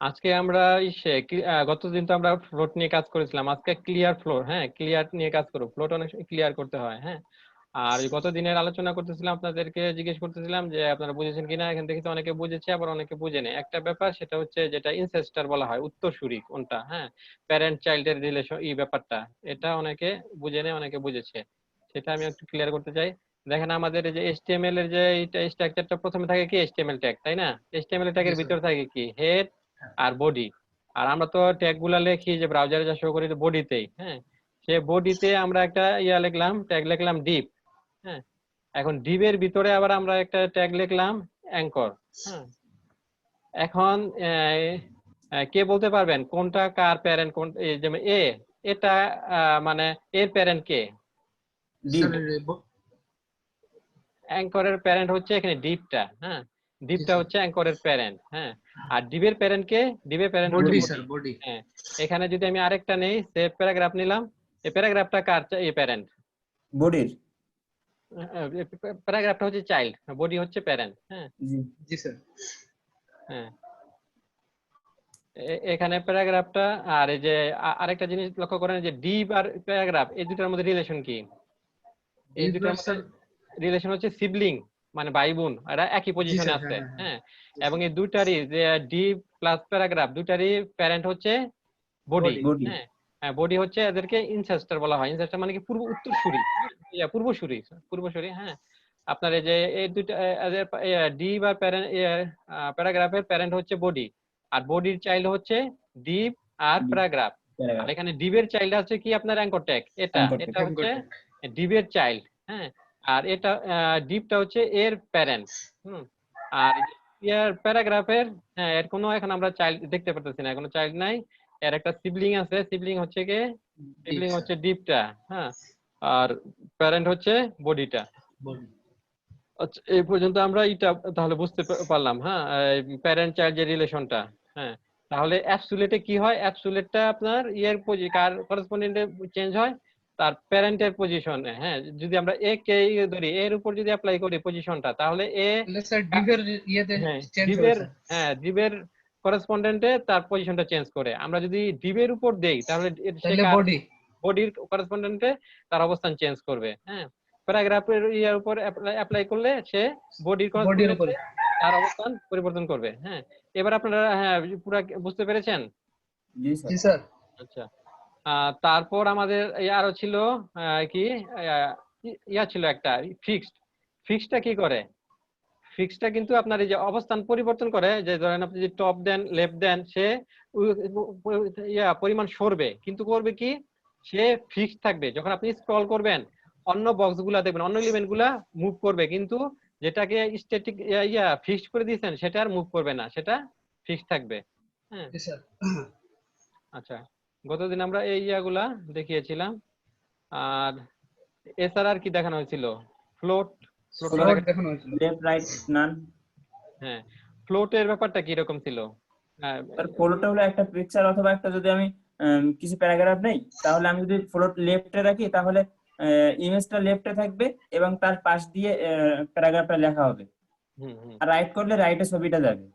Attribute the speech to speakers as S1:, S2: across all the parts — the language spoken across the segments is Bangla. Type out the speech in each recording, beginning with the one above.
S1: আজকে আমরা গতদিন তো আমরা ফ্লোট নিয়ে কাজ করেছিলাম, আজকে ক্লিয়ার ফ্লোর। হ্যাঁ, ক্লিয়ার নিয়ে কাজ করো। ফ্লোট অনেক ক্লিয়ার করতে হয়। হ্যাঁ, আর গত দিনের আলোচনা করতেছিলাম, আপনাদেরকে জিজ্ঞেস করতেছিলাম যে আপনারা বুঝেছেন কিনা। এখান থেকে তো অনেকে বুঝেছে, আবার অনেকে বুঝেনি। একটা ব্যাপার সেটা হচ্ছে যেটা ইনসেস্টার বলা হয়, উত্তরসূরি কোনটা। হ্যাঁ, প্যারেন্ট চাইল্ডের রিলেশন এই ব্যাপারটা, এটা অনেকে বুঝেনি, অনেকে বুঝেছে। সেটা আমি একটু ক্লিয়ার করতে চাই। দেখেন আমাদের এই যে এইচটিএমএল এর যে স্ট্রাকচারটা, প্রথমে থাকে কি এইচটিএমএল ট্যাগ, তাই না? এইচটিএমএল
S2: জি
S1: ট্যাগের
S2: স্যার।
S1: ভিতরে থাকে কি হেড আর বডি। আর আমরা তো ট্যাগ গুলা লিখি যে ব্রাউজারে যা শো করি বডিতেই। হ্যাঁ, সে বডিতে আমরা একটা লিখলাম, ট্যাগ লিখলাম ডিপ। হ্যাঁ, এখন ডিপের ভিতরে আবার আমরা একটা ট্যাগ লিখলাম অ্যাঙ্কর। হ্যাঁ, এখন কে বলতে পারবেন কোনটা কার প্যারেন্ট? কোন যেমন এটা মানে এর প্যারেন্ট কে?
S2: স্যার
S1: অ্যাঙ্করের প্যারেন্ট হচ্ছে এখানে ডিপটা। হ্যাঁ,
S2: জি
S1: ডিপটা
S2: স্যার।
S1: হচ্ছে অ্যাঙ্করের প্যারেন্ট। হ্যাঁ, আর ডিপের প্যারেন্ট কে? ডিপের প্যারেন্ট হচ্ছে
S2: বডি স্যার,
S1: বডি।
S2: বডি।
S1: হ্যাঁ, এখানে যদি আমি আরেকটা নেই, সেভ প্যারাগ্রাফ নিলাম, এই প্যারাগ্রাফটা কার প্যারেন্ট?
S3: বডির।
S1: প্যারাগ্রাফটা হচ্ছে চাইল্ড, বডি হচ্ছে প্যারেন্ট। হ্যাঁ।
S3: জি
S2: জি স্যার।
S1: হ্যাঁ, এখানে প্যারাগ্রাফটা। আর এই যে আরেকটা জিনিস লক্ষ্য করেন যে ডিপ আর প্যারাগ্রাফ এই দুটার মধ্যে রিলেশন কি? এই দুটার মধ্যে
S2: স্যার।
S1: রিলেশন হচ্ছে সিবলিং, মানে ভাই বোন, এরা একই
S2: জি
S1: পজিশনে
S2: স্যার,
S1: আছে।
S2: হ্যাঁ হ্যাঁ হ্যাঁ।
S1: হ্যাঁ, এবং এই দুটারই যে ডিপ প্লাস প্যারাগ্রাফ দুটারই প্যারেন্ট হচ্ছে বডি।
S2: বডি।
S3: বডি।
S1: হ্যাঁ, হ্যাঁ, বডি হচ্ছে এদেরকে ইনসেস্টর বলা হয়। ইনসেস্টর মানে কি উত্তরসূরি, পূর্বসূরি, পূর্বসূরি। হ্যাঁ, আপনার এই যে এই দুইটা ডি বা প্যারাগ্রাফের প্যারেন্ট হচ্ছে বডি, আর বডির চাইল্ড হচ্ছে ডিপ আর প্যারাগ্রাফ। আর এখানে ডিবের চাইল্ড আছে কি আপনার অ্যাঙ্কর ট্যাগ, এটা
S3: Anchor tag.
S1: এটা হচ্ছে
S2: Anchor tag।
S1: ডিবের চাইল্ড। হ্যাঁ, আর এটা ডিপটা হচ্ছে এর প্যারেন্ট। হুম, আর ইয়ার প্যারাগ্রাফের, হ্যাঁ, এর কোনো এখন আমরা চাইল্ড দেখতে পারতেছি না, কোনো চাইল্ড নাই। এর একটা সিবলিং আছে, সিবলিং হচ্ছে কে?
S2: Deep
S1: sibling
S2: sir.
S1: হচ্ছে ডিপটা। হ্যাঁ, আর প্যারেন্ট হচ্ছে বডিটা।
S2: বডি।
S1: আচ্ছা, এই পর্যন্ত আমরা এটা তাহলে বুঝতে পারলাম। হ্যাঁ, প্যারেন্ট চাইল্ড যে রিলেশনটা। হ্যাঁ, তাহলে অ্যাবসুলেটে কি হয়? অ্যাবসুলেটটা আপনার কার করেসপন্ডেন্টে চেঞ্জ হয়? তার প্যারেন্টের পজিশনে। হ্যাঁ, যদি আমরা এ কে ধরি, এর উপর যদি অ্যাপ্লাই করি পজিশনটা, তাহলে
S2: তাহলে স্যার ডিপের ইয়েতে
S1: হ্যাঁ,
S2: চেঞ্জ হবে
S1: ডিবের,
S2: স্যার।
S1: হ্যাঁ, ডিবের করেসপন্ডেন্টে তার পজিশনটা চেঞ্জ করে। আমরা যদি ডিবের উপর দেই তাহলে সে
S2: তাহলে
S1: কার
S2: বডি।
S1: বডির করেসপন্ডেন্টে তার অবস্থান চেঞ্জ করবে। হ্যাঁ, প্যারাগ্রাফের ইয়ার উপর অ্যাপ্লাই করলে সে বডির
S2: বডির উপরে।
S1: করেসপন্ডেন্টে তার অবস্থান পরিবর্তন করবে। হ্যাঁ, এবার আপনারা হ্যাঁ পুরো বুঝতে পেরেছেন?
S3: জি
S2: জি
S3: স্যার।
S2: স্যার।
S1: আচ্ছা, তারপর আমাদের আরো ছিল কি ছিল একটা ফিক্সড। ফিক্সডটা কি করে? ফিক্সডটা কিন্তু আপনার এই যে অবস্থান পরিবর্তন করে, যে ধরেন আপনি যদি টপ দেন লেফট দেন, সে পরিমাণ সরবে, কিন্তু করবে কি? সে ফিক্স থাকবে। যখন আপনি স্ক্রল করবেন অন্য বক্স গুলা দেখবেন, অন্য এলিমেন্ট গুলা মুভ করবে, কিন্তু যেটাকে স্ট্যাটিক ফিক্সড করে দিয়েছেন সেটা আর মুভ করবে না, সেটা ফিক্স থাকবে। হ্যাঁ,
S2: জি স্যার।
S1: আচ্ছা, গতদিন আমরা এই ইয়াগুলা দেখিয়েছিলাম। আর এছাড়া আর কি দেখানো হয়েছিল? ফ্লোট। ফ্লোটটা
S2: ফ্লোট
S1: দেখা,
S2: দেখানো হয়েছিল।
S3: লেফট রাইট নান।
S1: হ্যাঁ, ফ্লোটের ব্যাপারটা কি রকম ছিল?
S3: তার ফ্লোটটা হলো একটা পিকচার অথবা একটা, যদি আমি কিছু প্যারাগ্রাফ নেই, তাহলে আমি যদি ফ্লোট লেফটে রাখি তাহলে ইমেজটা লেফটে থাকবে এবং তার পাশ দিয়ে প্যারাগ্রাফটা লেখা হবে।
S1: হুম হুম,
S3: আর রাইট করলে রাইটে ছবিটা যাবে।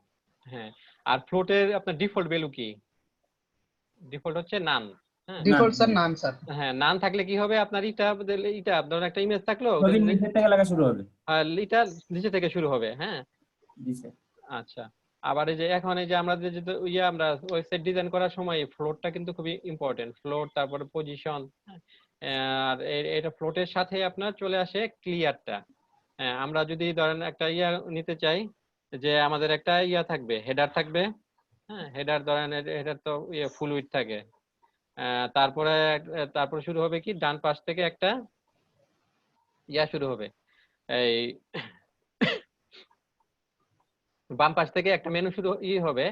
S1: হ্যাঁ। আর ফ্লোটের আপনার ডিফল্ট ভ্যালু কি? ডিফল্ট হচ্ছে নান। হ্যাঁ,
S3: নান।
S2: ডিফল্ট স্যার নাম স্যার।
S1: হ্যাঁ, নান থাকলে কি হবে আপনার? ধরুন একটা ইমেজ থাকলো,
S3: ছবির নিচের থেকে লেখা শুরু হবে।
S1: এটা নিচে থেকে শুরু হবে। হ্যাঁ,
S3: জি স্যার।
S1: আচ্ছা। আবার এই যে এখন এই যে আমরা যে যে আমরা ওয়েবসাইট ডিজাইন করার সময় ফ্লোটটা কিন্তু খুবই ইম্পর্টেন্ট। ফ্লোট, তারপরে পজিশন। আর এটা ফ্লোটের সাথে আপনার চলে আসে ক্লিয়ারটা। হ্যাঁ, আমরা যদি ধরেন একটা নিতে চাই, যে আমাদের একটা থাকবে, হেডার থাকবে। হ্যাঁ, হেডার ধরেন, হেডার তো ফুল উইডথ থাকে। তারপরে তারপরে শুরু হবে কি, ডান পাশ থেকে একটা শুরু হবে, এই বাম পাশ থেকে একটা মেনু শুরু হবে,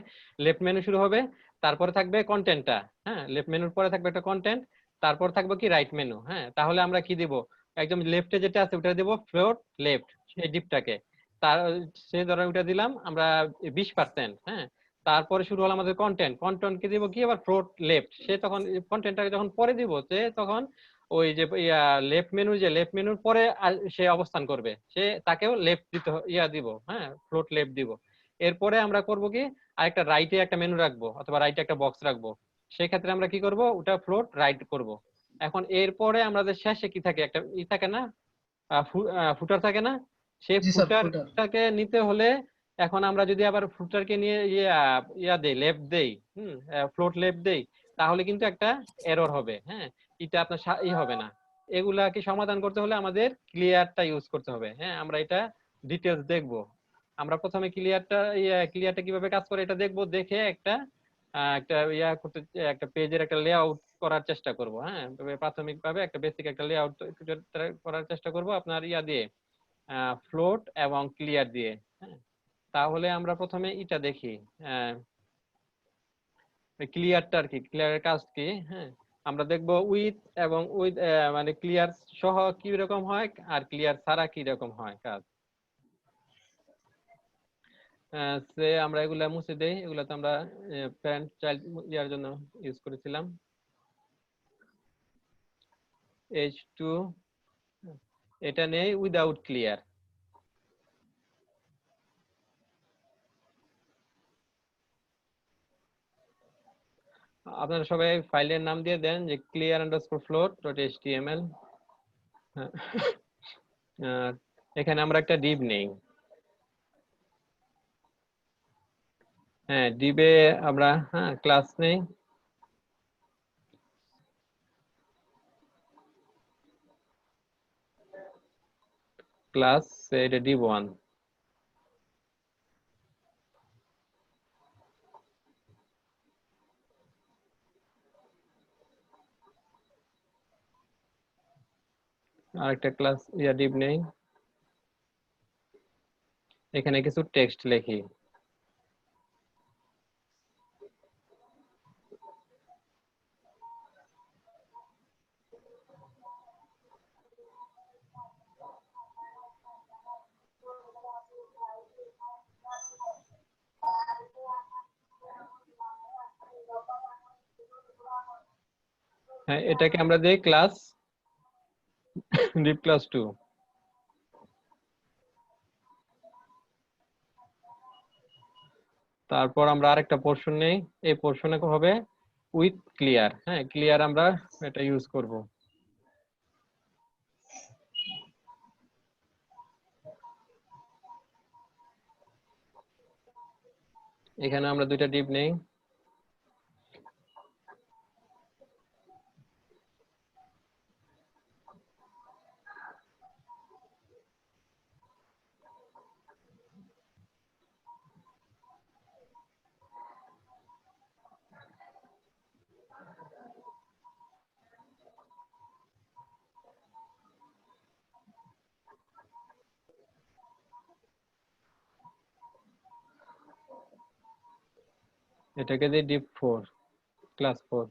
S1: লেফট মেনু শুরু হবে। তারপরে থাকবে কন্টেন্টটা। হ্যাঁ, লেফট মেনুর পরে থাকবে একটা কন্টেন্ট। তারপর থাকবে কি রাইট মেনু। হ্যাঁ, তাহলে আমরা কি দিব? একদম লেফটে যেটা আছে ওটা দিব ফ্লোট লেফট, সেই ডিপটাকে। তার সে ধরো ওটা দিলাম আমরা 20%। হ্যাঁ, তারপরে শুরু হলো আমাদের কন্টেন্ট। কন্টেন্টকে দিব কি আবার ফ্লোট লেফট। সে তখন কন্টেন্টটাকে যখন পরে দিব, সে তখন ওই যে লেফট মেনুর পরে সে অবস্থান করবে, সে তাকেও লেফট দিতে দিব। হ্যাঁ, ফ্লোট লেফট দিব। এরপরে আমরা করব কি আরেকটা রাইটে একটা মেনু রাখবো অথবা রাইটে একটা বক্স রাখবো। সেই ক্ষেত্রে আমরা কি করব, ওটা ফ্লোট রাইট করব। এখন এরপরে আমাদের শেষে কি থাকে, একটা ই থাকে না, ফুটার থাকে না, সেই
S2: জি স্যার, ফুটার।
S1: ফুটারটাকে নিতে হলে এখন আমরা যদি আবার ফুটারকে নিয়ে ইয়া দেই, লেফট দেই, ফ্লোট লেফট দেই, তাহলে কিন্তু একটা এরর হবে। হ্যাঁ, এটা আপনার হবে না। এগুলাকে সমাধান করতে হলে আমাদের ক্লিয়ারটা ইউজ করতে হবে। হ্যাঁ, আমরা এটা ডিটেলস দেখবো। আমরা প্রথমে ক্লিয়ারটা কিভাবে কাজ করে এটা দেখবো, দেখে একটা একটা করতে, একটা পেজের একটা লেআউট করার চেষ্টা করব। হ্যাঁ, তবে প্রাথমিকভাবে একটা বেসিক একটা লেআউট করার চেষ্টা করব আপনার দিয়ে, ফ্লোট এবং ক্লিয়ার দিয়ে। হ্যাঁ, তাহলে আমরা প্রথমে এটা দেখি, ক্লিয়ারটা আর কি, ক্লিয়ারের কাজ কি। হ্যাঁ, আমরা দেখব উইথ এবং উইথ মানে ক্লিয়ার সহ কি রকম হয় আর ক্লিয়ার ছাড়া কি রকম হয় কাজ। আমরা এগুলা মুছে দেই, এগুলা তো আমরা প্যারেন্ট চাইল্ড ইয়ার জন্য ইউজ করেছিলাম। H2 এটা নেই উইদাউট ক্লিয়ার। আপনারা সবাই ফাইলের নাম দিয়ে দেন যে clear_float.html। এখানে আমরা একটা ডিভ নেই। হ্যাঁ, ডিবে আমরা ক্লাস নেই, ক্লাস এটা div1। আরেকটা ক্লাস ডিভ নেই, এখানে কিছু টেক্সট লিখি। হ্যাঁ, এটাকে আমরা দেই ক্লাস div class 2। তারপর আমরা আরেকটা পোর্শন নেই, এই পোর্শনে হবে উইথ ক্লিয়ার। হ্যাঁ, ক্লিয়ার আমরা এটা ইউজ করব। এখানে আমরা দুইটা ডিভ নেই, এটাকে দিই ডিভ 4, ক্লাস 4।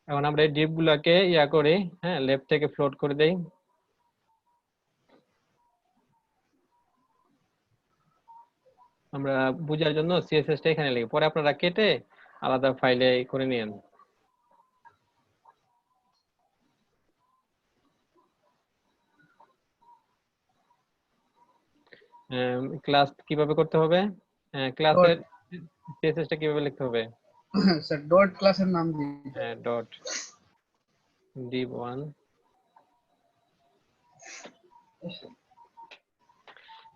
S1: এখন আমরা এই ডিভ গুলাকে করে লেফট থেকে ফ্লোট করে দেই। আমরা বুঝার জন্য সিএসএস টা এখানে লিখি, পরে আপনারা কেটে আলাদা ফাইলে করে নিয়েন। ক্লাস কিভাবে করতে হবে, ক্লাসের সিএসএস টা কিভাবে লিখতে হবে?
S2: স্যার ডট ক্লাসের নাম দিই।
S1: ডট div1,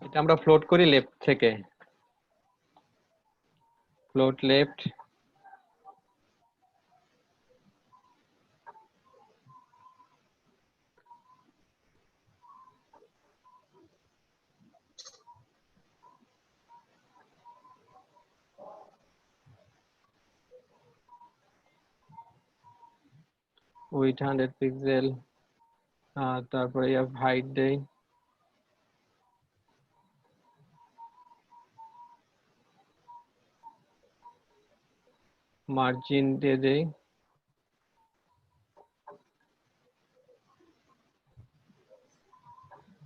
S1: এটা আমরা ফ্লোট করি লেফট থেকে, ফ্লোট লেফট। উইথ 100 পিক্সেল, তারপরে হাইট দেই, মার্জিন দিয়ে দেই,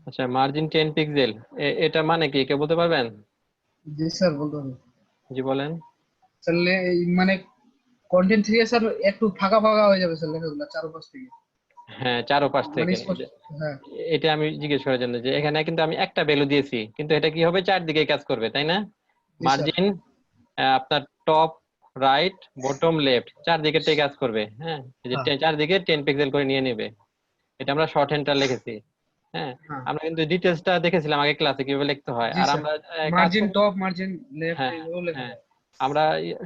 S1: আচ্ছা, মার্জিন 10 পিক্সেল, এটা মানে কি কে বলতে পারবেন?
S2: জি স্যার, বলতে হবে।
S1: জি বলেন।
S2: স্যার মানে কন্টেন্ট থেকে স্যার একটু ফাঁকা ফাঁকা হয়ে যাবে স্যার লেখাগুলো চারপাশ থেকে,
S1: হ্যাঁ, চারপাশ
S2: মানে
S1: থেকে
S2: স্পষ্ট। হ্যাঁ
S1: এটা আমি জিজ্ঞেস করার জন্য যে এখানে কিন্তু আমি একটা ভ্যালু দিয়েছি, কিন্তু এটা কি হবে, চারদিকে কাজ করবে, তাই না?
S2: জি স্যার।
S1: মার্জিন আপনার টপ, রাইট, বটম, লেফট চারদিকে কাজ করবে। হ্যাঁ, এই যে
S2: হ্যাঁ
S1: চারদিকে 10 পিক্সেল করে নিয়ে নেবে। এটা আমরা শর্ট হ্যান্ডটা লিখেছি। হ্যাঁ,
S2: হ্যাঁ।
S1: আমরা কিন্তু ডিটেলসটা দেখেছিলাম আগে ক্লাসে কিভাবে লিখতে হয়,
S2: জি
S1: আর
S2: স্যার,
S1: আমরা কাজ
S2: মার্জিন
S1: করব।
S2: টপ, মার্জিন লেফট
S1: হ্যাঁ,
S2: এইভাবে লেখা
S1: হ্যাঁ,
S2: যায়।
S1: আমরা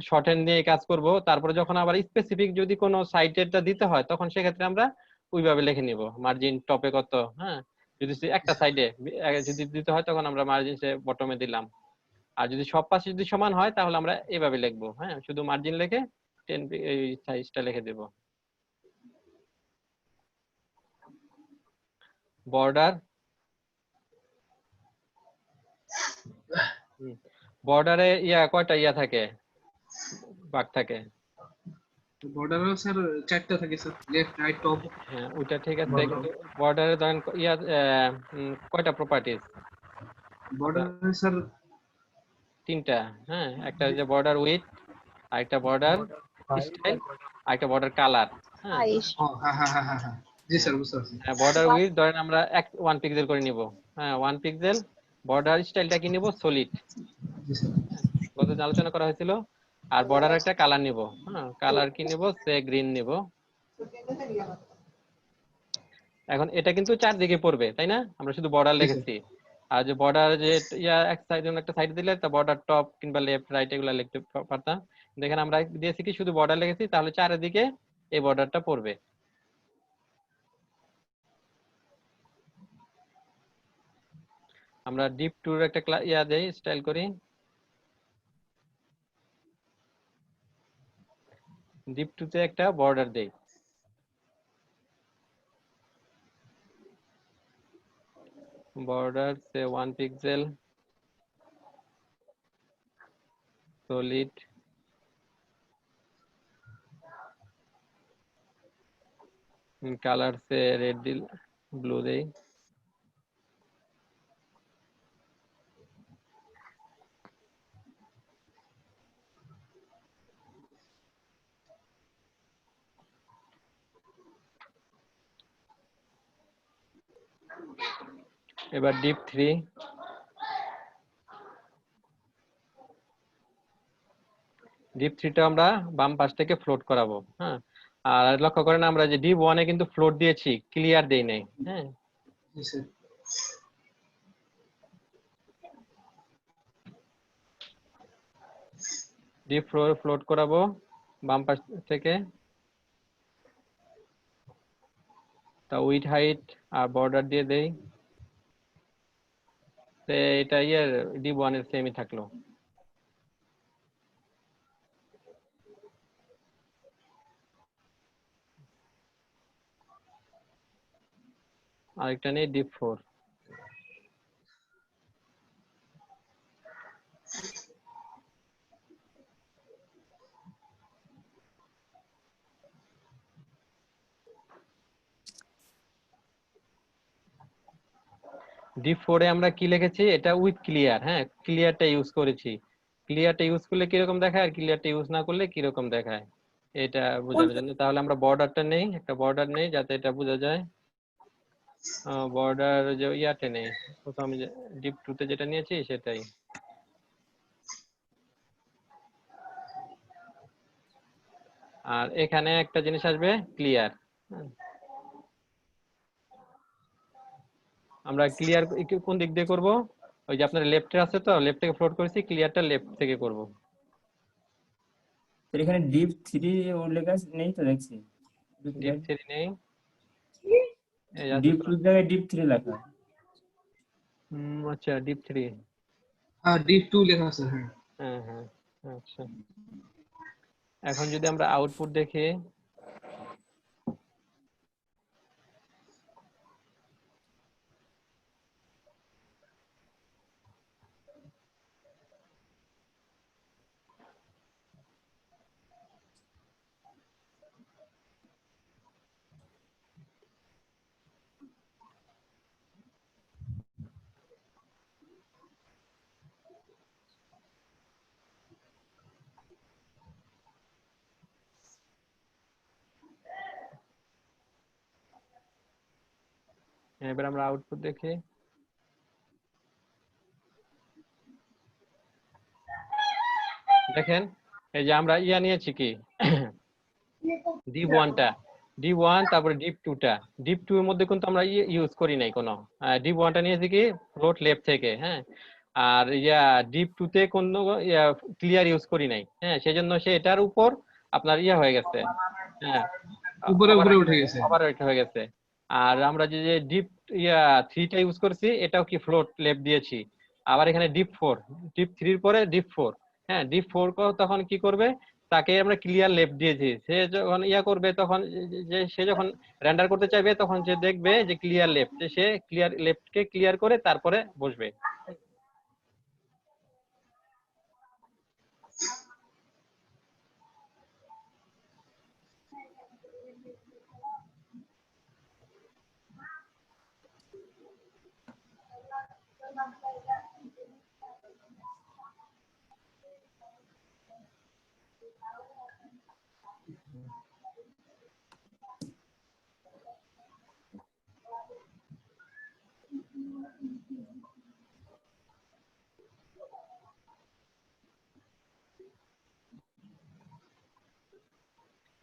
S1: শর্ট হ্যান্ড নিয়ে কাজ করব, তারপরে যখন আবার স্পেসিফিক যদি কোনো সাইটেরটা দিতে হয় তখন সেক্ষেত্রে আমরা ওইভাবে লিখে নিব মার্জিন টপে কত। হ্যাঁ, যদি
S2: জি
S1: একটা
S2: স্যার।
S1: সাইডে যদি দিতে হয় তখন আমরা মার্জিন সে বটমে দিলাম। আর যদি সব পাশে যদি সমান হয় তাহলে আমরা এভাবে লিখবো। হ্যাঁ, শুধু মার্জিন লিখে 10 এই সাইজটা লিখে দেব। বর্ডার, বর্ডারে কয়টা থাকে, ভাগ থাকে?
S2: বর্ডারও স্যার চারটা থাকে স্যার, লেফট রাইট টপ
S1: হ্যাঁ, ওইটা ঠিক আছে,
S2: বটম।
S1: কিন্তু বর্ডারে ধরেন কয়টা প্রপার্টিজ? আপনার
S2: বর্ডারে স্যার
S1: তিনটা। হ্যাঁ, একটা যে বর্ডার উইথ, আরেকটা বর্ডার স্টাইল, আরেকটা বর্ডার কালার। হ্যাঁ,
S2: হ্যাঁ হ্যাঁ হ্যাঁ হ্যাঁ হ্যাঁ। জি
S1: হ্যাঁ,
S2: স্যার, বুঝতে পারছি।
S1: হ্যাঁ, বর্ডার উইথ ধরেন আমরা 1 পিক্সেল করে নিব। হ্যাঁ, 1 পিক্সেল। বর্ডার স্টাইলটা কি নিব, সলিড।
S2: জি স্যার।
S1: হ্যাঁ, গত দিন আলোচনা করা হয়েছিল। আর বর্ডার একটা কালার নিব। হ্যাঁ, কালার কি নিব, সে গ্রিন নিব। এখন এটা কিন্তু চারদিকে পড়বে, তাই না? আমরা শুধু বর্ডার
S2: জি স্যার।
S1: লিখেছি। আর যে বর্ডার যে এক সাইড, একটা সাইড দিলে তা বর্ডার টপ কিংবা লেফট রাইট এগুলা লিখতে পারতাম। কিন্তু এখানে আমরা দিয়েছি কি, শুধু বর্ডার লিখেছি, তাহলে চারিদিকে এই বর্ডারটা পড়বে। আমরা ডিপ টুর একটা দেই, স্টাইল করি। ডিপ টুতে একটা বর্ডার দেই। বর্ডার সে 1 পিক্সেল, সলিড। কালার সে রেড দিল, ব্লু দেই। এবার ডিপ থ্রি। ডিপ থ্রিটা আমরা বাম পাশ থেকে ফ্লোট করাবো। হ্যাঁ, আর লক্ষ্য করেন আমরা যে ডিপ ওয়ানে কিন্তু ফ্লোট দিয়েছি, ক্লিয়ার দেই নাই। হ্যাঁ,
S2: জি স্যার।
S1: ডিপ ফ্লোট করাবো বাম পাশ থেকে। তা উইড হাইট আর বর্ডার দিয়ে দেই। এটা ডিপ ওয়ানের সেমই থাকলো। আরেকটা নেই, ডিপ ফোর। ডিপ ফোরে আমরা কি লিখেছি, এটা উইথ ক্লিয়ার। হ্যাঁ, ক্লিয়ারটা ইউজ করেছি। ক্লিয়ারটা ইউজ করলে কিরকম দেখায় আর ক্লিয়ারটা ইউজ না করলে কিরকম দেখায়, এটা বোঝানোর জন্য। তাহলে আমরা বর্ডারটা নেই, একটা বর্ডার নেই যাতে এটা বোঝা যায়। বর্ডার যে নেই, প্রথম যে ডিপ টুতে যেটা নিয়েছি সেটাই। আর এখানে একটা জিনিস আসবে, ক্লিয়ার। আমরা ক্লিয়ার কোন দিক দিয়ে করব? ওই যে আপনার লেফটে আছে, তো লেফট থেকে ফ্লোট করেছি, ক্লিয়ারটা লেফট থেকে করব।
S3: তো এখানে ডিপ থ্রি ওর লেখা নেই তো দেখছি।
S1: ডিপ থ্রি নেই, এই আছে
S3: ডিপ
S1: তো।
S3: টু জায়গায় ডিপ থ্রি লেখা।
S1: আচ্ছা, ডিপ থ্রি।
S2: হ্যাঁ, ডিপ টু লেখা আছে হ্যাঁ।
S1: হ্যাঁ, হ্যাঁ, আচ্ছা। এখন যদি আমরা আউটপুট দেখি, এবার আমরা আউটপুট দেখি। দেখেন এই যে আমরা ইয়া নিয়েছি কি ডিপ 1টা, ডিপ 1 তারপরে ডিপ 2টা। ডিপ 2 এর মধ্যে কিন্তু আমরা ইউজ করি নাই কোনো। ডিপ 1টা নিয়েছি কি ফ্লোট লেফট থেকে, হ্যাঁ। আর ডিপ 2তে কোনো ক্লিয়ার ইউজ করি নাই, হ্যাঁ। সেজন্য সে এটার উপর আপনার হয়ে গেছে, হ্যাঁ,
S2: উপরে উপরে উঠে গেছে।
S1: ওভাররাইট হয়ে গেছে। আর আমরা যে ডিপ 3টা ইউজ করছি এটাও কি ফ্লোট লেফট দিয়েছি। আবার এখানে ডিপ 3 এর পরে ডিপ 4, হ্যাঁ। ডিপ 4 তখন কি করবে, তাকে আমরা ক্লিয়ার লেফট দিয়েছি। সে যখন করবে তখন সে যখন রেন্ডার করতে চাইবে তখন সে দেখবে যে ক্লিয়ার লেফট, সে ক্লিয়ার লেফটকে ক্লিয়ার করে তারপরে বসবে।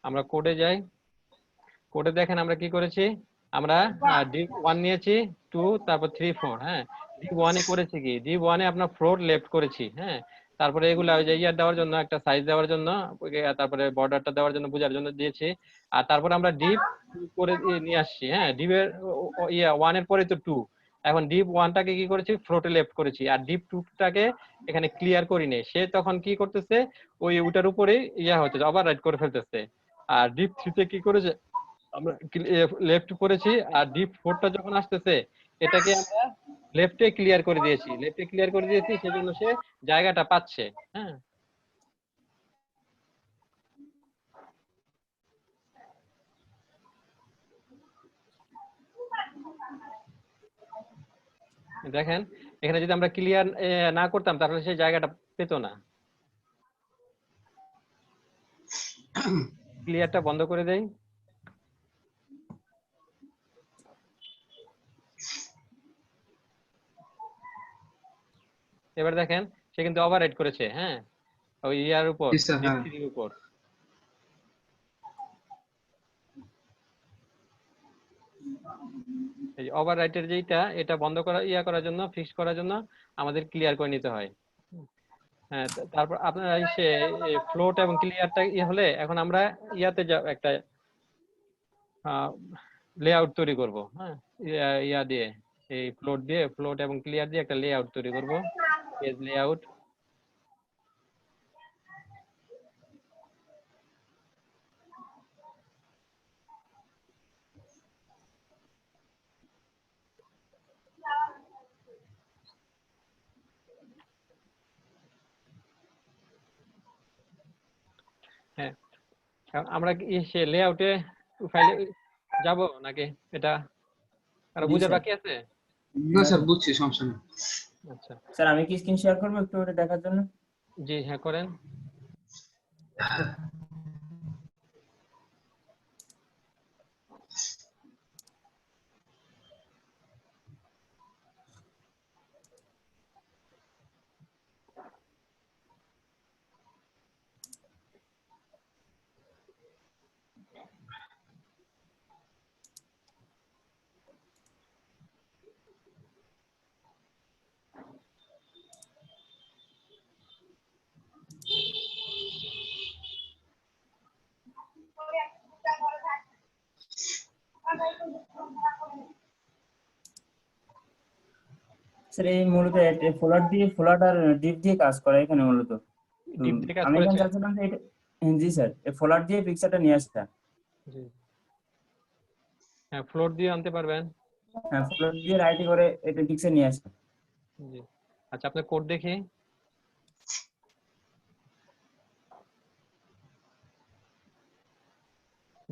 S1: আমরা কোডে যাই। কোডে দেখেন আমরা কি করেছি, আমরা ডিপ 1 নিয়েছি, 2 তারপর 3 4, হ্যাঁ। ডিপ 1 এ করেছি কি, ডিপ 1 এ আপনার ফ্লোট লেফট করেছি, হ্যাঁ। তারপরে এগুলা ওই যে ইয়ার দেওয়ার জন্য, একটা সাইজ দেওয়ার জন্য, তারপরে বর্ডারটা দেওয়ার জন্য, বোঝার জন্য দিয়েছি। আর তারপরে আমরা ডিপ করে নিয়ে আসছি, হ্যাঁ। ডিপের 1 এর পরে তো 2, এখন ডিপ 1টাকে কি করেছি ফ্লোটে লেফট করেছি। আর ডিপ 2টাকে এখানে ক্লিয়ার করিনি। সে তখন কি করতেছে, ওটার উপরেই হচ্ছে, ওভাররাইট করে ফেলতেছে। আর ডিপ 3তে কি করেছে, আমরা লেফট করেছি। আর ডিপ 4টা যখন আসতেছে এটাকে আমরা লেফটে ক্লিয়ার করে দিয়েছি, সেজন্য সে জায়গাটা পাচ্ছে, হ্যাঁ। দেখেন এখানে যদি আমরা ক্লিয়ার না করতাম তাহলে সেই জায়গাটা পেত না। ক্লিয়ারটা বন্ধ করে দেই। এবার দেখেন সে কিন্তু ওভাররাইট করেছে, হ্যাঁ, ওই উপর,
S2: জি স্যার, হ্যাঁ।
S1: ডিপ 3 এর উপর। এই ওভাররাইটের যেটা, এটা বন্ধ করা করার জন্য, ফিক্স করার জন্য আমাদের ক্লিয়ার করে নিতে হয়, হ্যাঁ। তারপর আপনার সে ফ্লোট এবং ক্লিয়ারটা হলে এখন আমরা একটা লেআউট তৈরি করব, হ্যাঁ। দিয়ে এই ফ্লোট এবং ক্লিয়ার দিয়ে একটা লেআউট তৈরি করব, পেজ লেআউট। হ্যাঁ, আমরা কি সে লেআউটে ফাইলে যাব নাকি, এটা আর বুঝার বাকি আছে?
S2: না স্যার, বুঝছি, সমস্যা নেই।
S1: আচ্ছা
S3: স্যার আমি কি স্ক্রিন শেয়ার করবো একটু ওটা দেখার জন্য?
S1: জি, হ্যাঁ করেন।
S3: স্যার এই মূলত ফ্লোট আর ডিপ দিয়ে কাজ করা এখানে মূলত।
S1: ডিপ দিয়ে কাজ
S3: আমি এখানে
S1: করেছে,
S3: চাচ্ছিলাম যে এটা, জি স্যার, এই ফ্লোট দিয়ে পিকচারটা নিয়ে আসতে।
S1: জি হ্যাঁ, ফ্লোট দিয়ে আনতে পারবেন,
S3: হ্যাঁ, ফ্লোট দিয়ে রাইটে করে এটা পিকচার নিয়ে আসতে।
S1: জি। আচ্ছা আপনার কোড দেখি।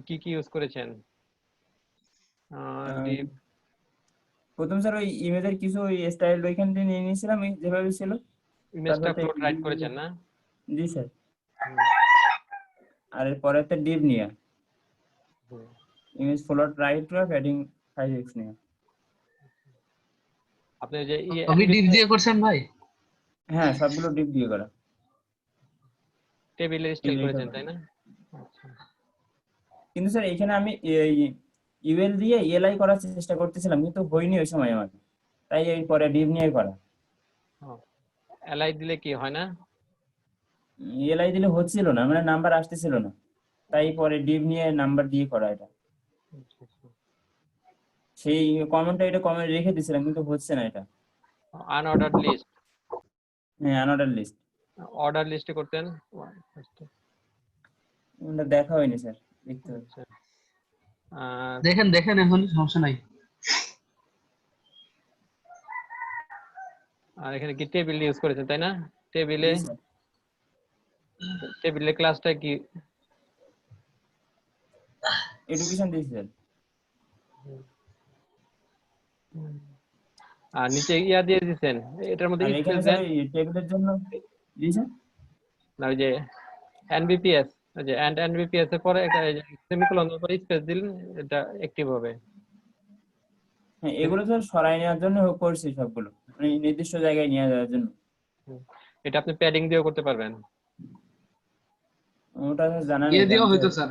S1: কি কি ইউজ করেছেন? ডিপ,
S3: প্রথম স্যার ওই ইমেজের কিছু ওই স্টাইল ওইখান থেকে নিয়ে নিয়েছিলাম, ওই যেভাবে ছিল।
S1: ইমেজটা ফ্লোট রাইট করেছেন না?
S3: জি স্যার।
S1: হুম,
S3: আর এরপরে একটা ডিপ নিয়ে
S1: হুম।
S3: Image float right to padding 5x নিয়ে।
S1: আপনি যে
S2: সবই ডিপ দিয়ে করছেন ভাই?
S3: হ্যাঁ, সবগুলো ডিপ দিয়ে করা।
S1: টেবিলে স্টাইল করেছেন তাই না? আচ্ছা।
S3: কিন্তু স্যার এখানে আমি ইউএল দিয়ে এলআই করার চেষ্টা করতেছিলাম, কিন্তু হয়নি ওই সময় আমার, তাই এই পরে ডিপ নিয়ে করা।
S1: এলআই দিলে কি হয় না?
S3: এলআই দিলে হচ্ছিল না, মানে নাম্বার আসতেছিল না, তাই পরে ডিপ নিয়ে নাম্বার দিয়ে করা এটা। সেই কমেন্টটা এটা কমেন্ট রেখে দিয়েছিলাম, কিন্তু হচ্ছে না এটা।
S1: আনঅর্ডার্ড লিস্ট,
S3: হ্যাঁ, অর্ডার লিস্ট।
S1: অর্ডার লিস্টে করতেন।
S3: ওটা দেখা হয়নি স্যার, দেখতে হবে।
S1: আচ্ছা। আর
S2: দেখেন দেখেন, এখন সমস্যা নাই।
S1: আর এখানে কি টেবিল ইউজ করেছেন তাই না? টেবিলে
S3: জি স্যার।
S1: টেবিলে ক্লাসটা কি?
S3: এডুকেশন দিয়েছি স্যার।
S1: আর নিচে ইয়া দিয়ে দিয়েছেন, এটার মধ্যে
S3: আর এখানে
S1: স্পেস
S3: স্যার
S1: দেন
S3: এই টেবিলের জন্য, জি স্যার,
S1: না, ওই যে এনবিপিএস, ওই যে এনবিপিএস এর পরে একটা সেমিকোলন এর পরে স্পেস দিলেন, এটা অ্যাক্টিভ হবে।
S3: হ্যাঁ এগুলো স্যার সরাই নেওয়ার জন্য করছি সবগুলো, মানে নির্দিষ্ট জায়গায় নিয়ে যাওয়ার জন্য।
S1: এটা আপনি প্যাডিং দিয়েও করতে পারবেন।
S3: ওটা স্যার জানা নেই,
S2: ইয়ে দিয়েও
S3: জানতে
S2: হয়তো
S3: হবে।
S2: স্যার।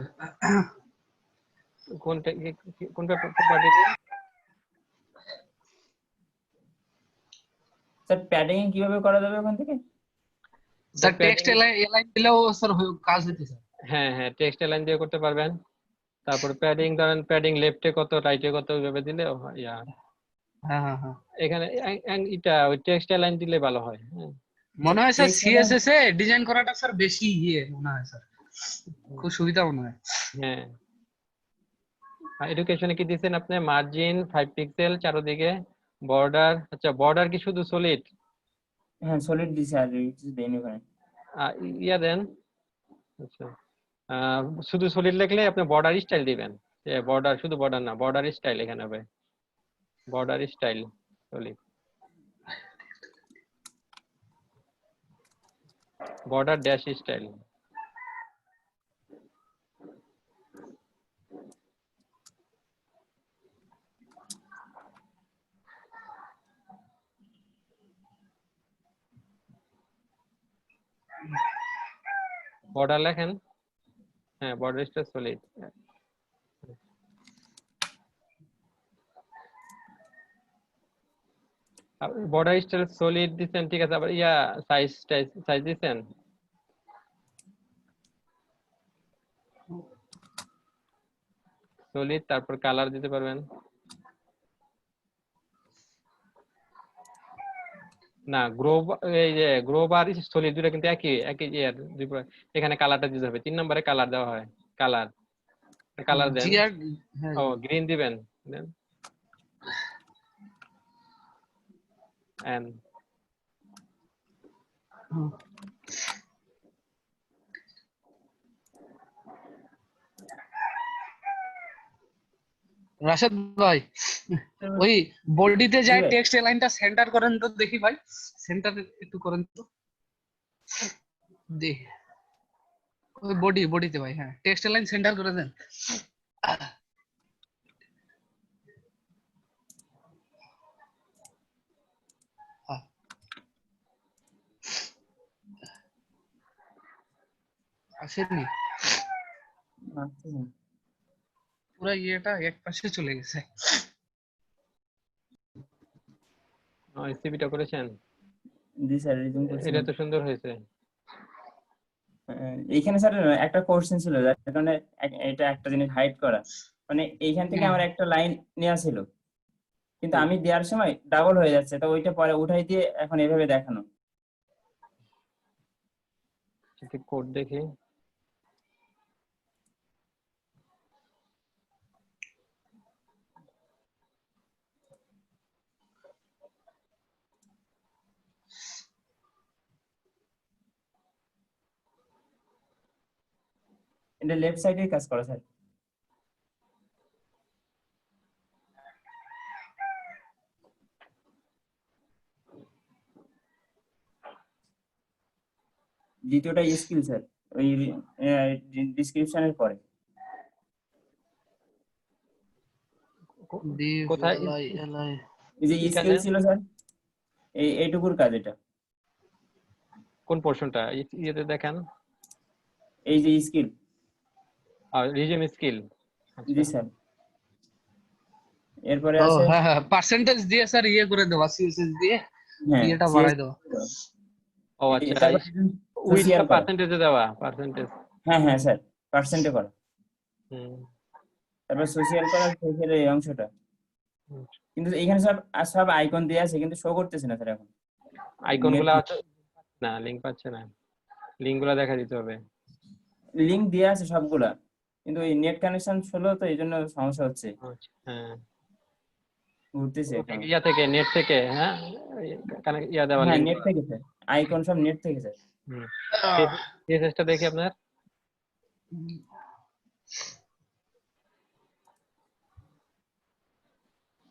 S1: কোন প্রপার্টি দিয়ে?
S3: স্যার প্যাডিং কিভাবে করা যাবে ওখান থেকে?
S2: স্যার টেক্সট এলাইন দিলেও স্যার কাজ হইতো স্যার।
S1: হ্যাঁ হ্যাঁ, টেক্সট লাইন দিয়ে করতে পারবেন। তারপর প্যাডিং ধরেন, প্যাডিং লেফটে কত রাইটে কত ওইভাবে দিলে ইয়া।
S2: হ্যাঁ হ্যাঁ হ্যাঁ,
S1: এখানে এটা ওই টেক্সট লাইন দিলে ভালো হয়। হ্যাঁ,
S2: মনে হয় স্যার
S3: Text align-
S2: সিএসএস এ ডিজাইন করাটা স্যার বেশি মনে হয় স্যার, খুব সুবিধা মনে হয়।
S1: হ্যাঁ। এডুকেশনে কি দিয়েছেন আপনি? মার্জিন 5 পিক্সেল চারদিকে, বর্ডার। আচ্ছা, বর্ডার কি শুধু সলিড?
S3: হ্যাঁ সলিড দিছে, আর কিছু দেয়নি ওখানে।
S1: ইয়া দেন। আচ্ছা, শুধু সলিড লিখলে আপনি বর্ডার স্টাইল দিবেন। বর্ডার শুধু বর্ডার না, বর্ডার স্টাইল এখানে হবে, border style solid, border dash style. Border লেখেন, হ্যাঁ, border style solid. Border style solid দিচ্ছেন, ঠিক আছে। আবার ইয়া সাইজ সাইজ দিচ্ছেন? সলিড, তারপর কালার দিতে পারবেন না? এই যে গ্রোব আর সলিড দুটো কিন্তু একই একই ইয়ার এখানে কালারটা দিতে হবে। 3 নম্বরে কালার দেওয়া হয়, কালার কালার দেন।
S2: জিআর,
S1: ও গ্রিন দিবেন, দেন এন্ড
S2: রাশেদ ভাই, ওই বডিতে
S3: জি
S2: যায়
S3: ভাই।
S2: টেক্সট লাইনটা সেন্টার করেন তো দেখি ভাই, সেন্টার একটু করেন তো দেখি। ওই বডিতে ভাই, হ্যাঁ টেক্সট লাইন সেন্টার করে দেন। আসেনি,
S3: আচ্ছা স্যার।
S2: পুরো ইয়েটা এক পাশে চলে গেছে।
S1: সিভিটা করেছেন?
S3: জি স্যার, রিজুম
S1: এটা
S3: করছিলাম।
S1: তো সুন্দর হয়েছে।
S3: এইখানে স্যার একটা কোশ্চেন ছিল, যার কারণে এটা একটা জিনিস হাইড করা, মানে এইখান থেকে আমার একটা লাইন নেওয়া ছিল, কিন্তু আমি দেওয়ার সময় ডাবল হয়ে যাচ্ছে, তো ওইটা পরে উঠাই দিয়ে এখন এভাবে দেখানো।
S1: কোড দেখি।
S3: এটা লেফট সাইডে কাজ করা স্যার। দ্বিতীয়টা স্কিল স্যার, ওই ডিসক্রিপশনের পরে।
S1: কোথায়?
S3: এই যে
S1: এখানে
S3: স্কিল ছিল স্যার, এইটুকুর কাজ এটা।
S1: কোন পোর্শনটা ইয়েতে দেখেন?
S3: এই যে স্কিল।
S1: Resume skill.
S3: জি স্যার। এরপরে
S2: ও
S3: আছে
S2: হ্যাঁ হ্যাঁ, পার্সেন্টেজ দিয়ে স্যার ইয়ে করে দেওয়া, সিএসএস দিয়ে
S3: হ্যাঁ
S2: ইয়েটা
S3: CS
S2: বাড়াই দেওয়া।
S1: ও আচ্ছা,
S3: তারপরে
S1: উইথটা
S3: সোশিয়াল করা।
S1: পার্সেন্টেজে দেওয়া, পার্সেন্টেজ।
S3: হ্যাঁ হ্যাঁ স্যার, পার্সেন্টে করা।
S1: হুম।
S3: তারপর সোশিয়াল করা, সোশিয়াল এই অংশটা।
S1: হুম।
S3: কিন্তু এখানে সব সব আইকন দেওয়া আছে, কিন্তু শো করতেছে না স্যার এখন।
S1: আইকন গুলা আছে না, লিংক পাচ্ছে না, লিংক গুলা দেখা দিতে হবে।
S3: লিংক দেওয়া আছে সবগুলা, কিন্তু এই নেট কানেকশন ছিল তো এই জন্য সমস্যা হচ্ছে,
S1: আচ্ছা, হ্যাঁ।
S3: ঘুরতেছে
S1: ওকে,
S3: এখন।
S1: ইয়া থেকে, নেট থেকে, হ্যাঁ, ইয়া দেওয়া
S3: হ্যাঁ
S1: লিংক।
S3: নেট থেকে স্যার, আইকন সব নেট থেকে স্যার।
S1: হুম। সিএসএসটা দেখি আপনার।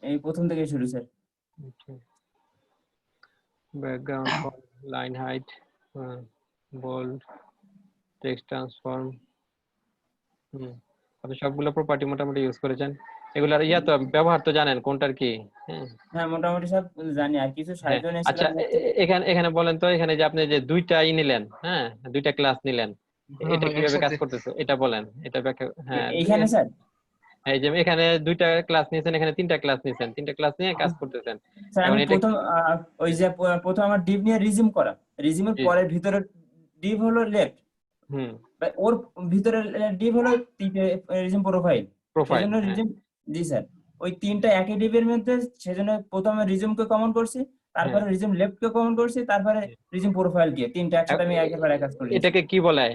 S3: এই প্রথম থেকে শুরু sir.
S1: Background font, line height, bold, text transform. আপনি সবগুলো প্রপার্টি মোটামুটি ইউজ করেছেন। এগুলার ইয়া তো ব্যবহার তো জানেন কোনটার কি। হ্যাঁ,
S3: হ্যাঁ মোটামুটি সব জানি, আর কিছু
S1: হ্যাঁ।
S3: সাহায্য
S1: আচ্ছা,
S3: নিয়েছিলাম।
S1: এখানে এখানে বলেন তো, এখানে যে আপনি যে দুইটা নিলেন, হ্যাঁ, দুইটা ক্লাস নিলেন,
S2: হ্যাঁ
S1: এটা
S2: হ্যাঁ
S1: কিভাবে কাজ
S2: একসাথে।
S1: করতেছে এটা বলেন, এটা ব্যাখ্যা। হ্যাঁ,
S3: এইখানে স্যার
S1: এই যে এখানে দুইটা ক্লাস নিয়েছেন, এখানে তিনটা ক্লাস নিয়েছেন, তিনটা ক্লাস নিয়ে কাজ করতেছেন।
S3: স্যার
S1: এখন
S3: আমি
S1: এটা
S3: প্রথম ওই যে প্রথম আমার ডিভ নিয়ে রিজিউম করা, রিজিউমের
S1: জি,
S3: পরের ভিতরে ডিভ হলো লেফট,
S1: হুম,
S3: ওর ভিতরে ডিভ হলো রিজিউম প্রোফাইল,
S1: প্রোফাইল,
S3: সেজন্য
S1: হ্যাঁ।
S3: রিজিউম। জি স্যার, ওই তিনটা একই ডিভের মধ্যে, সেজন্য প্রথমে রিজিউমকে কমন করছি,
S1: হ্যাঁ,
S3: তারপরে রিজিউম লেফটকে কমন করছি, তারপরে রিজিউম প্রোফাইল কে, তিনটা একসাথে আমি একেবারে কাজ করে নিয়েছি।
S1: এটাকে কি বলে?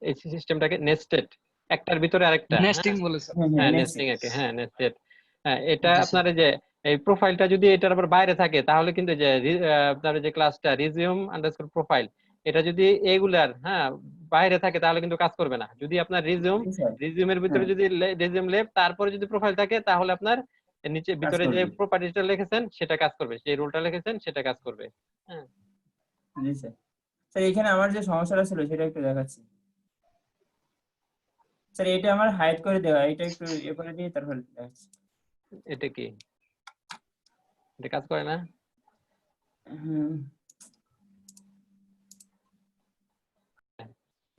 S1: এই সিস্টেমটাকে নেস্টেড, একটার ভিতরে আরেকটা, হ্যাঁ।
S2: নেস্টিং বলে স্যার।
S3: হ্যাঁ হ্যাঁ
S1: হ্যাঁ,
S3: নেক্সট।
S1: নেস্টিং একে, হ্যাঁ, নেস্টেড। হ্যাঁ, এটা
S2: জি স্যার।
S1: আপনার এই যে এই প্রোফাইলটা যদি এটার আবার বাইরে থাকে, তাহলে কিন্তু যে আপনার যে ক্লাসটা রিজিউম আন্ডারস্কোর প্রোফাইল, এটা যদি এগুলার, হ্যাঁ, বাইরে থাকে, তাহলে কিন্তু কাজ করবে না। যদি আপনার
S3: জি স্যার।
S1: রিজিউমের ভিতরে
S3: হ্যাঁ
S1: যদি রিজিউম লেফট, তারপরে যদি প্রোফাইল থাকে, তাহলে আপনার এর নিচে
S3: কাজ
S1: ভিতরে যে
S3: করবে।
S1: প্রপার্টিটা লিখেছেন সেটা কাজ করবে, যে রুলটা লিখেছেন সেটা কাজ করবে। হ্যাঁ,
S3: জি স্যার। স্যার এখানে আমার যে সমস্যাটা ছিল সেটা একটু দেখাচ্ছি স্যার। এটা আমার হাইড করে দেওয়া, এটা একটু এ করে দিয়ে তারপর দেখাচ্ছি।
S1: এটা কি, এটা কাজ করে না?
S3: হুম।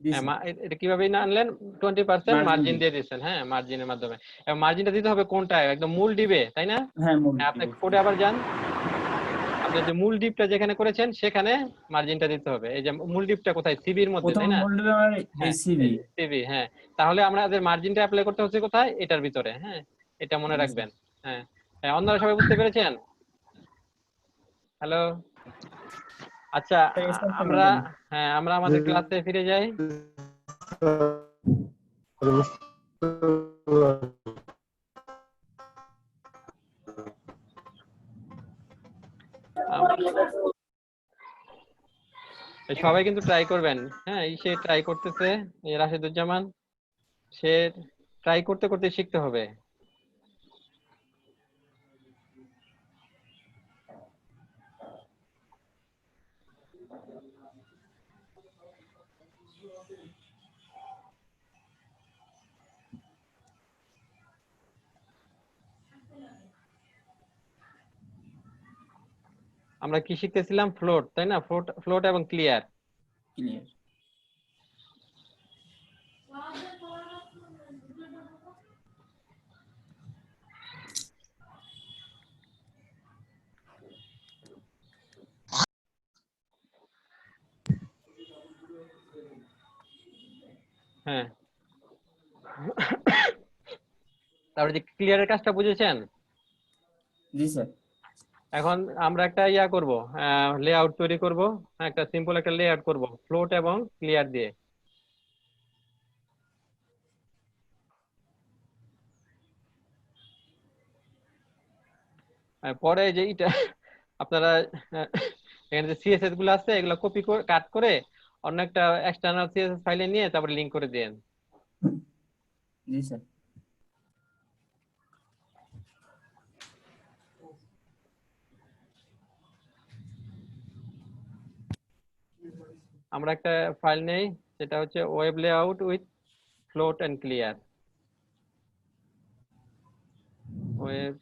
S3: জি
S1: হ্যাঁ,
S3: স্যার।
S1: এটা কিভাবে না আনলেন? 20%
S3: মার্জিন
S1: মার্জিন
S3: দিয়ে।
S1: দিয়ে দিচ্ছেন, হ্যাঁ, মার্জিনের মাধ্যমে। এবং মার্জিনটা দিতে হবে কোনটায়? একদম মূল ডিবে, তাই না?
S3: হ্যাঁ মূল
S1: হ্যাঁ, আপনি
S3: দিবে।
S1: কোডে আবার যান, আপনি যে মূল ডিপটা যেখানে করেছেন সেখানে মার্জিনটা দিতে হবে। এই যে মূল ডিপটা কোথায়? সিবির মধ্যে,
S3: প্রথম
S1: তাই না?
S3: মূল দিবে আমার এই
S1: হ্যাঁ,
S3: সিভি।
S1: সিবি, হ্যাঁ। তাহলে আমাদের মার্জিনটা অ্যাপ্লাই করতে হচ্ছে কোথায়? এটার ভিতরে, হ্যাঁ, এটা মনে
S3: জি স্যার।
S1: রাখবেন। হ্যাঁ, হ্যাঁ, অন্যরা সবাই বুঝতে পেরেছেন? হ্যালো, আচ্ছা,
S3: স্যার স্টার্ট করেন
S1: আমরা,
S3: তাহলে।
S1: হ্যাঁ, আমরা আমাদের ক্লাসে ফিরে যাই। সবাই কিন্তু ট্রাই করবেন, হ্যাঁ। সে ট্রাই করতেছে, এই রাশেদুজ্জামান, সে ট্রাই করতে করতে শিখতে হবে। আমরা কি শিখতেছিলাম? ফ্লোট, তাই না? ফ্লোট, ফ্লোট এবং ক্লিয়ার।
S3: ক্লিয়ার।
S1: হ্যাঁ, তারপরে যে ক্লিয়ারের কাজটা বুঝেছেন?
S3: জি স্যার।
S1: এখন আমরা একটা ইয়া করব, লেআউট তৈরি করব, একটা সিম্পল একটা লেআউট করব ফ্লোট এবং ক্লিয়ার দিয়ে। পরে যে এটা আপনারা আহ, এখানে যে সিএসএস গুলো আছে, এগুলো কপি করে কাট করে অন্য একটা এক্সটার্নাল সিএসএস ফাইলে নিয়ে তারপরে লিংক করে দেন।
S3: জি স্যার।
S1: আমরা একটা ফাইল নেই, সেটা হচ্ছে web layout with float and clear. Web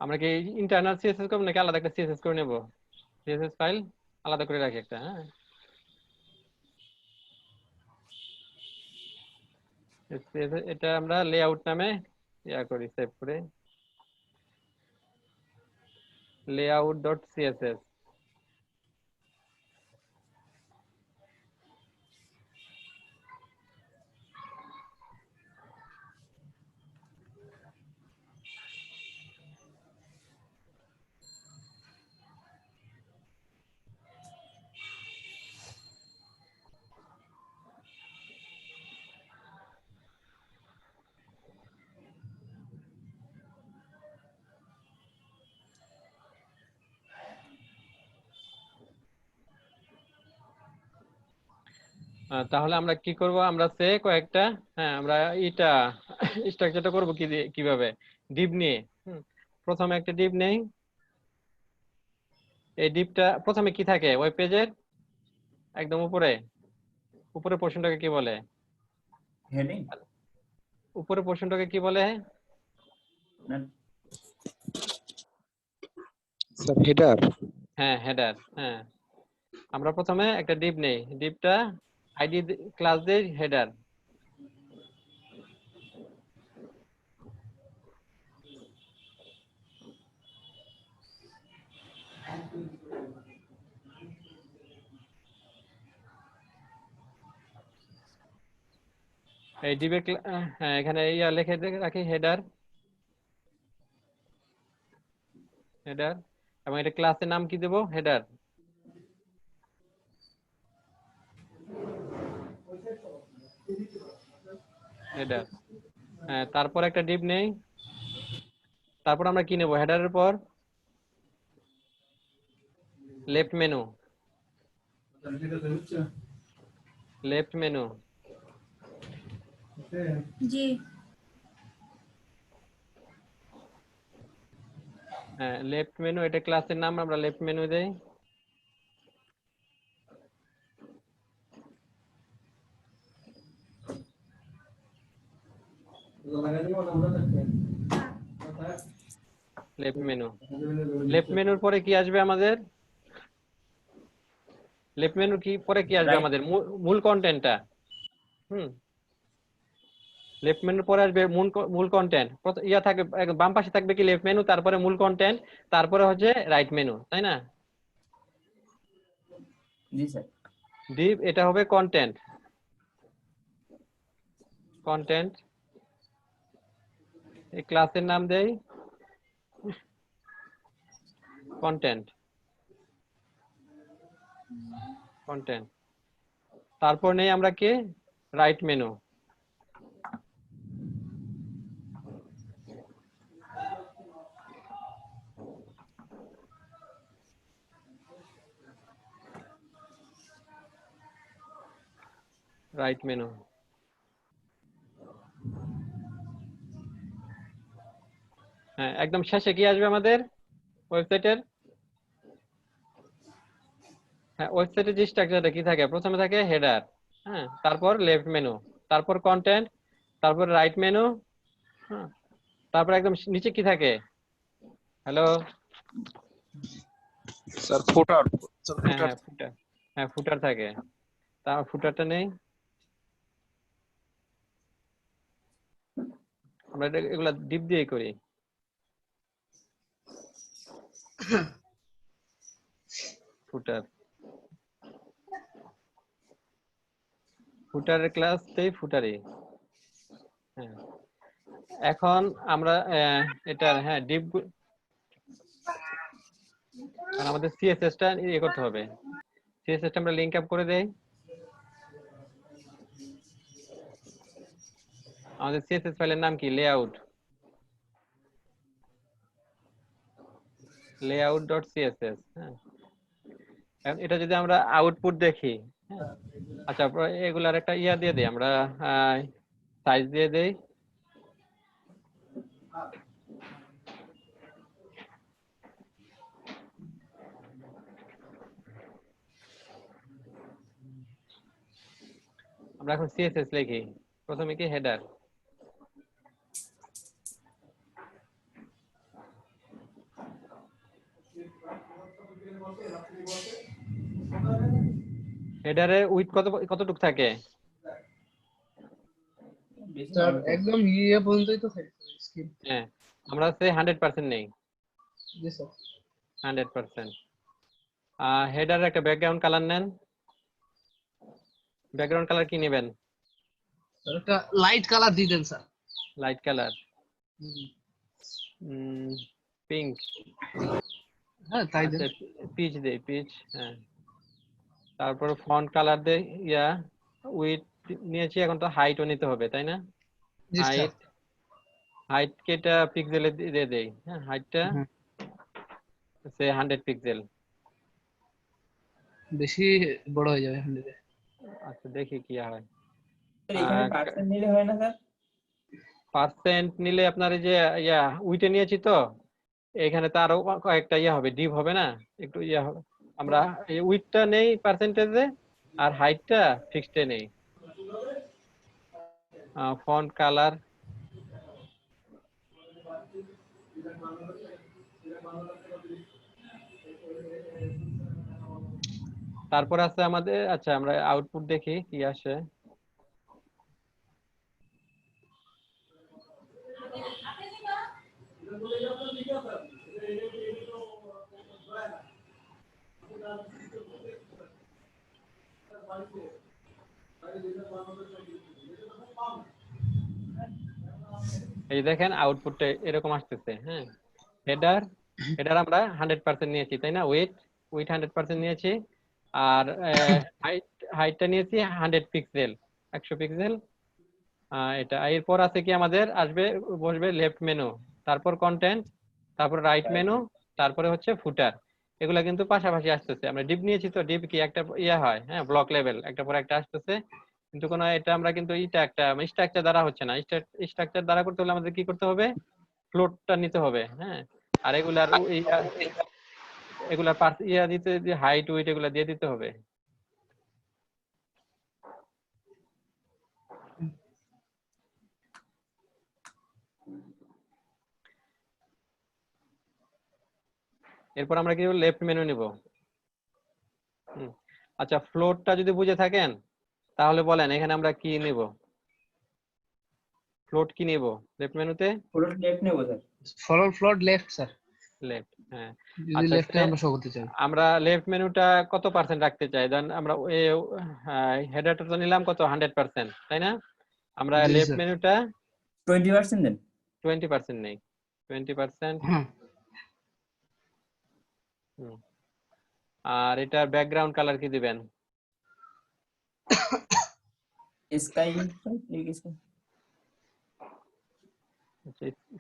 S1: আমরা কি ইন্টারনাল সিএসএস করব নাকি আলাদা একটা সিএসএস করে নেব? সিএসএস ফাইল আলাদা করে রাখি একটা, হ্যাঁ। এটা আমরা লেআউট নামে করি, সেভ করে layout.css। তাহলে আমরা কি করব, আমরা কয়েকটা, হ্যাঁ, আমরা এটা স্ট্রাকচারটা করব কিভাবে, ডিভ নিয়ে। প্রথমে একটা ডিভ নেই। এই ডিভটা প্রথমে কি থাকে ওয়েব পেজের একদম উপরে, উপরে পোর্শনটাকে কি বলে?
S3: হেডিং।
S1: উপরে পোর্শনটাকে কি বলে?
S4: Sir header.
S1: হ্যাঁ, হেডার। হ্যাঁ, আমরা প্রথমে একটা ডিভ নেই, ডিভটা আইডি ক্লাস দেই হেডার। এই ডিভের হ্যাঁ, এখানে লিখে রাখি হেডার, হেডার, এবং এটা ক্লাসের নাম কি দেব? হেডার। হেডার। হ্যাঁ, তারপর একটা ডিভ নেই। তারপর আমরা কি নেব হেডারের পর? Left menu, left menu.
S5: জি
S1: হ্যাঁ, লেফট মেনু, এটা ক্লাসের নাম, আমরা লেফট মেনু দেই। Left menu. লেফট মেনুর পরে কি আসবে আমাদের? লেফট মেনু কি পরে কি আসবে আমাদের? মূল কন্টেন্টটা। লেফট মেনুর পরে আসবে মূল কন্টেন্ট। থাকবে বাম পাশে থাকবে কি লেফট মেনু, তারপরে মূল কন্টেন্ট, তারপরে হচ্ছে রাইট মেনু, তাই না?
S3: জি স্যার।
S1: ডিভ এটা হবে কন্টেন্ট, কন্টেন্ট। এই ক্লাসের নাম দেই কন্টেন্ট, কন্টেন্ট। তারপর নেই আমরা কি রাইট মেনু। Right menu. হ্যাঁ, একদম শেষে কি আসবে আমাদের ওয়েবসাইটের? হ্যাঁ, ওয়েবসাইটের যে স্ট্রাকচারটা কি থাকে, প্রথমে থাকে হেডার, হ্যাঁ, তারপর লেফট মেনু, তারপর কন্টেন্ট, তারপর রাইট মেনু, হ্যাঁ, তারপর একদম নিচে কি থাকে? হ্যালো
S4: স্যার ফুটার।
S1: হ্যাঁ, হ্যাঁ, ফুটার। হ্যাঁ, ফুটার থাকে। তার ফুটারটা নেই। আমরা এগুলা ডিপ দিয়ে করি। ফুটার, ফুটারের ক্লাস দেই ফুটারে। হ্যাঁ, এখন আমরা এটা, হ্যাঁ, ডিপ, আমাদের সিএসএস টা করতে হবে। সিএসএস টা আমরা লিংক আপ করে দেই। আমাদের সিএসএস ফাইলের নাম কি? Layout, layout.css। হ্যাঁ, এখন এটা যদি আমরা আউটপুট দেখি, হ্যাঁ, আচ্ছা, এগুলার একটা দিয়ে দিই আমরা, সাইজ দিয়ে দেই। আমরা এখন সিএসএস লিখি। প্রথমে কি হেডার, হেডারে উইথ কতটুকু থাকে?
S3: বেশি
S2: স্যার
S3: অল্প।
S2: একদম পর্যন্তই তো থাকে স্কিপ।
S1: হ্যাঁ, আমরা সে 100% নেই,
S2: জি স্যার।
S1: 100%। হেডারে একটা ব্যাকগ্রাউন্ড কালার নেন। ব্যাকগ্রাউন্ড কালার কি নেবেন?
S2: স্যার একটা লাইট কালার দিয়ে দেন স্যার।
S1: Light colour, pink.
S2: হ্যাঁ তাই দেন।
S1: আচ্ছা, পিচ দে, পিচ। হ্যাঁ, তারপর ফন্ট কালার দে, উইথ নিয়েছি, এখন তো হাইটও নিতে হবে, তাই না?
S2: জি স্যার।
S1: হাইট কেটা পিক্সেলে দিয়ে দেই। হ্যাঁ, হাইটটা
S2: হ্যাঁ,
S1: সে 100 পিক্সেল।
S2: বেশি বড় হয়ে যাবে 100 এ।
S1: আচ্ছা, দেখি কি হয়।
S3: স্যার এখানে পার্সেন্ট নিলে হয় না স্যার?
S1: পার্সেন্ট নিলে আপনার এই যে উইটে নিয়েছি তো, এখানে তো আরো কয়েকটা হবে, ডিপ হবে না, একটু হবে। আমরা এই উইটটা নেই পার্সেন্টেজে, আর হাইটটা ফিক্সডে নেই। ফন্ট কালার, তারপর আছে আমাদের, আচ্ছা আমরা আউটপুট দেখি কি আসে। এই দেখেন আউটপুটটা এরকম আসতেছে। হ্যাঁ, হেডার হেডার আমরা 100% নিয়েছি, তাই না? উইথ 100% নিয়েছি। আর হাইটটা নিয়েছি 100 পিক্সেল, 100 পিক্সেল। এটা এরপর আছে কি, আমাদের বসবে লেফট মেনু, তারপর কন্টেন্ট, তারপর রাইট মেনু, তারপরে হচ্ছে ফুটার। এগুলা কিন্তু পাশাপাশি আসতেছে। আমরা ডিপ নিয়েছি তো, ডিপ কি একটা হয়, হ্যাঁ, ব্লক লেভেল, একটা পর একটা আসতেছে। কিন্তু কোনো এটা আমরা কিন্তু একটা স্ট্রাকচার দ্বারা হচ্ছে না। স্ট্রাকচার দ্বারা করতে হলে আমাদের কি করতে হবে? ফ্লোটটা নিতে হবে। হ্যাঁ, আর এগুলার দিতে, হাইট উইট এগুলা দিয়ে দিতে হবে। এরপর আমরা কি লেফট মেনু নিব। আচ্ছা, ফ্লোটটা যদি বুঝে থাকেন তাহলে বলেন এখানে আমরা কি নিব, ফ্লোট কি নিব লেফট মেনুতে?
S3: পুরো লেফট নেবো sir.
S2: Float left sir,
S1: left, হ্যাঁ।
S2: যদি
S1: আচ্ছা,
S2: লেফটে আমরা শো করতে চাই।
S1: আমরা লেফট মেনুটা কত পার্সেন্ট রাখতে চাই? দেন আমরা হেডারটা তো নিলাম কত, 100%, তাই না? আমরা
S2: জি
S1: লেফট
S2: স্যার।
S1: মেনুটা
S3: 20% দেন।
S1: 20% নেই, 20%।
S2: হ্যাঁ
S1: আর এটার ব্যাকগ্রাউন্ড কালার কি দিবেন?
S3: স্কাই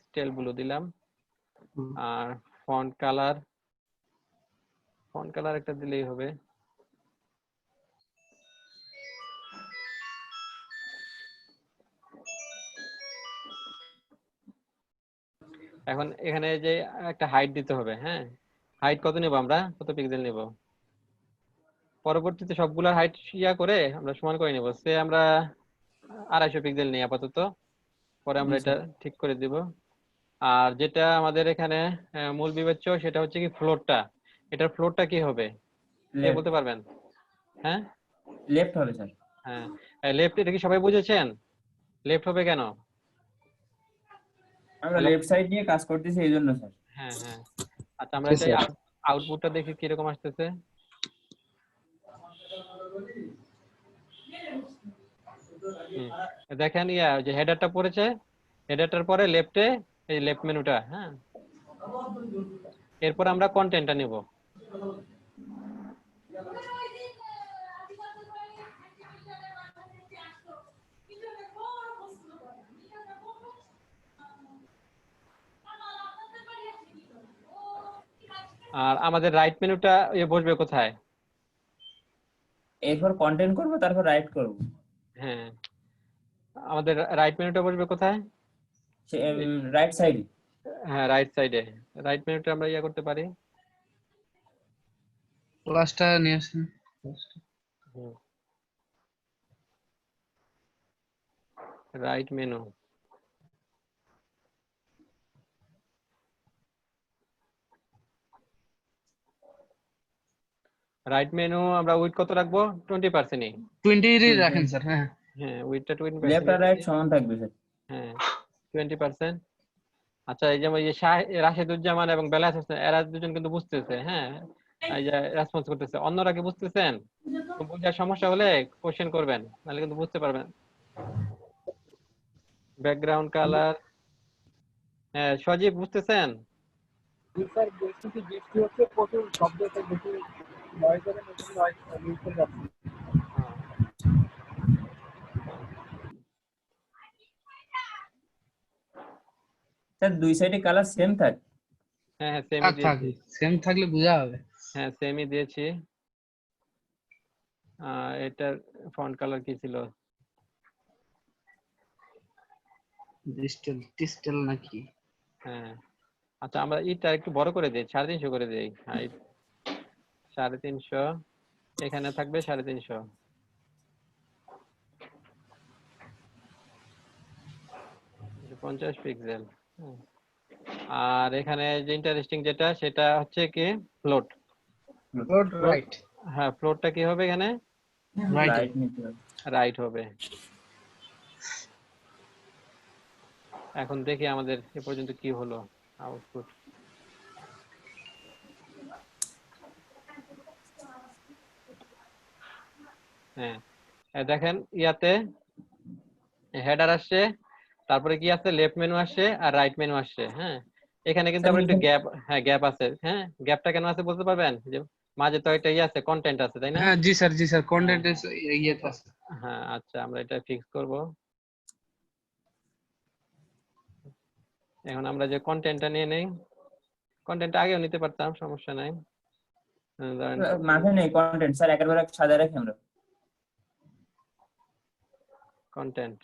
S1: স্টেল ব্লু দিলাম।
S2: হুম।
S1: আর ফন্ট কালার একটা দিলেই হবে। এখন এখানে যে একটা হাইট দিতে হবে। হ্যাঁ, হাইট কত নেব আমরা, কত পিক্সেল নেব? পরবর্তীতে সবগুলোর হাইট করে আমরা সমান করে নেব। সে আমরা 250 পিক্সেল নেই আপাতত, পরে আমরা এটা ঠিক করে দিব। আর যেটা আমাদের এখানে মূল বিবেচ্য, সেটা হচ্ছে কি ফ্লোরটা। এটার ফ্লোরটা কি হবে কে বলতে পারবেন? হ্যাঁ,
S3: লেফট হবে স্যার।
S1: হ্যাঁ, লেফট, এটা কি সবাই বুঝেছেন? লেফট হবে কেন?
S3: আমরা লেফট সাইড নিয়ে কাজ করতেছি এই জন্য স্যার।
S1: হ্যাঁ, হ্যাঁ। আচ্ছা, আমরা
S2: জি
S1: এটা
S2: স্যার।
S1: আউটপুটটা দেখি কিরকম আসতেছে। দেখেন যে হেডারটা পড়েছে, হেডারটার পরে লেফটে এই লেফট মেনুটা। হ্যাঁ, এরপর আমরা কন্টেন্টটা নিব। আর আমাদের রাইট মেনুটা বসবে কোথায়?
S3: এরপর কন্টেন্ট করব, তারপর রাইট করব।
S1: হ্যাঁ, আমাদের রাইট মেনুটা বসবে কোথায়?
S3: রাইট সাইডে।
S1: হ্যাঁ, রাইট সাইডে। রাইট মেনুটা আমরা করতে পারি।
S2: ক্লাসটা নিয়ে আসেন।
S1: রাইট মেনু, রাইট মেনু আমরা উইথ কত রাখবো? 20%
S2: 20 রাখেন স্যার। হ্যাঁ
S1: হ্যাঁ, উইথটা
S3: লেফট
S1: 20%
S3: আর রাইট সমান থাকবে স্যার।
S1: হ্যাঁ 20%। আচ্ছা, এই যেমন এই যে রাশেদুজ্জামান এবং বেলায়েত হোসেন এরা দুজন কিন্তু বুঝতেছে, হ্যাঁ এই যে রেসপন্স করতেছে। অন্যরা কি বুঝতেছেন? বুঝার সমস্যা হলে কোশ্চেন করবেন, নাহলে কিন্তু বুঝতে পারবেন। ব্যাকগ্রাউন্ড কালার, হ্যাঁ সজীব বুঝতেছেন?
S5: স্যার বৃষ্টি বৃষ্টি হচ্ছে, প্রচুর শব্দ হচ্ছে, বেশি নয়েজ হবে, বেশি নয়েজ মিস করে যাচ্ছে।
S1: হ্যাঁ।
S3: স্যার দুই সাইডে কালার সেম থাক।
S1: হ্যাঁ হ্যাঁ সেমই
S2: থাক থাক,
S1: দিয়েছি।
S2: সেম থাকলে বোঝা হবে।
S1: হ্যাঁ সেমই দিয়েছি। এটার ফন্ট কালার কি ছিল?
S2: ডিজিটাল নাকি?
S1: হ্যাঁ আচ্ছা, আমরা এটা একটু বড় করে দিই, 350 করে দিই হাইট। 350, এখানে থাকবে 350। এটা 50 পিক্সেল। আর এখানে যে ইন্টারেস্টিং যেটা, সেটা হচ্ছে কি ফ্লোট।
S2: Float right.
S1: হ্যাঁ ফ্লোটটা কি হবে এখানে?
S2: রাইট।
S3: রাইট নিতে হবে।
S1: রাইট হবে। এখন দেখি আমাদের এ পর্যন্ত কি হলো আউটপুট। হ্যাঁ দেখেন ইয়াতে হেডার আসছে, তারপরে কি আছে, লেফট মেনু আসছে আর রাইট মেনু আসছে। হ্যাঁ এখানে কিন্তু আবার একটু গ্যাপ, হ্যাঁ গ্যাপ আছে। হ্যাঁ গ্যাপটা কেন আছে বলতে পারবেন? যে মাঝে তো একটা ইয়ে আছে, কন্টেন্ট আছে, তাই না?
S2: হ্যাঁ জি স্যার কন্টেন্ট ইয়েতে আছে।
S1: হ্যাঁ আচ্ছা, আমরা এটা ফিক্স করব। এখন আমরা যে কন্টেন্টটা নিয়ে নেই, কন্টেন্ট আগেও নিতে পারতাম, সমস্যা নাই। ধরেন
S3: মাঝে নেই কন্টেন্ট স্যার, একেবারে সাদা রাখি আমরা।
S1: কন্টেন্ট,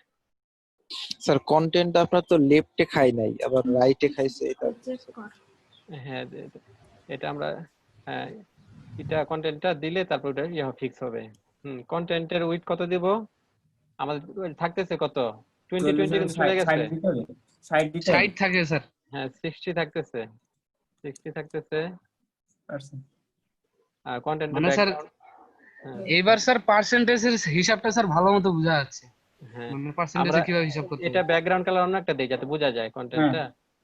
S4: স্যার কন্টেন্ট আপনার তো লেফটে খাই নাই, আবার রাইটে খাইছে, এটা
S1: হ্যাঁ এটা আমরা, হ্যাঁ এটা কন্টেন্টটা দিলে তারপর ওটা ইয়ে ফিক্স হবে। কন্টেন্টের উইথ কত দিব? আমাদের থাকতেছে কত? 20 কিন্তু চলে গেছে।
S3: 60 দিতে হবে, 60 দিতে হবে।
S2: 60 থাকে স্যার।
S1: হ্যাঁ 60 থাকতেছে, 60 থাকতেছে।
S3: পার্সেন্ট।
S1: আর কন্টেন্টের
S2: মানে স্যার
S1: ব্যাকগ্রাউন্ড, হ্যাঁ
S2: এইবার স্যার পার্সেন্টেজের হিসাবটা স্যার ভালো মতো বোঝা যাচ্ছে।
S1: হ্যাঁ
S2: মানে
S1: আমরা
S2: পার্সেন্টেজে কিভাবে হিসাব করতে
S1: এটা
S2: হবে।
S1: ব্যাকগ্রাউন্ড কালার অন্য একটা দেই যাতে বোঝা যায়
S3: হ্যাঁ
S1: কন্টেন্টটা।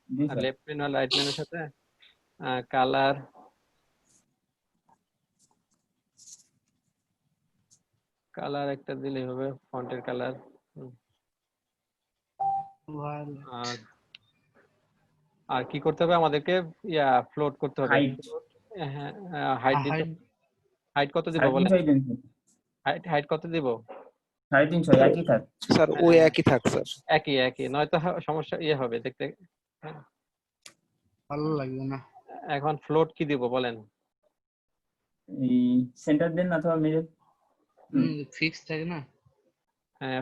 S3: জি
S1: আর
S3: স্যার।
S1: লেফট মেনু আর রাইট মেনুর সাথে কালার, কালার একটা দিলেই হবে, ফন্টের কালার। আর আর কি করতে হবে আমাদেরকে? ফ্লোট করতে হবে।
S3: হাইট
S1: হ্যাঁ হাইট দিতে, হাইট কত দিব
S3: 350
S1: বলেন?
S3: দিন।
S1: হাইট কত দিব?
S3: 350 একই থাক।
S4: স্যার ওই একই থাক স্যার।
S1: একই একই, নয়তো সমস্যা ইয়ে হবে দেখতে। হ্যাঁ,
S2: ভালো লাগবে না।
S1: এখন ফ্লোট কি দিব বলেন?
S3: এই সেন্টার দেন অথবা মিডল।
S2: ফিক্স থাকে না।
S1: হ্যাঁ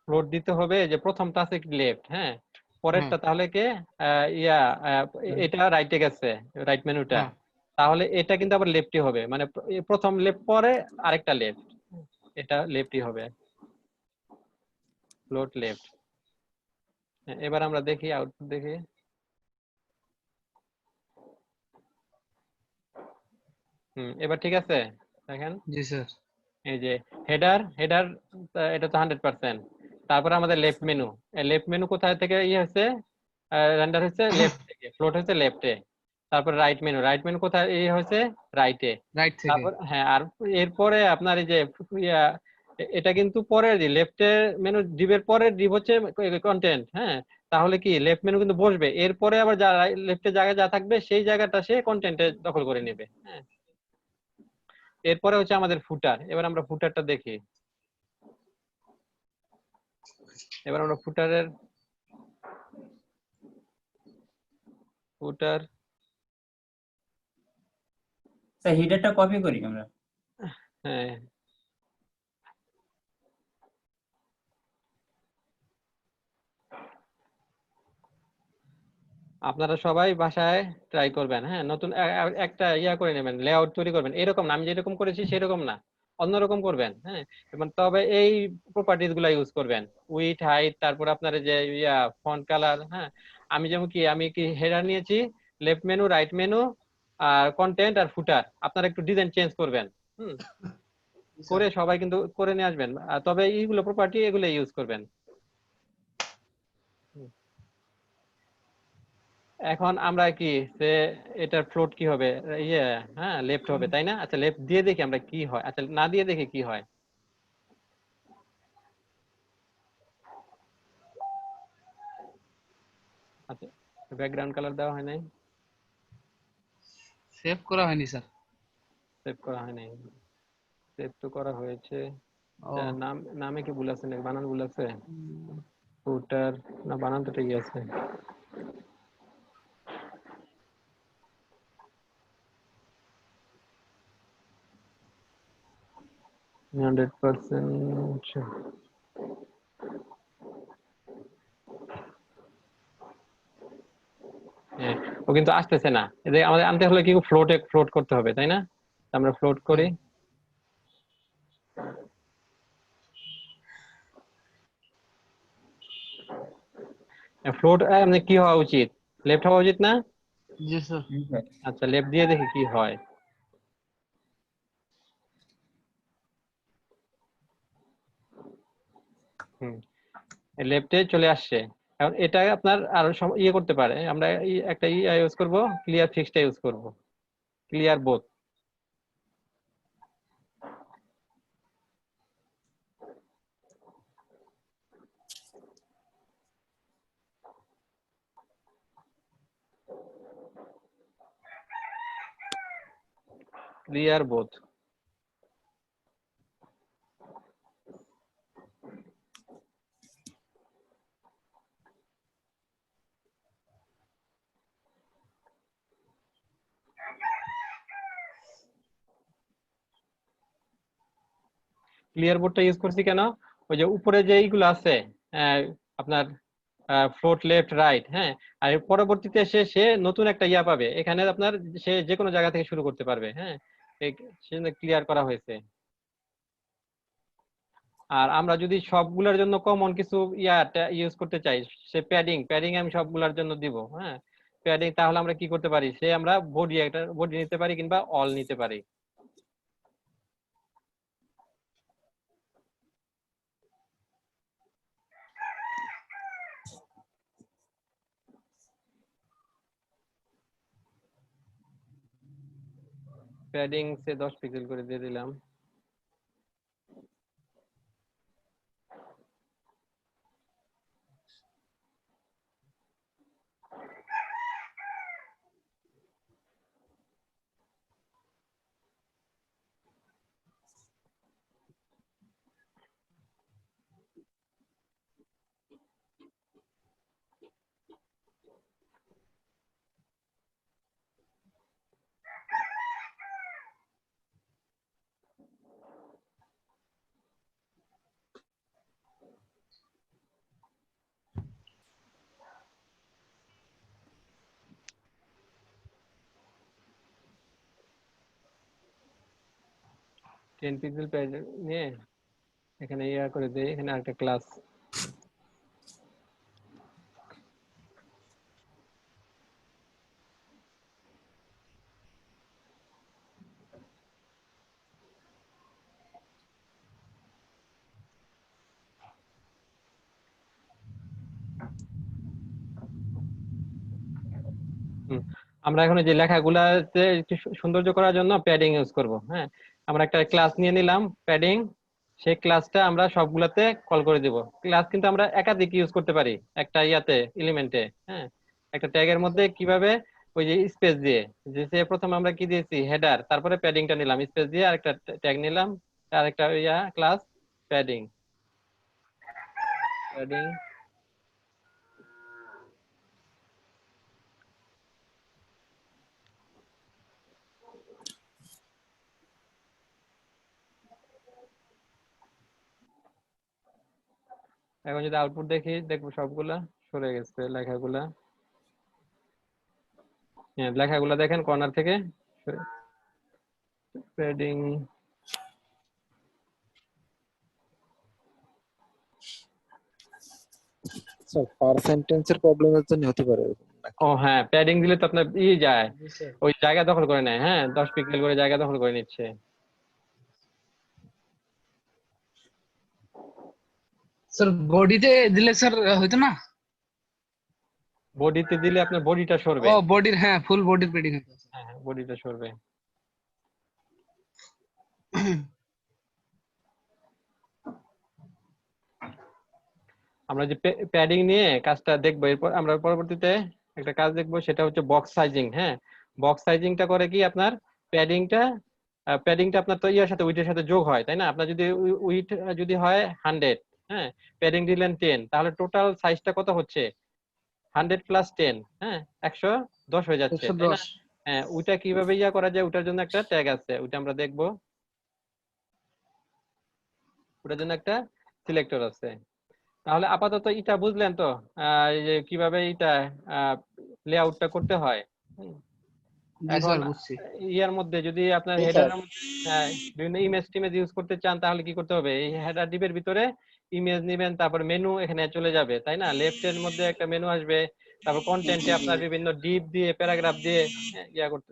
S1: ফ্লোট দিতে হবে, যে প্রথমটা আছে লেফট, হ্যাঁ পরেরটা তাহলে কে এটা রাইটে গেছে, রাইট মেনুটা,
S2: হ্যাঁ।
S1: তাহলে এটা কিন্তু আবার লেফটই হবে, মানে প্রথম লেফট পরে আরেকটা লেফট, এটা লেফটই হবে, ফ্লোট লেফট। এবার আমরা দেখি আউটপুট দেখি। এবার ঠিক আছে, দেখেন
S2: জি স্যার।
S1: এই যে হেডার এটা তো 100%। তারপরে আমাদের লেফট মেনু কোথায় থেকে ইয়ে হচ্ছে, রেন্ডার হচ্ছে লেফট থেকে, ফ্লোট হচ্ছে লেফটে। তারপরে রাইট মেনু কোথায় ইয়ে হচ্ছে, রাইটে।
S2: রাইট থেকে।
S1: তারপর হ্যাঁ, আর এরপরে আপনার এই যে ইয়া, এটা কিন্তু পরের লেফটের মেনু ডিবের পরের ডিব হচ্ছে কন্টেন্ট। হ্যাঁ তাহলে কি লেফট মেনু কিন্তু বসবে, এরপরে আবার যা লেফটের জায়গায় যা থাকবে সেই জায়গাটা সে কন্টেন্টে দখল করে নেবে। হ্যাঁ এরপরে হচ্ছে আমাদের ফুটার। এবার আমরা ফুটারটা দেখি। এবার আমরা ফুটার
S3: স্যার হিডারটা কপি করি আমরা।
S1: হ্যাঁ আপনারা সবাই বাসায় ট্রাই করবেন। হ্যাঁ নতুন একটা করে নেবেন, লেআউট তৈরি করবেন। এরকম না, আমি যেরকম করেছি সেরকম না, অন্যরকম করবেন। হ্যাঁ এবং তবে এই প্রপার্টিজ গুলা ইউজ করবেন, উইথ হাইট, তারপর আপনার যে ফন্ট কালার। হ্যাঁ আমি কি হেডার নিয়েছি, লেফট মেনু রাইট মেনু আর কন্টেন্ট আর ফুটার আপনারা একটু ডিজাইন চেঞ্জ করবেন, করে সবাই কিন্তু করে নিয়ে আসবেন। তবে এইগুলো প্রপার্টি এগুলো ইউজ করবেন। এখন আমরা কি যে এটার ফ্লোট কি হবে, ইয়ে হ্যাঁ লেফট হবে তাই না? আচ্ছা লেফট দিয়ে দেখি আমরা কি হয়, আচ্ছা না দিয়ে দেখি কি হয়। আচ্ছা ব্যাকগ্রাউন্ড কালার দেওয়া হয় নাই,
S2: সেভ করা হয়নি স্যার।
S1: সেভ করা হয় নাই, সেভ তো করা হয়েছে।
S2: ও
S1: নাম নামে কি ভুল আছে নাকি বানান ভুল আছে? ফুটার না বানান তো ঠিকই আছে। আমি 100% হ্যাঁ, ও কিন্তু আসতেছে না। এদের আমাদের আনতে হলে কি ফ্লোট করতে হবে তাই না? আমরা ফ্লোট করি। ফ্লোট মানে কি হওয়া উচিত, লেফট হওয়া উচিত না?
S2: জি স্যার।
S1: আচ্ছা লেফট দিয়ে দেখি কি হয়। লেফটে চলে আসছে। এখন এটা আপনার আরো ইয়ে করতে পারে, আমরা একটা ইউজ করব, ক্লিয়ার ফিক্সটা ইউজ করব, clear both. Clear both. Clear বোর্ডটা ইউজ করছি কেন, ওই যে উপরে যে এইগুলো আছে আপনার ফ্লোট লেফট রাইট, হ্যাঁ, আর পরবর্তীতে সে নতুন একটা ইয়া পাবে এখানে আপনার, সে যে কোনো জায়গা থেকে শুরু করতে পারবে, হ্যাঁ, সেজন্য ক্লিয়ার করা হয়েছে। আর আমরা যদি সবগুলোর জন্য কমন কিছু ইউজ করতে চাই, সে প্যাডিং আমি সবগুলোর জন্য দিব, হ্যাঁ, প্যাডিং, তাহলে আমরা কি করতে পারি, সে আমরা বডি নিতে পারি কিংবা অল নিতে পারি। প্যাডিং সে 10 পিক্সেল করে দিয়ে দিলাম। টেন পিক্সেল প্যাড নিয়ে এখানে ইয়া করে দেই, এখানে আরেকটা ক্লাস। আমরা এখন এই যে লেখাগুলাতে একটু সৌন্দর্য করার জন্য প্যাডিং ইউজ করব, হ্যাঁ, আমরা একটা ক্লাস নিয়ে নিলাম প্যাডিং, সেই ক্লাসটা আমরা সবগুলাতে কল করে দিব। ক্লাস কিন্তু আমরা একাধিক ইউজ করতে পারি একটা এলিমেন্টে, হ্যাঁ, একটা ট্যাগের মধ্যে কিভাবে, ওই যে স্পেস দিয়ে, যে প্রথমে আমরা কি দিয়েছি হেডার, তারপরে প্যাডিংটা নিলাম স্পেস দিয়ে, আরেকটা ট্যাগ নিলাম, আরেকটা ক্লাস প্যাডিং। প্যাডিং এখন যদি আউটপুট দেখি, দেখবো সবগুলা সরে গেছে লেখাগুলা। হ্যাঁ লেখাগুলা দেখেন কর্নার থেকে প্যাডিং।
S4: স্যার পার সেন্টেন্সের প্রবলেমের জন্য হতে পারে এরকম নাকি?
S1: ও হ্যাঁ, প্যাডিং দিলে তো আপনার যায়,
S2: জি স্যার।
S1: ওই জায়গা দখল করে নেয়। হ্যাঁ, 10 পিক্সেল করে জায়গা দখল করে নিচ্ছে।
S2: স্যার বডিতে দিলে স্যার হয়তো না?
S1: বডিতে দিলে আপনার বডিটা সরবে।
S2: ও বডির, হ্যাঁ ফুল বডির পেডিং হতো।
S1: হ্যাঁ, বডিটা সরবে। আমরা যে প্যাডিং নিয়ে কাজটা দেখবো, এরপর আমরা পরবর্তীতে একটা কাজ দেখবো, সেটা হচ্ছে বক্স সাইজিং। হ্যাঁ, বক্স সাইজিংটা করে কি আপনার প্যাডিংটা প্যাডিংটা আপনার তো ইয়ার সাথে উইডের সাথে যোগ হয়, তাই না? আপনার যদি উইড যদি হয় 100, হ্যাঁ, প্যাডিং দিলেন 10, তাহলে টোটাল সাইজটা কত হচ্ছে? 100 প্লাস 10, হ্যাঁ, 110 হয়ে যাচ্ছে, তাই না?
S2: 110।
S1: হ্যাঁ, ওইটা কিভাবে ইয়া করা যায়, ওটার জন্য একটা ট্যাগ আছে, ওইটা আমরা দেখবো। ওটার জন্য একটা সিলেক্টর আছে। তাহলে আপাতত এটা বুঝলেন তো, এই যে কিভাবে এটা লেআউটটা করতে হয়। হুম।
S2: জি
S1: এখন
S2: স্যার বুঝছি।
S1: ইয়ার মধ্যে যদি আপনার
S3: জি স্যার।
S1: হেডারের মধ্যে বিভিন্ন ইমেজ টিমেজ ইউজ করতে চান, তাহলে কি করতে হবে? এই হেডার ডিপের ভিতরে ইমেজ নেবেন, তারপর মেনু এখানে চলে যাবে, তাই না? লেফট এর মধ্যে একটা মেনু আসবে, তারপর কন্টেন্টে আপনার বিভিন্ন ডিপ দিয়ে প্যারাগ্রাফ দিয়ে ইয়া করতে।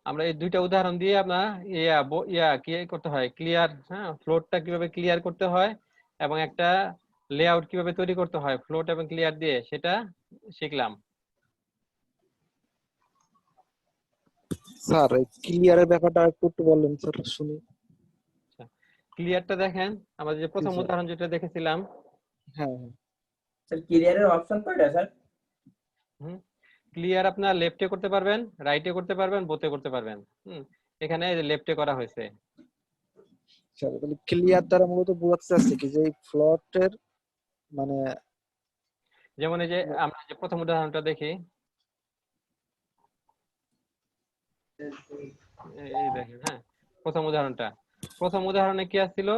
S1: আমরা এই দুইটা উদাহরণ দিয়ে আপনার কি করতে হয়, ক্লিয়ার, হ্যাঁ, ফ্লোটটা কিভাবে ক্লিয়ার করতে হয় এবং একটা লেআউট কিভাবে তৈরি করতে হয় ফ্লোট এবং ক্লিয়ার দিয়ে, সেটা শিখলাম।
S4: স্যার এই ক্লিয়ারের ব্যাপারটা একটু একটু বললেন স্যার শুনি।
S1: ক্লিয়ারটা দেখেন, আমরা যে
S4: জি
S1: প্রথম
S4: স্যার।
S1: উদাহরণ যেটা দেখেছিলাম।
S4: হ্যাঁ হ্যাঁ।
S3: স্যার ক্লিয়ারের অপশন কয়টা স্যার?
S1: হুম, ক্লিয়ার আপনার লেফটে করতে পারবেন, রাইটে করতে পারবেন, বোতে করতে পারবেন। হুম, এখানে লেফটে করা হয়েছে।
S4: স্যার তাহলে ক্লিয়ার দ্বারা মূলত বোঝাতে চাচ্ছে কি যে এই ফ্লটের মানে
S1: যেমন এই যে আমরা যে প্রথম উদাহরণটা দেখি, এই দেখেন, হ্যাঁ, প্রথম উদাহরণে কি আসছিল?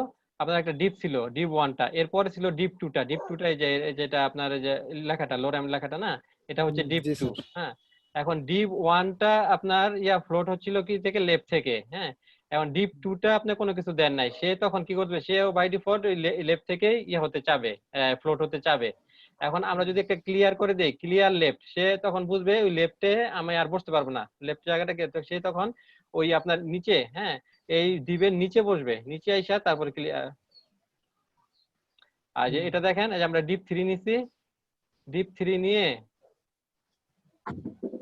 S1: আপনার একটা ডিপ ছিল, ডিপ ওয়ানটা, এরপরে ছিল ডিপ টুটা। ডিপ টুটা এই যে যেটা আপনার এই যে লেখাটা, লোরাম লেখাটা না, এটা হচ্ছে ডিপ
S4: জি
S1: টু।
S4: স্যার।
S1: হ্যাঁ, এখন ডিপ ওয়ানটা আপনার ফ্লোট হচ্ছিল কি থেকে লেফট থেকে, হ্যাঁ। এখন ডিপ টুটা আপনি কোনো কিছু দেন নাই, সে তখন কি করবে? সেও বাই ডিফল্ট লেফট থেকে হতে চাবে, ফ্লোট হতে চাবে। এখন আমরা যদি একটা ক্লিয়ার করে দেই, ক্লিয়ার লেফট, সে তখন বুঝবে ওই লেফটে আমি আর বসতে পারবো না, লেফট জায়গাটাকে, তো সে তখন ওই আপনার নিচে, হ্যাঁ, এই ডিবের নিচে বসবে, নিচে আইসা তারপরে ক্লিয়ার। আর যে এটা দেখেন, এই যে আমরা ডিপ 3 নিছি, ডিপ 3 নিয়ে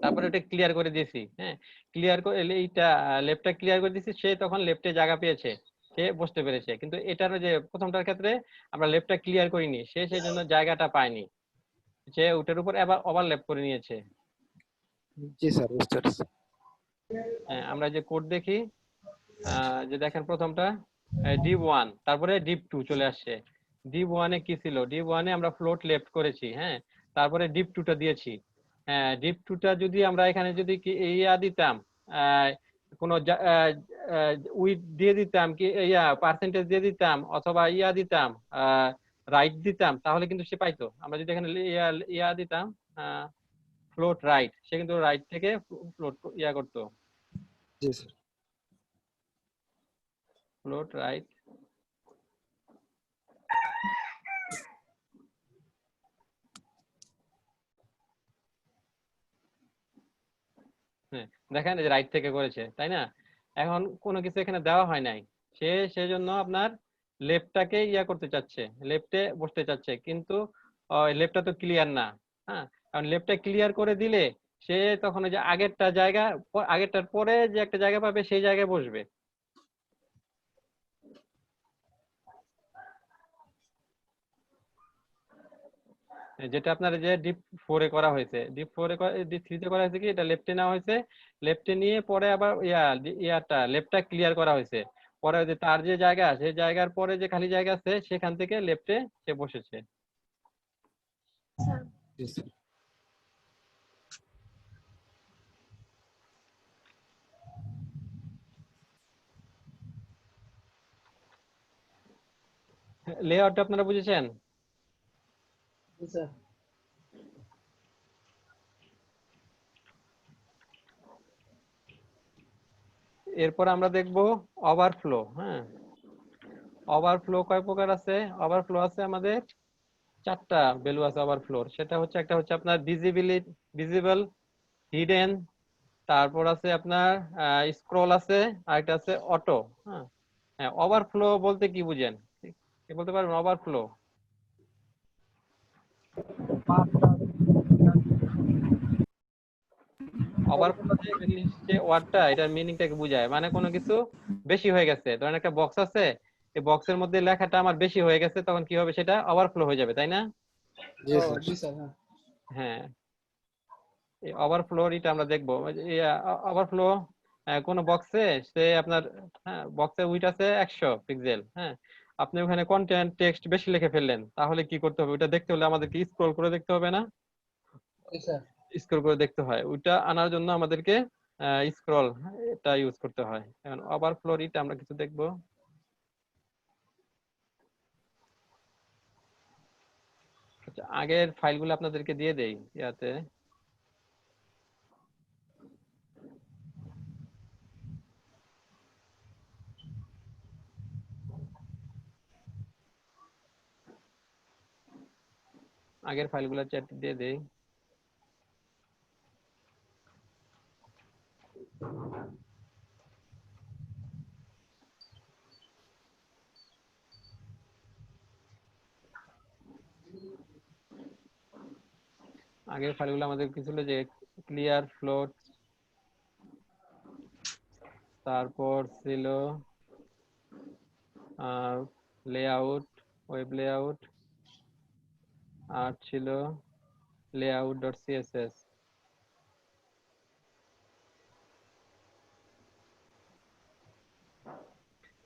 S1: তারপরে এটা ক্লিয়ার করে দিয়েছি, হ্যাঁ, ক্লিয়ার করে এইটা লেফটটা ক্লিয়ার করে দিয়েছি, সে তখন লেফটে জায়গা পেয়েছে, সে বসতে পেরেছে। কিন্তু এটার যে প্রথমটার ক্ষেত্রে আমরা লেফটটা ক্লিয়ার করিনি, সে সেই জন্য জায়গাটা পায়নি, সে ওটার উপর আবার ওভারল্যাপ করে নিয়েছে।
S4: জি স্যার বুঝতে পারছি।
S1: আমরা যে কোড দেখি, যে দেখেন প্রথমটা ডিপ 1, তারপরে ডিপ 2 চলে আসছে। ডিপ 1 এ কি ছিল? ডিপ 1 এ আমরা ফ্লোট লেফট করেছি, হ্যাঁ, তারপরে ডিপ 2 টা দিয়েছি। হ্যাঁ, ডিপ 2 টা যদি আমরা এখানে যদি কি ইয়া দিতাম, কোনো উইথ দিয়ে দিতাম, কি পার্সেন্টেজ দিয়ে দিতাম, অথবা ইয়া দিতাম, রাইট দিতাম, তাহলে কিন্তু সে পাইতো। আমরা যদি এখানে ইয়া দিতাম, ফ্লোট রাইট, সে কিন্তু রাইট থেকে ফ্লোট ইয়া করতো,
S4: জি স্যার।
S1: Float right. হ্যাঁ, দেখেন এই যে রাইট থেকে করেছে, তাই না? এখন কোনো কিছু এখানে দেওয়া হয় নাই, সে সেজন্য আপনার লেফটটাকে ইয়া করতে চাচ্ছে, লেফটে বসতে চাচ্ছে, কিন্তু লেফটটা তো ক্লিয়ার না। হ্যাঁ, কারণ লেফটটা ক্লিয়ার করে দিলে সে তখন ওই যে আগেরটা জায়গা, আগেরটার পরে যে একটা জায়গা পাবে সেই জায়গায় বসবে। যেটা আপনার যে ডিপ 4 এ করা হয়েছে, ডিপ 4 এ ডিপ 3 তে করা হয়েছে কি, এটা লেফটে নেওয়া হয়েছে, লেফটে নিয়ে পরে আবার ইয়াটা লেফটটা ক্লিয়ার করা হয়েছে, পরে ওই যে তার যে জায়গা, সেই জায়গার পরে যে খালি জায়গা আছে সেখান থেকে লেফটে সে বসেছে।
S4: জি স্যার।
S1: লেআউটটা আপনারা বুঝেছেন?
S2: জি স্যার।
S1: এরপর আমরা দেখব ওভারফ্লো। হ্যাঁ, ওভারফ্লো কয় প্রকার আছে? ওভারফ্লো আছে আমাদের চারটা ভ্যালু আছে ওভারফ্লোর। সেটা হচ্ছে একটা হচ্ছে আপনার ভিজিবল, হিডেন, তারপর আছে আপনার স্ক্রল আছে, আর একটা আছে অটো। হ্যাঁ, হ্যাঁ, ওভারফ্লো বলতে কি বুঝেন? কি বলতে পারবেন ওভারফ্লো? ওভারফ্লো যে ইংলিশ যে ওয়ার্ডটা, এটার মিনিংটাকে বোঝায়, মানে কোনো কিছু বেশি হয়ে গেছে। ধরেন একটা বক্স আছে, এই বক্সের মধ্যে লেখাটা আমার বেশি হয়ে গেছে, তখন কি হবে? সেটা ওভারফ্লো হয়ে যাবে, তাই না?
S4: জি
S2: ও
S4: স্যার।
S2: জি স্যার, হ্যাঁ।
S1: হ্যাঁ, এই ওভারফ্লো এটা আমরা দেখবো। ওভারফ্লো কোন বক্সে সে আপনার, হ্যাঁ, বক্সের উইডথ আছে 100 পিক্সেল। হ্যাঁ, আপনি ওখানে কন্টেন্ট টেক্সট বেশি লিখে ফেললেন, তাহলে কি করতে হবে? ওটা দেখতে হলে আমাদেরকে স্ক্রল করে দেখতে হবে না?
S2: জি স্যার।
S1: স্ক্রল করে দেখতে হয়। ওইটা আনার জন্য আমাদেরকে স্ক্রল এটা ইউজ করতে হয়। এখন ওভারফ্লো এটা আমরা কিছু দেখবো। আচ্ছা, আগের ফাইলগুলো আপনাদেরকে দিয়ে দেই ইয়াতে। আগের ফাইলগুলো চ্যাট দিয়ে দেই। আগের ফাইলগুলো আমাদের কি ছিল? যে ক্লিয়ার ফ্লোট, তারপর ছিল লেআউট, ওয়েব লেআউট, আর ছিল লেআউট ডট সিএসএস।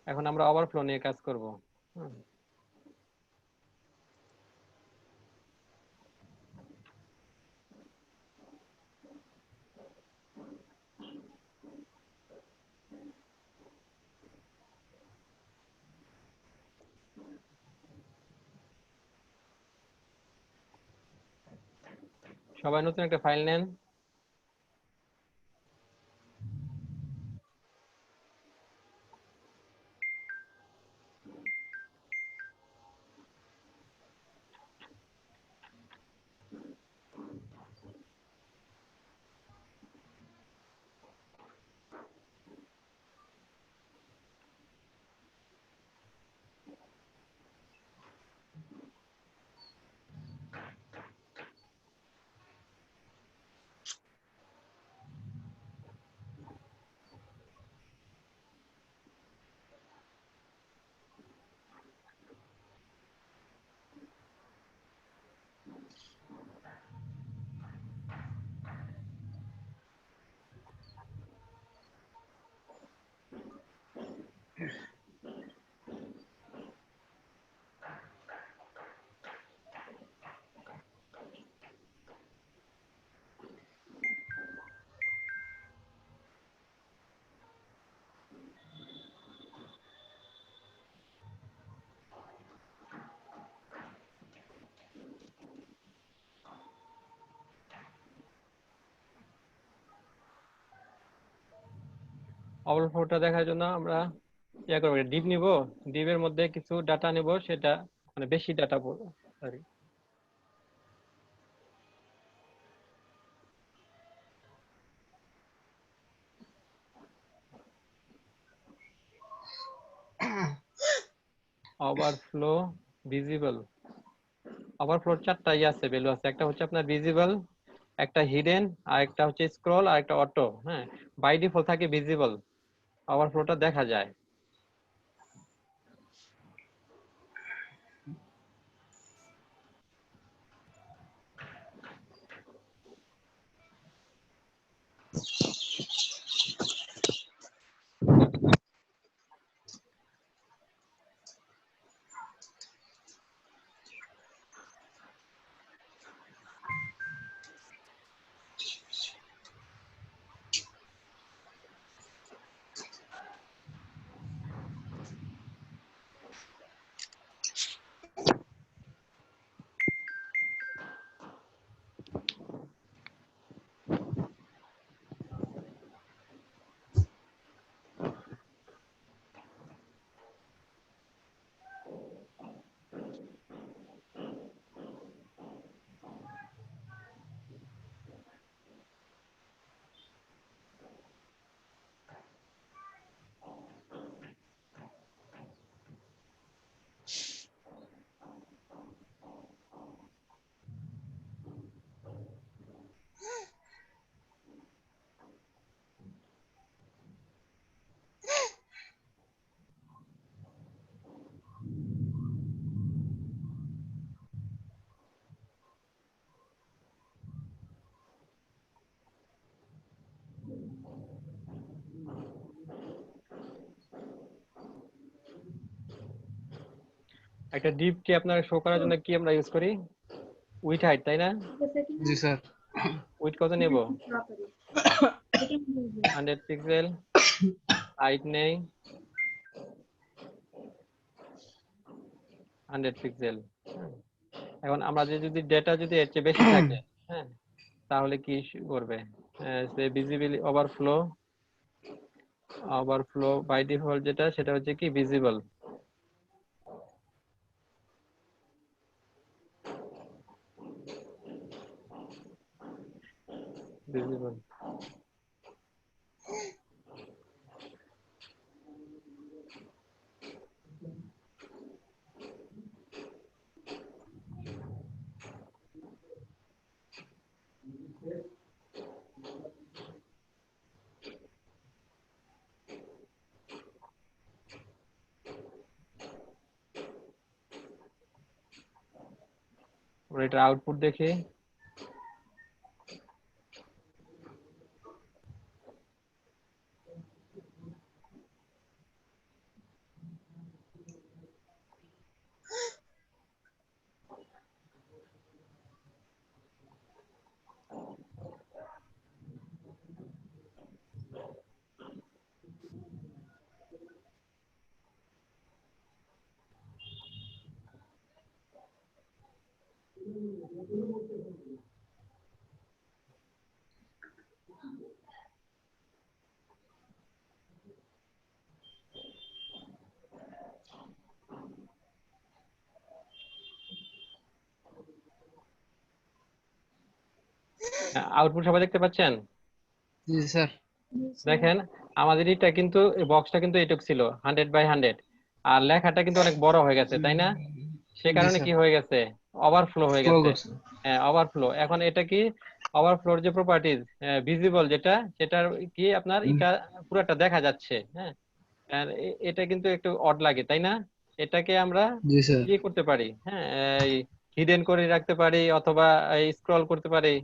S1: এখন আমরা ওভারফ্লো নিয়ে কাজ করব। হুম, সবাই নতুন একটা ফাইল নেন। ওভারফ্লোটা দেখার জন্য আমরা ইয়া করবো, ডিপ নিব। ডিপের মধ্যে কিছু ডাটা নিব, সেটা মানে বেশি ডাটা, সরি। Overflow, visible. ওভারফ্লোর চারটা ইয়ে আছে, ভ্যালু আছে। একটা হচ্ছে আপনার ভিজিবল, একটা হিডেন, আর একটা হচ্ছে স্ক্রল, আর একটা অটো। হ্যাঁ, বাই ডিফল্ট থাকে ভিজিবল, ওভারফ্লোটা দেখা যায়। একটা ডিপ কে আপনার শো করার জন্য কি আমরা ইউজ করি? উইথ হাইট, তাই না?
S2: জি স্যার।
S1: উইথ কত নেব? 100 পিক্সেল। হাইট নেই 100 পিক্সেল। এখন আমরা যদি ডেটা যদি এর চেয়ে বেশি থাকে, হ্যাঁ, তাহলে কি করবে? সে ভিজিবল ওভারফ্লো বাই ডিফল্ট যেটা, সেটা হচ্ছে কি ভিজিবল। ভিজিবল আমরা এটা আউটপুট দেখি। আউটপুট সবাই দেখতে পাচ্ছেন?
S2: জি স্যার।
S1: দেখেন আমাদের এটা কিন্তু বক্সটা কিন্তু এটুক ছিল 100 বাই 100, আর লেখাটা কিন্তু অনেক বড় হয়ে গেছে, তাই না? সে
S2: জি
S1: কারণে
S2: স্যার।
S1: কি হয়ে গেছে? ওভারফ্লো হয়ে
S2: ফ্লো
S1: গেছে।
S2: করছে।
S1: হ্যাঁ, ওভারফ্লো। এখন এটা কি ওভারফ্লোর যে প্রপার্টিজ ভিজিবল যেটা, সেটার কি আপনার এটা পুরোটা দেখা যাচ্ছে, হ্যাঁ। আর এটা কিন্তু একটু অড লাগে, তাই না? এটাকে আমরা
S2: জি স্যার।
S1: ইয়ে করতে পারি, হ্যাঁ, হিডেন করে রাখতে পারি অথবা স্ক্রল করতে পারি।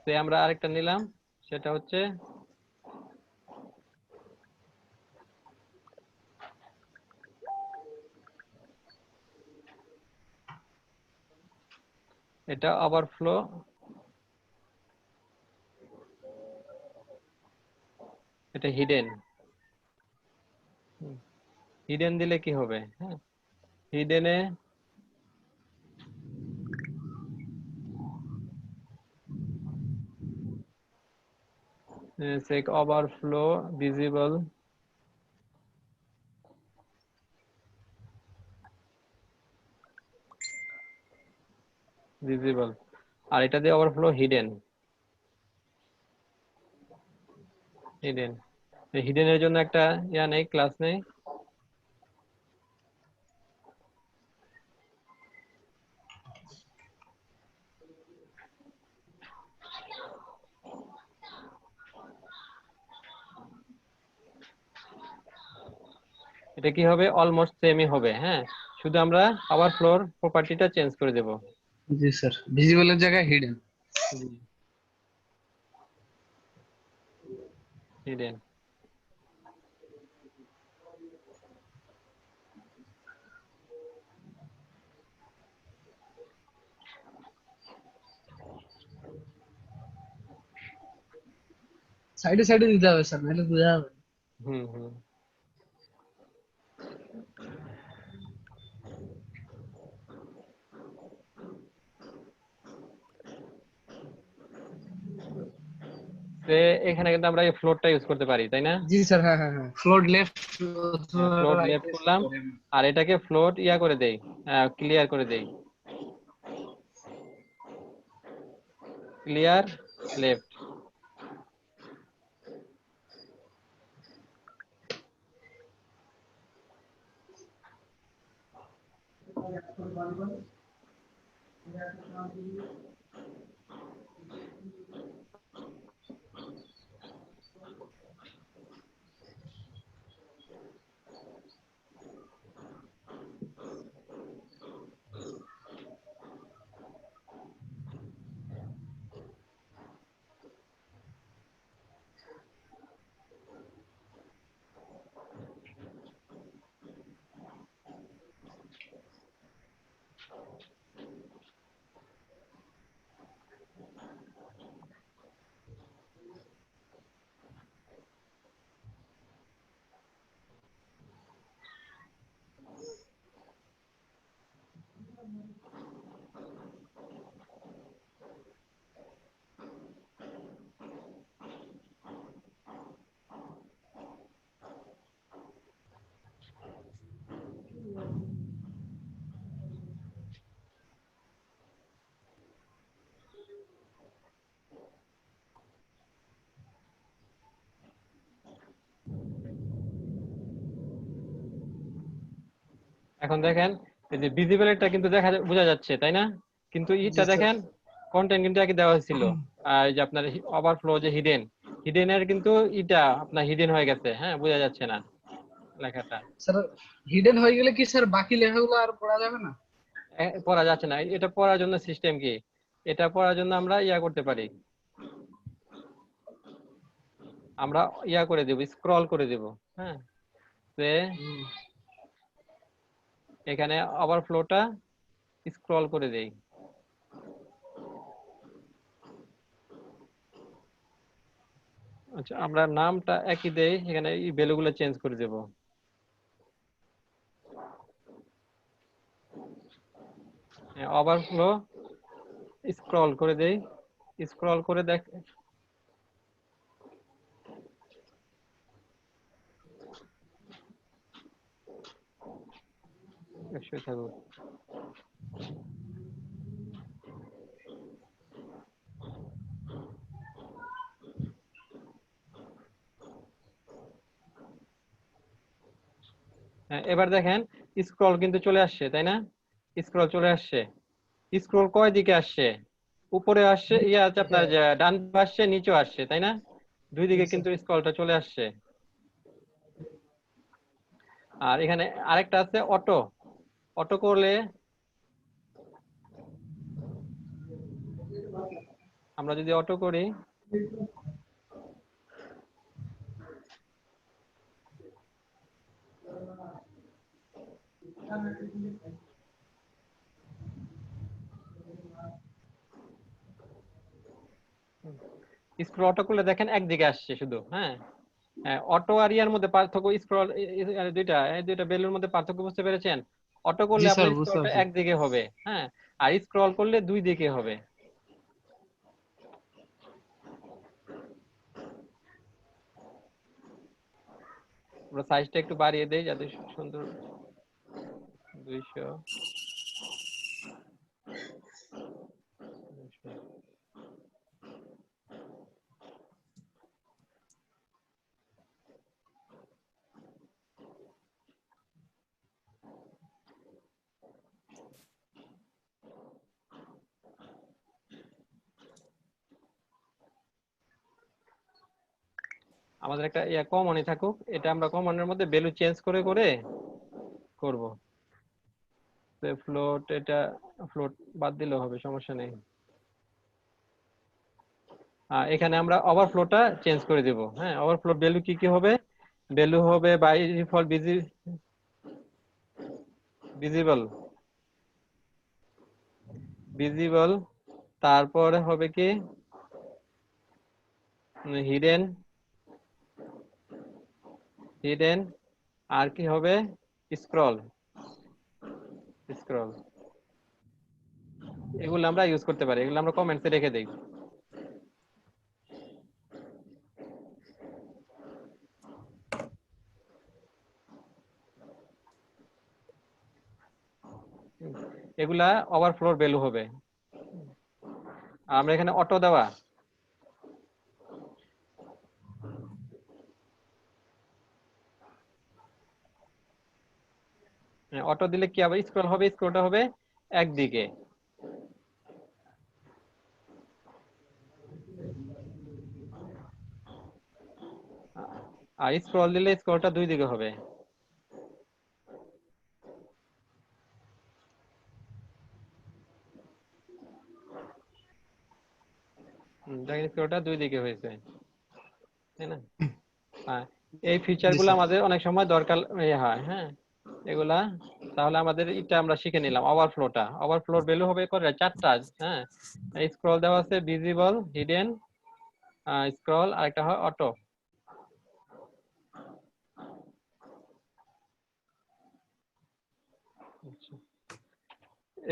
S1: তো আমরা আরেকটা নিলাম, সেটা হচ্ছে এটা ওভারফ্লো, এটা হিডেন। হিডেন দিলে কি হবে? হ্যাঁ, হিডেনে চেক ওভারফ্লো ভিজিবল, ভিজিবল, আর এটা দিয়ে ওভারফ্লো হিডেন। হিডেন, হিডেনের জন্য একটা ইয়া নেই, ক্লাস নেই। এটা কি হবে? অলমোস্ট সেমই হবে, হ্যাঁ, শুধু আমরা ওভারফ্লোর প্রপার্টিটা চেঞ্জ করে দেব।
S2: জি স্যার। ভিজিবলের জায়গায় হিডেন।
S1: হিডেন।
S2: সাইডে সাইডে দিতে হবে স্যার, নাহলে বোঝা যাবে না।
S1: হুম হুম। তো এখানে কিন্তু আমরা এই ফ্লোরটা ইউজ করতে পারি, তাই না?
S2: জি স্যার। হ্যাঁ হ্যাঁ হ্যাঁ। Floor left
S1: float
S2: right
S1: left করলাম,
S2: করে।
S1: আর এটাকে ফ্লোট ইয়া করে দেই, ক্লিয়ার করে দেই, ক্লিয়ার লেফট। এখন দেখেন এই যে ভিজিবলটা কিন্তু বোঝা যাচ্ছে তাই না, কিন্তু
S2: জি
S1: ইটা
S2: স্যার।
S1: দেখেন কন্টেন্ট কিন্তু একই দেওয়া হয়েছিল। আর এই যে আপনার ওভারফ্লো যে হিডেনের কিন্তু ইটা আপনার হিডেন হয়ে গেছে, হ্যাঁ বোঝা যাচ্ছে না লেখাটা।
S2: স্যার হিডেন হয়ে গেলে কি স্যার বাকি লেখাগুলো আর পড়া যাবে না?
S1: পড়া যাচ্ছে না। এটা পড়ার জন্য সিস্টেম কি, এটা পড়ার জন্য আমরা করতে পারি, আমরা করে দেব, স্ক্রল করে দেব। হ্যাঁ, এখানে ওভারফ্লোটা স্ক্রল করে দেই। আচ্ছা, আমরা নামটা একই দেই, এখানে এই ভ্যালুগুলো চেঞ্জ করে দেব। ওভারফ্লো স্ক্রল করে দেই, স্ক্রল করে দেখ। একশোই থাকুক। এবার দেখেন স্ক্রল কিন্তু চলে আসছে তাই না, স্ক্রল চলে আসছে। স্ক্রল কয় দিকে আসছে, উপরে আসছে, আছে আপনার যে ডান পাশে, নিচেও আসছে তাই না, দুই দিকে কিন্তু স্ক্রলটা চলে আসছে। আর এখানে আরেকটা আছে অটো, অটো করলে আমরা যদি অটো করি, স্ক্রল অটো করলে দেখেন একদিকে আসছে শুধু। হ্যাঁ, অটো আর ইয়ার মধ্যে পার্থক্য, স্ক্রল এই দুইটা বেলুর মধ্যে পার্থক্য বুঝতে পেরেছেন? অটো করলে
S2: জি স্যার,
S1: আপনার
S2: বুঝতে
S1: স্ক্রলটা
S2: পারছি।
S1: একদিকে হবে, হ্যাঁ, আর স্ক্রল করলে দুই দিকে হবে। আমরা সাইজটা একটু বাড়িয়ে দেই যাতে সুন্দর। 200 আমাদের একটা কমনই থাকুক, এটা আমরা কমনের মধ্যে ভ্যালু চেঞ্জ করে করে করব। ফ্লোট, এটা ফ্লোট বাদ দিলেও হবে, সমস্যা নেই। এখানে আমরা ওভারফ্লোটা চেঞ্জ করে দেব। হ্যাঁ, ওভারফ্লো ভ্যালু কি কি হবে, ভ্যালু হবে বাই ডিফল্ট ভিজিবল, ভিজিবল, তারপরে হবে কি হিডেন, হিডেন, আর কি হবে স্ক্রল, স্ক্রল। এগুলো আমরা ইউজ করতে পারি, এগুলো আমরা কমেন্টসে রেখে দেই। এগুলা ওভারফ্লোর ভ্যালু হবে। আর আমরা এখানে অটো দেওয়া, অটো দিলে কি হবে, স্ক্রল হবে, স্ক্রলটা হবে একদিকে, আর স্ক্রল দিলে স্ক্রলটা দুই দিকে হবে। দেখেন স্ক্রলটা দুই দিকে হয়েছে, তাই না? এই ফিচার গুলো আমাদের অনেক সময় দরকার হয়। হ্যাঁ, এগুলা তাহলে আমাদের এটা আমরা শিখে নিলাম। ওভারফ্লোটা, ওভারফ্লোর ভ্যালু হবে করে চারটা। হ্যাঁ, স্ক্রল দেওয়া আছে, ভিজিবল, হিডেন, স্ক্রল, আর একটা হয় অটো।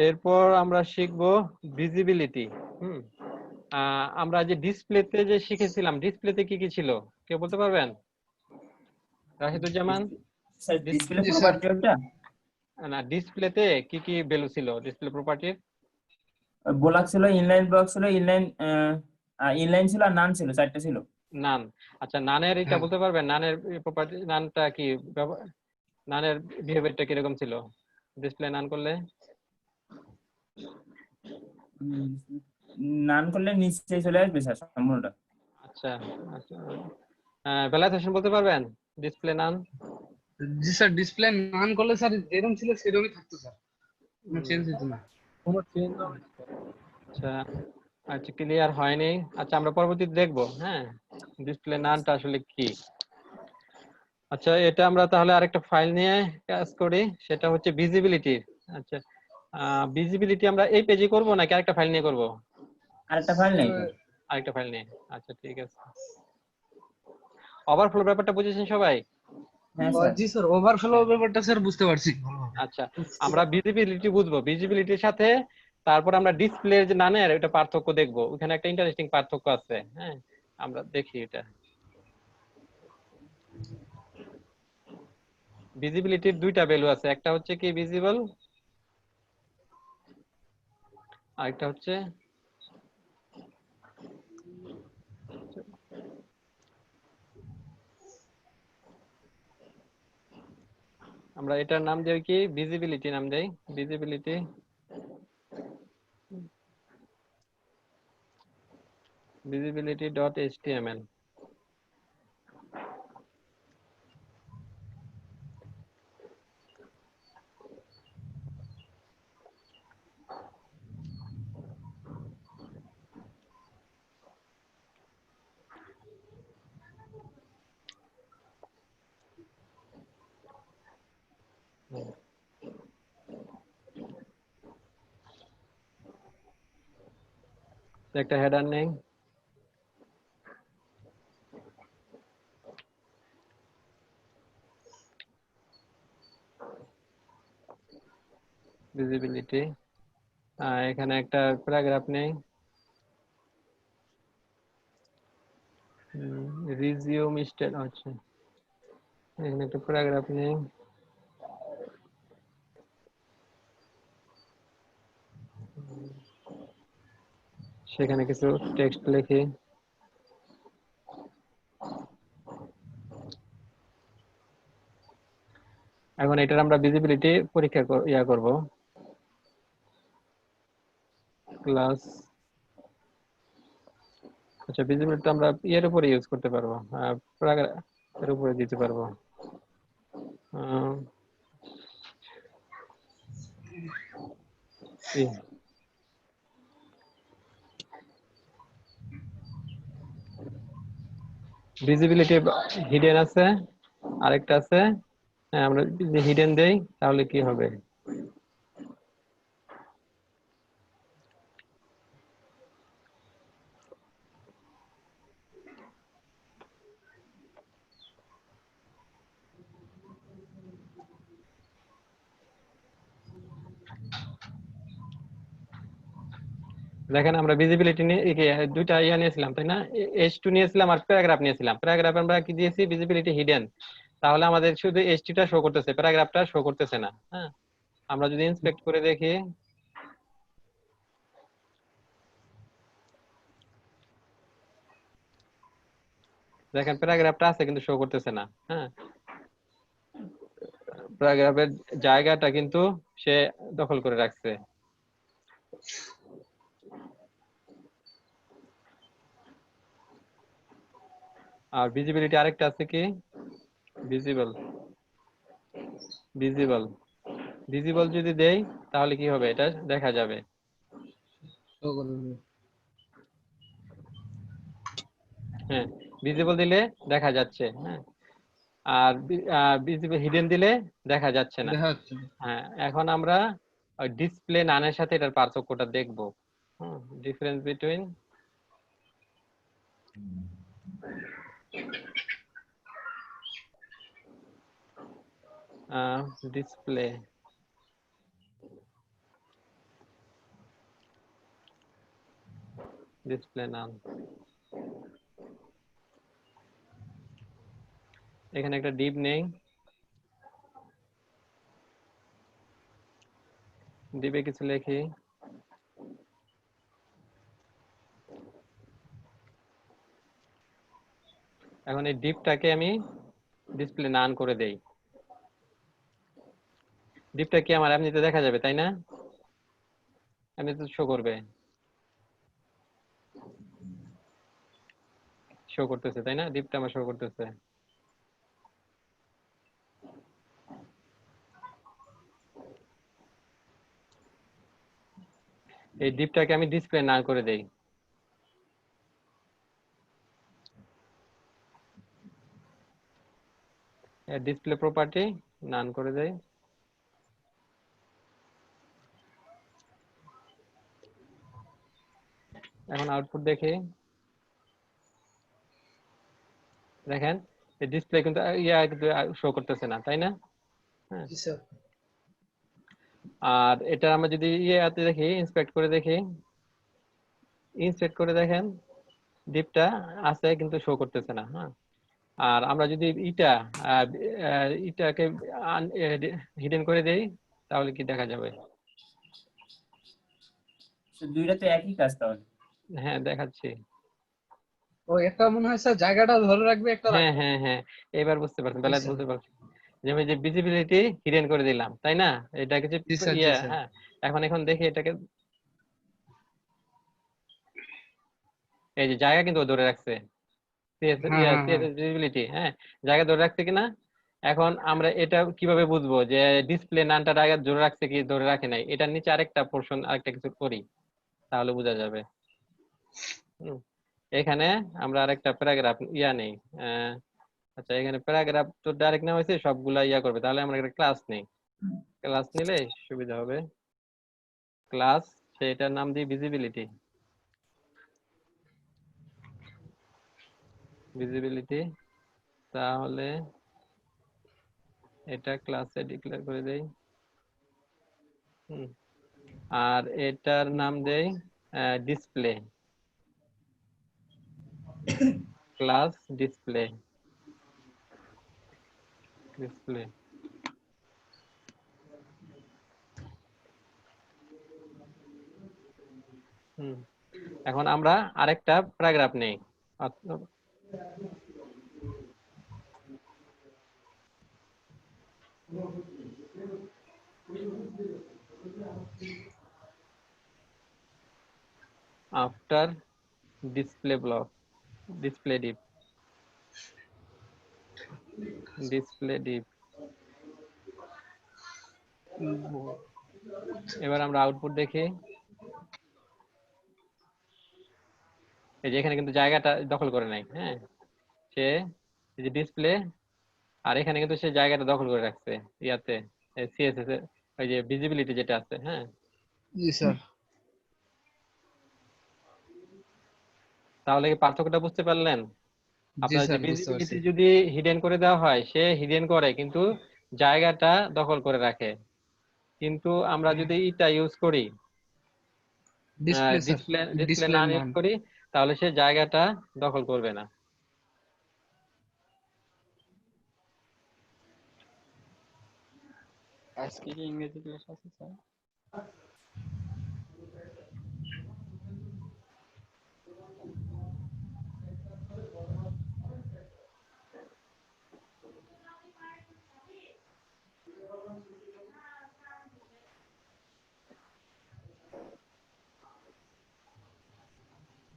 S1: এরপর আমরা শিখবো ভিজিবিলিটি। আমরা যে ডিসপ্লেতে যে শিখেছিলাম, ডিসপ্লেতে কি কি ছিল কেউ বলতে পারবেন? রাশিদুজ্জামান,
S3: স্যার ডিসপ্লে প্রপার্টি ওটা
S1: না ডিসপ্লেতে কি কি ভ্যালু ছিল, ডিসপ্লে প্রপার্টির?
S3: ব্লক ছিল, ইনলাইন ব্লক ছিল, ইনলাইন ইনলাইন ছিল, আর নান ছিল, চারটে ছিল।
S1: নান, আচ্ছা নানের এটা বলতে পারবেন, নানের প্রপার্টি, নানটা কি নানের বিহেভিয়ারটা কিরকম ছিল? ডিসপ্লে নান করলে
S3: নান করলে নিচে চলে আসবে স্যার সম্পূর্ণটা।
S1: আচ্ছা আচ্ছা ভ্যালিডেশন বলতে পারবেন ডিসপ্লে নান?
S2: জি স্যার, ডিসপ্লে নান করলে স্যার যেরকম ছিল সেরকমই থাকতো স্যার, কোনো চেঞ্জ হতো না।
S5: কোনো চেঞ্জ হবে না স্যার।
S1: আচ্ছা আচ্ছা ক্লিয়ার হয়নি। আচ্ছা আমরা পরবর্তীতে দেখবো, হ্যাঁ ডিসপ্লে নানটা আসলে কি। আচ্ছা এটা আমরা তাহলে আরেকটা ফাইল নিয়ে কাজ করি, সেটা হচ্ছে ভিজিবিলিটি। আচ্ছা ভিজিবিলিটি আমরা এই পেজে করব নাকি আরেকটা ফাইল নিয়ে করব?
S3: আরেকটা ফাইল নেই স্যার।
S1: আরেকটা ফাইল নিয়ে, আচ্ছা ঠিক আছে। ওভারফ্লো ব্যাপারটা বুঝেছেন সবাই?
S3: হ্যাঁ স্যার।
S2: জি স্যার, ওভারফ্লো ব্যাপারটা স্যার বুঝতে পারছি।
S1: আচ্ছা আমরা ভিজিবিলিটি বুঝবো, ভিজিবিলিটির সাথে তারপর আমরা ডিসপ্লে যে নানের এটা পার্থক্য দেখবো, ওখানে একটা ইন্টারেস্টিং পার্থক্য আছে, হ্যাঁ আমরা দেখি এটা। ভিজিবিলিটির দুইটা ভ্যালু আছে, একটা হচ্ছে কি ভিজিবল, আরেকটা হচ্ছে আমরা এটার নাম দেই কি ভিজিবিলিটি নাম দেই, ভিজিবিলিটি ভিজিবিলিটি ডট এইচটিএমএল। একটা হেডার নেই, ভিজিবিলিটি, এখানে একটা প্যারাগ্রাফ নেই, রিজিউম স্টেট হচ্ছে, এখানে একটা প্যারাগ্রাফ নেই, সেখানে কিছু টেক্সট লিখি। এখন এটার আমরা ভিজিবিলিটি পরীক্ষা করব, ক্লাস। আচ্ছা ভিজিবিলিটি আমরা এর উপরে ইউজ করতে পারবো, এর উপরে দিতে পারবো। ভিজিবিলিটি হিডেন আছে, আরেকটা আছে, হ্যাঁ আমরা যদি হিডেন দেই তাহলে কি হবে? দেখেন আমরা ভিজিবিলিটি নিয়ে দুইটা নিয়েছিলাম তাই না, H2 নিয়েছিলাম আর প্যারাগ্রাফ নিয়েছিলাম। প্যারাগ্রাফ আমরা কি দিয়েছি ভিজিবিলিটি হিডেন, তাহলে আমাদের শুধু H2 টা শো করতেছে, প্যারাগ্রাফটা শো করতেছে না। হ্যাঁ আমরা যদি ইন্সপেক্ট করে দেখি, দেখেন প্যারাগ্রাফটা আছে কিন্তু শো করতেছে না। হ্যাঁ প্যারাগ্রাফের জায়গাটা কিন্তু সে দখল করে রাখছে। আর ভিজিবিলিটি আরেকটা আছে কি ভিজিবল, ভিজিবল ভিজিবল যদি দেই তাহলে কি হবে, এটা দেখা যাবে। হ্যাঁ ভিজিবল দিলে দেখা যাচ্ছে, হ্যাঁ আর ভিজিবল হিডেন দিলে দেখা যাচ্ছে না।
S2: দেখা যাচ্ছে।
S1: হ্যাঁ এখন আমরা ডিসপ্লে নানের সাথে এটার পার্থক্যটা দেখবো, ডিফারেন্স বিটুইন ডিসপ্লে ডিসপ্লে নান। এখানে একটা ডিপ নেই, ডিপে কিছু লিখি, এখন এই ডিপটাকে আমি ডিসপ্লে নান করে দেই। ডিপটা কি আমার এমনিতে দেখা যাবে তাই না? এমনিতে শো করবে, শো করতেছে তাই না? ডিপটা আমার শো করতেছে। এই ডিপটাকে আমি ডিসপ্লে না করে দেই। ডিসপ্লে প্রপার্টি নান করে দেই। এখন আউটপুট দেখি, দেখেন এই ডিসপ্লে কিন্তু কিন্তু শো করতেছে না তাই না? হ্যাঁ,
S2: জি স্যার।
S1: আর এটা আমরা যদি ইয়াতে দেখি, ইন্সপেক্ট করে দেখি, ইন্সপেক্ট করে দেখেন ডিপটা আছে কিন্তু শো করতেছে না। হ্যাঁ, আর আমরা যদি ইটাকে হিডেন করে দেই তাহলে কি দেখা যাবে?
S3: দুইটা তো একই কাজ তাহলে।
S1: হ্যাঁ দেখাচ্ছি।
S2: ও একটা মনে হয় স্যার জায়গাটা ধরে রাখবে, একটা
S1: হ্যাঁ
S2: রাখবে।
S1: হ্যাঁ হ্যাঁ, এবার বুঝতে পারছেন,
S2: জি
S1: বেলায়
S2: স্যার।
S1: বুঝতে পারছি। যেমন যে ভিজিবিলিটি হিডেন করে দিলাম তাই না, এটা কিছু
S2: জি স্যার, জি স্যার।
S1: হ্যাঁ। এখন দেখি এটাকে, এই যে জায়গা কিন্তু ও ধরে রাখছে,
S2: হ্যাঁ হ্যাঁ হ্যাঁ।
S1: ভিজিবিলিটি, হ্যাঁ জায়গা ধরে রাখছে কিনা। এখন আমরা এটা কিভাবে বুঝবো যে ডিসপ্লে নানটা জায়গা ধরে রাখছে কি ধরে রাখে নাই? এটার নিচে আরেকটা পোর্শন, আরেকটা কিছু করি, তাহলে বোঝা যাবে। এখানে আমরা আরেকটা প্যারাগ্রাফ নেই। আচ্ছা, এখানে প্যারাগ্রাফ তো ডাইরেক্ট নেওয়া হয়েছে, সবগুলা করবে, তাহলে আমরা একটা ক্লাস নেই। ক্লাস নিলে সুবিধা হবে। ক্লাস, সেটার নাম দিই ভিজিবিলিটি। ভিজিবিলিটি, তাহলে এটা ক্লাসে ডিক্লেয়ার করে দেই। আর এটার নাম দেই ডিসপ্লে, ক্লাস ডিসপ্লে, ডিসপ্লে। এখন আমরা আরেকটা প্যারাগ্রাফ নেই। After display block, display deep, display deep. এবার আমরা আউটপুট দেখি, এই যে এখানে কিন্তু জায়গাটা দখল করে নাই। হ্যাঁ, সে এই যে ডিসপ্লে, আর এখানে কিন্তু সে জায়গাটা দখল করে রাখছে ইয়াতে, সিএসএস এর ওই যে ভিজিবিলিটি যেটা আছে। হ্যাঁ,
S2: জি স্যার।
S1: তাহলে কি পার্থক্যটা বুঝতে পারলেন?
S2: জি
S1: আপনার যে
S2: স্যার, বুঝতে
S1: ভিজিবিলিটি
S2: পারছি।
S1: যদি হিডেন করে দেওয়া হয়, সে হিডেন করে কিন্তু জায়গাটা দখল করে রাখে। কিন্তু আমরা যদি এটা ইউজ করি,
S2: display sir,
S1: display display
S2: display
S1: না ইউজ
S2: নান।
S1: করি, তাহলে সে জায়গাটা দখল করবে না।
S6: আজকে কি ইংরেজি ক্লাস আছে স্যার?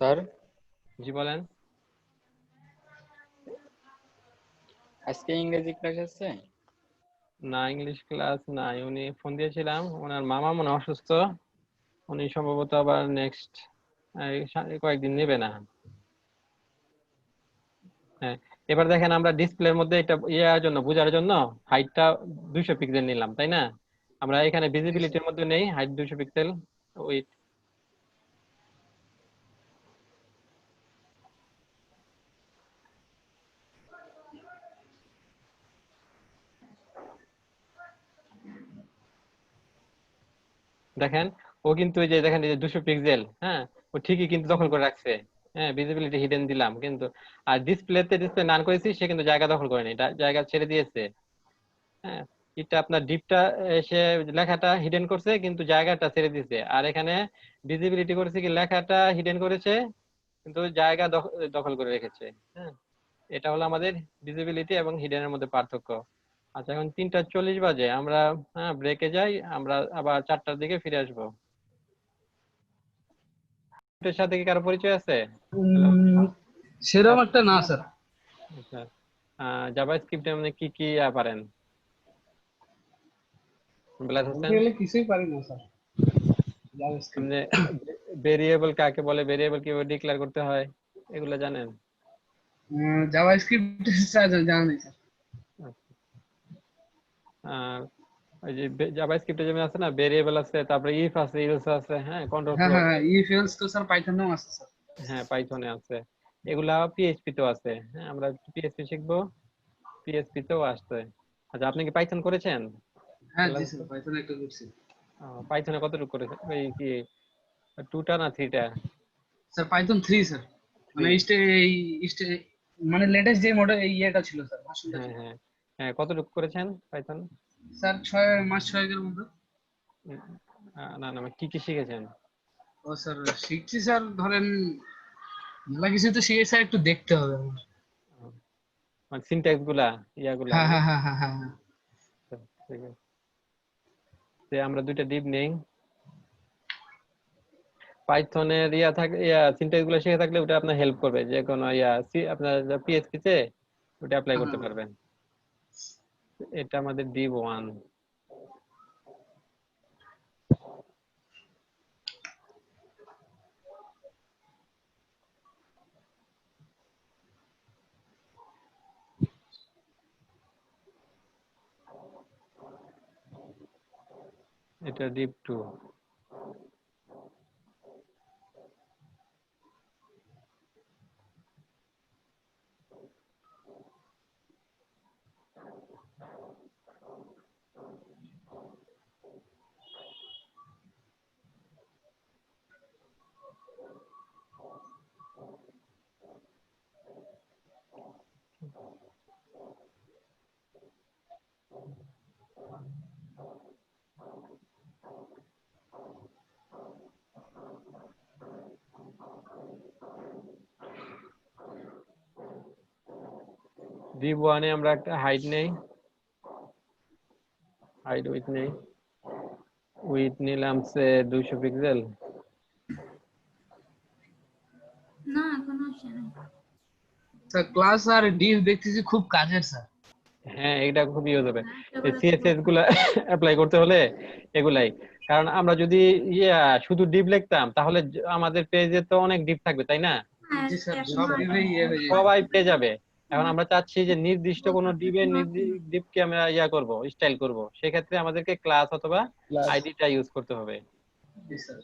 S6: স্যার
S1: জি বলেন।
S6: আজকে ইংরেজি ক্লাস আছে?
S1: না, ইংলিশ ক্লাস নাই। উনি ফোন দিয়েছিলাম, ওনার মামা মনে হয় অসুস্থ, উনি সম্ভবত আবার নেক্সট কয়েকদিন নেবে না। হ্যাঁ, এবার দেখেন আমরা ডিসপ্লের মধ্যে এটা জন্য বোঝার জন্য হাইটটা 200 পিক্সেল নিলাম তাই না? আমরা এখানে
S2: জি স্যার।
S1: ভিজিবিলিটির মধ্যে নেই হাইট 200 পিক্সেল। ওই দেখেন, ও কিন্তু এই যে দেখেন এই যে 200 পিক্সেল, হ্যাঁ ও ঠিকই কিন্তু দখল করে রাখছে। হ্যাঁ, ভিজিবিলিটি হিডেন দিলাম কিন্তু, আর ডিসপ্লে নান করেছি, সে কিন্তু জায়গা দখল করেনি, এটা জায়গা ছেড়ে দিয়েছে। হ্যাঁ, এটা আপনার ডিপটা এসে লেখাটা হিডেন করছে কিন্তু জায়গাটা ছেড়ে দিয়েছে, আর এখানে ভিজিবিলিটি করেছে কি লেখাটা হিডেন করেছে কিন্তু জায়গা দখল করে রেখেছে। হ্যাঁ, এটা হলো আমাদের ভিজিবিলিটি এবং হিডেনের মধ্যে পার্থক্য। আচ্ছা, এখন 3:40 বাজে, আমরা ব্রেকে যাই, আমরা আবার 4টার দিকে ফিরে আসবো। এর সাথে কি কারো পরিচয় আছে? হ্যালো।
S2: সেরকম একটা না স্যার।
S1: আচ্ছা, জাভাস্ক্রিপ্টে মানে কি কি পারেন? বেলাল
S2: বলতে
S1: হোসেন,
S2: গেলে কিছুই পারি না স্যার জাভাস্ক্রিপ্ট।
S1: মানে ভেরিয়েবল কাকে বলে, ভেরিয়েবল কিভাবে ডিক্লেয়ার করতে হয়, এগুলো জানেন?
S2: জাভাস্ক্রিপ্ট স্যার জানা নেই স্যার।
S1: আর ওই যে জাভাস্ক্রিপ্টে যেমন আছে না, ভেরিয়েবল আছে, তারপরে ইফ আছে, ইলস আছে, হ্যাঁ, কন্ট্রোল
S2: হ্যাঁ
S1: ফ্লো,
S2: হ্যাঁ, ইফ এলস তো স্যার পাইথনেও আছে স্যার।
S1: হ্যাঁ, পাইথনে আছে, এগুলা পিএইচপি তেও আছে। হ্যাঁ, আমরা পিএইচপি শিখবো, পিএইচপি তেও আসছে। আচ্ছা, আপনি কি পাইথন করেছেন?
S2: হ্যাঁ জি
S1: বেলাল
S2: স্যার,
S1: হোসেন,
S2: পাইথন একটা করছি।
S1: পাইথনে কতটুকু করেছেন? ওই কি 2টা না 3টা?
S2: স্যার পাইথন 3 স্যার, মানে
S1: 3।
S2: স্টে মানে লেটেস্ট যে মডেল ইয়েটা ছিল স্যার, ভার্সনটা
S1: হ্যাঁ
S2: ছিল।
S1: হ্যাঁ হ্যাঁ, কতটুকু করেছেন পাইথন?
S2: স্যার 6 মাস 6 এর মধ্যে।
S1: না না, কি কি শিখেছেন?
S2: ও স্যার শিখছি স্যার, ধরেন মেলা কিছু তো শিখে স্যার, একটু দেখতে হবে আমার।
S1: মানে সিনট্যাক্স গুলা, ইয়াগুলা
S2: হ্যাঁ
S1: না?
S2: হ্যাঁ হ্যাঁ হ্যাঁ হ্যাঁ হ্যাঁ।
S1: আচ্ছা, ঠিক আছে। তো আমরা 2টা ডিপ নেই। পাইথনের সিনট্যাক্স গুলো শিখে থাকলে ওটা আপনার হেল্প করবে, যে কোনো আপনার পিএইচপি তে ওটা অ্যাপ্লাই করতে
S2: হ্যাঁ।
S1: পারবেন। এটা আমাদের ডিপ 1। এটা ডিপ 2। ডিপ 1 এ আমরা একটা হাইট নেই, হাইট উইথ নেই। উইথ নিলাম 200 পিক্সেল।
S7: না এখনো আসে নাই।
S2: স্যার ক্লাস আর ডিভ দেখতেছি খুব কাজের স্যার।
S1: হ্যাঁ, এটা খুব ইউজ হবে এই
S7: একেবারে
S1: সিএসএস
S7: পুরো
S1: গুলা অ্যাপ্লাই করতে হলে, এগুলাই। কারণ আমরা যদি শুধু ডিপ লিখতাম, তাহলে আমাদের পেজে তো অনেক ডিপ থাকবে, তাই না?
S7: হ্যাঁ,
S2: জি স্যার,
S7: এখনো
S2: সব
S7: আসে
S2: ডিভে
S7: নাই।
S2: ইয়ে হয়ে যায়।
S1: সবাই পেয়ে যাবে। এখন
S7: আমার
S1: আমরা চাচ্ছি যে নির্দিষ্ট কোনো ডিপের
S7: বলতে
S1: ডিপকে আমরা করব, স্টাইল করব, সেক্ষেত্রে আমাদেরকে ক্লাস অথবা
S4: ক্লাস
S1: আইডিটা ইউজ করতে হবে।
S2: জি স্যার।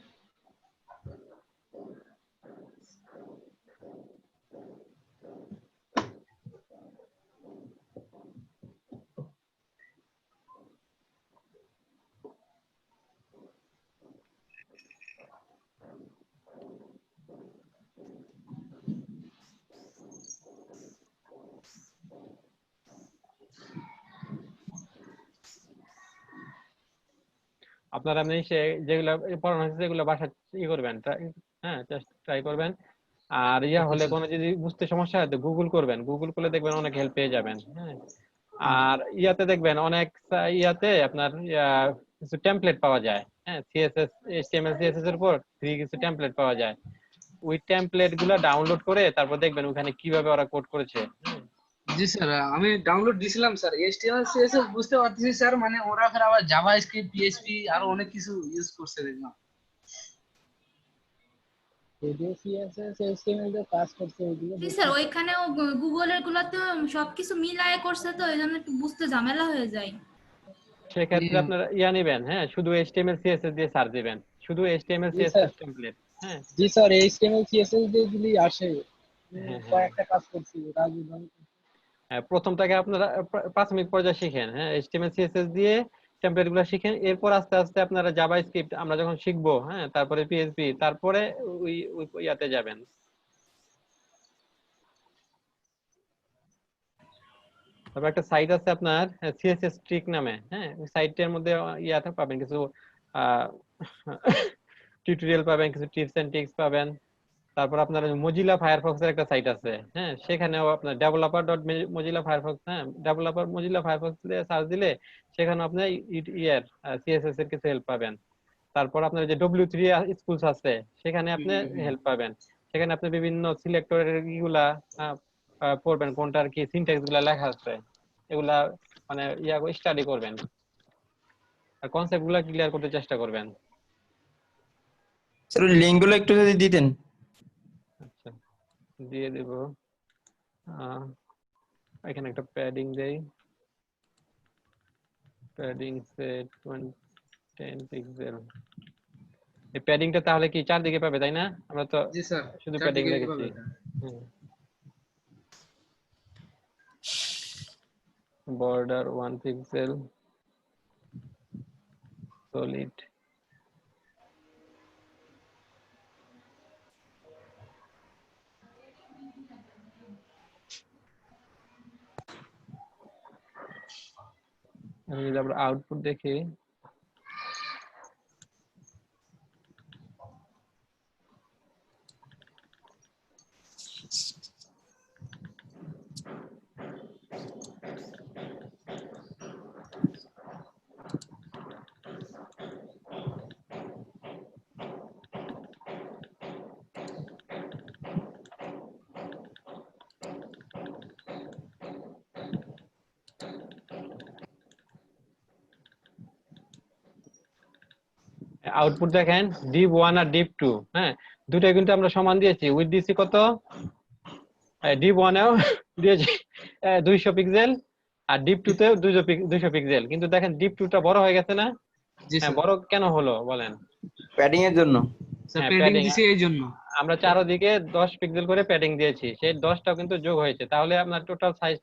S1: আপনারা এমনি যেগুলো পড়ানো হচ্ছে সেগুলো বাসায় করবেন, হ্যাঁ, ট্রাই করবেন। আর
S2: ওকে
S1: হলে
S2: স্যার।
S1: কোনো যদি বুঝতে সমস্যা হয় তো গুগল করবেন, গুগল করলে দেখবেন অনেক হেল্প পেয়ে যাবেন। হ্যাঁ, আর দেখবেন অনেক আপনার কিছু টেমপ্লেট পাওয়া যায়। হ্যাঁ, সিএসএস, এইচটিএমএল, সিএসএস এর উপর ফ্রি কিছু টেমপ্লেট পাওয়া যায়। ওই টেমপ্লেট গুলো ডাউনলোড করে তারপর দেখবেন ওখানে কিভাবে ওরা কোড করেছে।
S2: জি স্যার, আমি ডাউনলোড দিছিলাম স্যার, এইচটিএমএল সিএসএস বুঝতে পারতেছি স্যার, মানে ওরা ফের আবার জাভা স্ক্রিপ্ট পিএইচপি আরো অনেক কিছু ইউজ করছে দেখলাম।
S5: যদিও সিএসএস এইচটিএমএল দিয়ে কাজ করছে ওইগুলো
S7: জি
S5: বেশি।
S7: স্যার, ওইখানেও গুগলের গুলাতে সবকিছু মিলায়ে করছে, তো এই জন্য একটু বুঝতে ঝামেলা হয়ে যায়।
S1: সেক্ষেত্রে আপনারা নেবেন, হ্যাঁ, শুধু এইচটিএমএল সিএসএস দিয়ে সার্চ দিবেন, শুধু এইচটিএমএল
S5: জি স্যার,
S1: সিএসএস টেমপ্লেট। হ্যাঁ
S5: জি স্যার, এইচটিএমএল সিএসএস দিয়ে দিলেই আসে।
S1: হ্যাঁ হ্যাঁ
S5: কয়েকটা কাজ করছি রাজু ভাই।
S1: হ্যাঁ, প্রথম থেকে আপনারা প্রাথমিক পর্যায়ে শিখেন, হ্যাঁ, এইচটিএমএল সিএসএস দিয়ে টেমপ্লেট গুলো শিখেন। এরপর আস্তে আস্তে আপনারা জাভাস্ক্রিপ্ট আমরা যখন শিখবো, হ্যাঁ, তারপরে পিএইচপি, তারপরে ওই ওই যাবেন। তারপর একটা সাইট আছে আপনার সিএসএস ট্রিক নামে, হ্যাঁ, ওই সাইটের মধ্যে পাবেন কিছু টিউটোরিয়াল পাবেন, কিছু টিপস এন্ড ট্রিক্স পাবেন। তারপর আপনার মজিলা ফায়ারফক্স এর একটা সাইট আছে, হ্যাঁ, সেখানেও আপনার developer.mozilla firefox, হ্যাঁ, ডেভেলপার মজিলা ফায়ারফক্স দিয়ে সার্চ দিলে সেখানে আপনি ইয়ার সিএসএস এর কিছু হেল্প পাবেন। তারপর আপনার যে W3 স্কুলস আছে সেখানে আপনি হেল্প পাবেন। সেখানে আপনি বিভিন্ন সিলেক্টরের ইগুলা পড়বেন, কোনটার কি সিনট্যাক্স গুলা লেখা আছে এগুলা মানে স্টাডি করবেন আর কনসেপ্ট গুলা ক্লিয়ার করতে চেষ্টা করবেন।
S3: স্যার ওই লিংক গুলো একটু যদি দিতেন।
S1: আচ্ছা, দিয়ে দেব। এখানে একটা প্যাডিং দেই, প্যাডিং সেট 10 পিক্সেল। এই প্যাডিংটা তাহলে কি চারদিকে পাবে, তাই না? আমরা তো
S2: জি স্যার,
S1: শুধু প্যাডিং
S2: চারদিকে
S1: রেখেছি।
S2: পাবে এটা।
S1: Border 1 pixel, solid. আমি যদি আবার আউটপুট দেখি, আউটপুট দেখেন ডিপ 1 আর ডিপ 2, হ্যাঁ, দুটোই কিন্তু আমরা সমান দিয়েছি। উইথ দিছি কত, ডিপ 1 এও দিয়েছি 200 পিক্সেল আর ডিপ 2 তেও 200 পিক্সেল, কিন্তু দেখেন ডিপ 2 টা বড় হয়ে গেছে না?
S2: জি
S1: হ্যাঁ,
S2: স্যার,
S1: বড় কেন হলো বলেন?
S3: প্যাডিং এর জন্য।
S2: স্যার
S1: হ্যাঁ,
S2: প্যাডিং
S1: প্যাডিং।
S2: দিছি এই জন্য।
S1: আমরা চারদিকে 10 পিক্সেল করে প্যাডিং দিয়েছি, সেই 10টাও কিন্তু যোগ হয়েছে। তাহলে আপনার টোটাল সাইজ,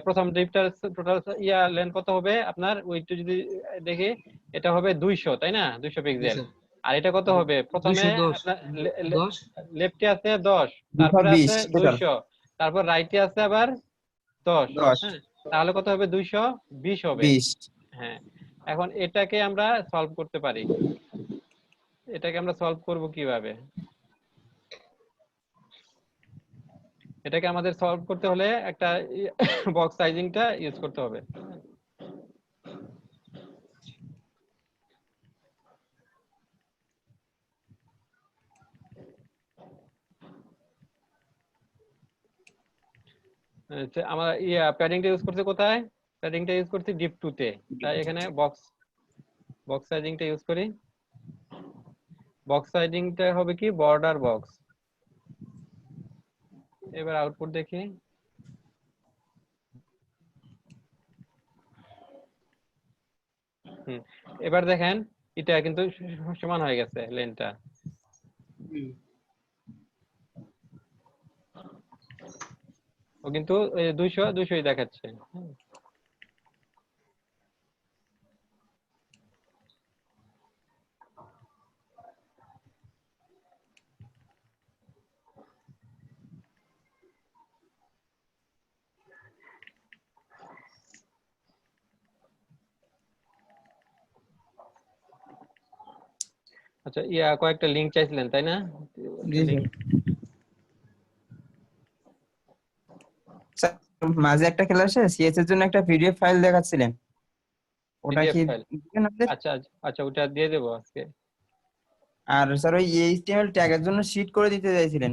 S1: প্রথম ডিপটার টোটাল লেন্থ কত হবে আপনার, ওইটা যদি দেখি এটা হবে 200, তাই না? 200
S2: জি
S1: পিক্সেল।
S2: স্যার,
S1: আর এটা কত হবে? প্রথমে
S2: 210
S1: আপনার
S2: 10
S1: লেফটে আছে 10, তারপরে
S3: 220
S1: আছে
S3: টোটাল
S1: 200, তারপর রাইটে আছে আবার 10,
S3: 10
S1: হ্যাঁ, তাহলে কত হবে? 220 হবে।
S3: 20।
S1: হ্যাঁ, এখন এটাকে আমরা সলভ করতে পারি। এটাকে আমরা সলভ করব কিভাবে? এটাকে আমাদের সলভ করতে হলে একটা বক্স সাইজিংটা ইউজ করতে হবে। আমরা প্যাডিংটা ইউজ করতে কোথায়? প্যাডিংটা ইউজ করছি ডিপ 2 তে। তাই এখানে বক্স সাইজিংটা ইউজ করি। বক্স সাইজিংটা হবে কি, বর্ডার বক্স। এবার আউটপুট দেখি। এবার দেখেন এটা কিন্তু সমান হয়ে গেছে লেনটা। ও কিন্তু 200ই দেখাচ্ছে। আচ্ছা, কয়েকটা লিংক চাইছিলেন, তাই না?
S3: জি
S1: লিংক
S3: স্যার, মাঝে একটা ক্লাসে সিএস এর জন্য একটা পিডিএফ ফাইল দেখাচ্ছিলেন, ওটা
S1: পিডিএফ
S3: কি
S1: ফাইল।
S3: দিবেন আমাদের?
S1: আচ্ছা আচ্ছা, ওটা দিয়ে দেবো আজকে।
S3: আর স্যার ওই এইচটিএমএল ট্যাগের জন্য শীট করে দিতে চাইছিলেন।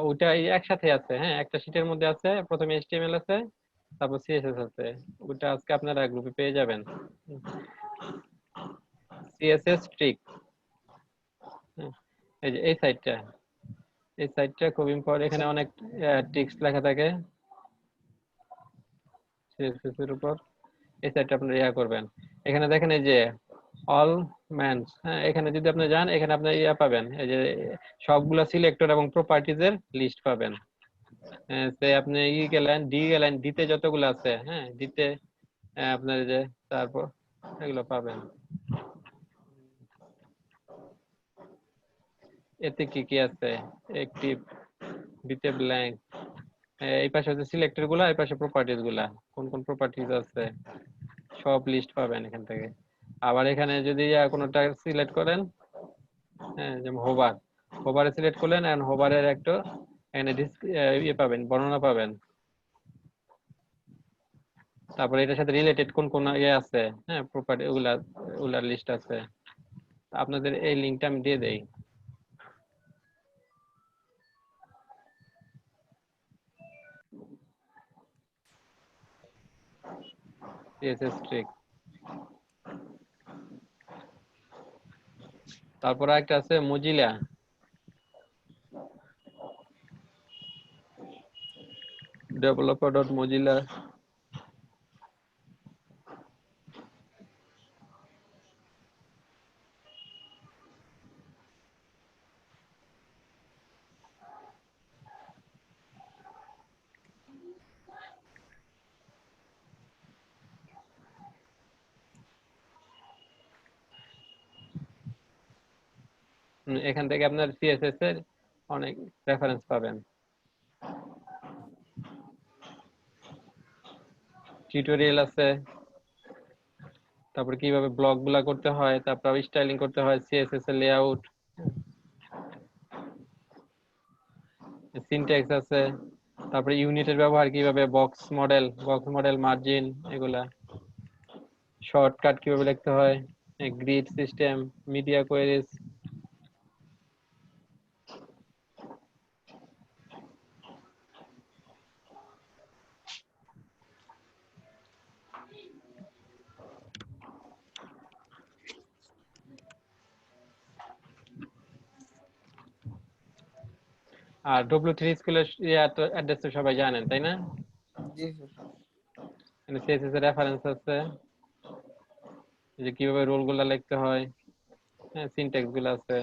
S1: ওটা একসাথে আছে, হ্যাঁ, একটা শীটের মধ্যে আছে। প্রথমে HTML আছে, তারপর CSS আছে। ওটা আজকে আপনারা গ্রুপে পেয়ে যাবেন। CSS ট্রিক, এই যে এই সাইটটা খুব ইম্পর্টেন্ট। এখানে অনেক ট্রিক্স লেখা থাকে CSS এর উপর। এই সাইটটা আপনারা করবেন। এখানে দেখেন এই যে অল ম্যানস, হ্যাঁ, এখানে যদি আপনি যান, এখানে আপনি পাবেন এই যে সবগুলা সিলেক্টর এবং প্রপার্টিজ এর লিস্ট পাবেন। আপনি গেলেন ডিতে যতগুলো আছে, হ্যাঁ, ডিতে আপনার যে তারপর এগুলো পাবেন। এতে কি কি আছে? অ্যাক্টিভ, ডিতে ব্ল্যাঙ্ক, এই পাশে হচ্ছে সিলেক্টর গুলা, এই পাশে প্রপার্টিজ গুলা, কোন কোন প্রপার্টিজ আছে সব লিস্ট পাবেন এখান থেকে। আবার এখানে যদি কোনোটা সিলেক্ট করেন, হ্যাঁ, যেমন হোভারে সিলেক্ট করলেন এন্ড হোভারের একটা এখানে ইয়ে পাবেন, বর্ণনা পাবেন। তারপরে এটার সাথে রিলেটেড কোন কোন ইয়ে আছে, হ্যাঁ প্রপার্টি ওগুলার লিস্ট আছে। আপনাদের এই লিংকটা আমি দিয়ে দেই। CSS trick. তারপরে একটা আছে মজিলা, developer.mozilla। এখান থেকে আপনার সিএসএস এর অনেক রেফারেন্স পাবেন। টিউটোরিয়াল আছে, তারপর কিভাবে ব্লগ গুলা করতে হয়, তারপর স্টাইলিং করতে হয়, সিএসএস এর লেআউট, সিনট্যাক্স আছে, তারপরে ইউনিটের ব্যবহার কিভাবে, বক্স মডেল মার্জিন, এগুলা শর্টকাট কিভাবে লিখতে হয়, গ্রিড সিস্টেম, মিডিয়া কোয়েরিজ। আর W3 স্কুলের অ্যাড্রেস তো সবাই জানেন তাই না?
S4: জি স্যার।
S1: এখানে সিএসএস এর রেফারেন্স আছে, যে কিভাবে রোল গুলা লিখতে হয়, হ্যাঁ সিনট্যাক্স গুলো আছে।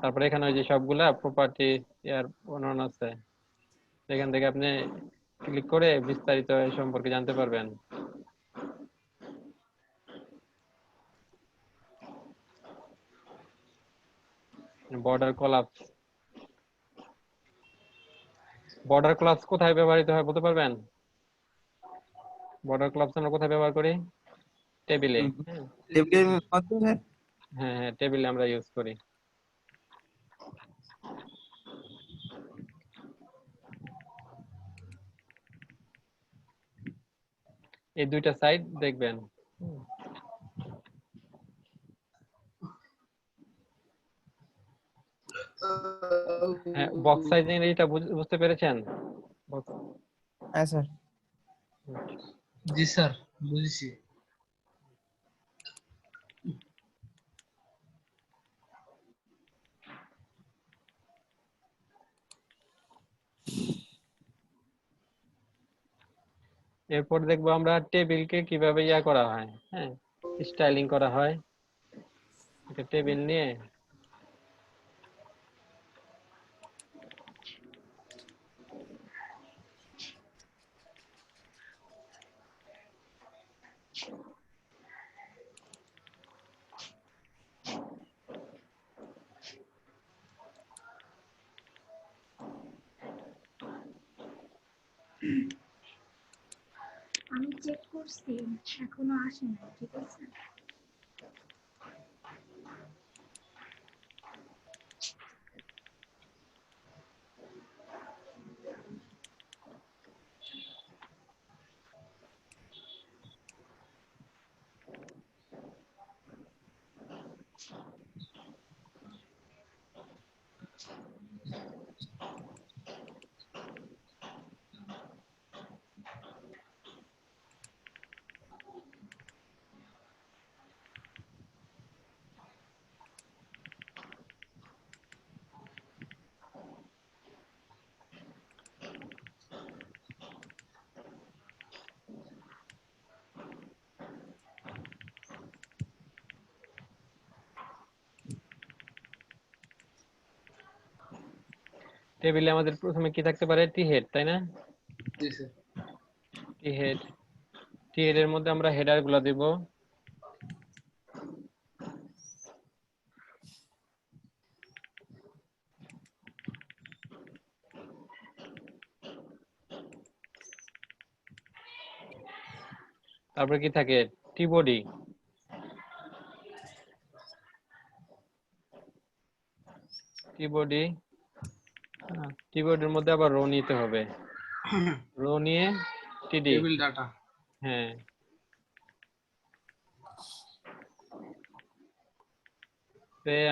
S1: তারপরে এখানে ওই যে সবগুলা প্রপার্টি ইয়ার বর্ণনা আছে, এখান থেকে আপনি ক্লিক করে বিস্তারিত এই সম্পর্কে জানতে পারবেন। বর্ডার কলাপস কোথায় ব্যবহৃত হয় বলতে পারবেন? বর্ডার কলাপস আমরা কোথায় ব্যবহার করি? টেবিলে।
S4: টেবিলের মাধ্যমে।
S1: হ্যাঁ হ্যাঁ, টেবিলে আমরা ইউজ করি। এই দুইটা সাইড দেখবেন। হ্যাঁ, বক্স সাইজিং এটা বুঝতে পেরেছেন?
S4: হ্যাঁ স্যার।
S2: জি স্যার, বুঝেছি।
S1: এরপর দেখবো আমরা টেবিলকে কিভাবে ইয়া করা হয়, হ্যাঁ স্টাইলিং করা হয়। একটা টেবিল নিয়ে
S7: আমি চেক করছি, এখনো আসে না, ঠিক আছে?
S1: টেবিলে আমাদের প্রথমে কি থাকতে পারে? টি হেড, তাই না?
S2: জি স্যার।
S1: টি হেড এর মধ্যে আমরা হেডার গুলা দিব। তারপরে কি থাকে? টি বডি। টিবডির মধ্যে আবার রো নিতে হবে, রো নিয়ে টিডি।
S2: Table data.
S1: হ্যাঁ,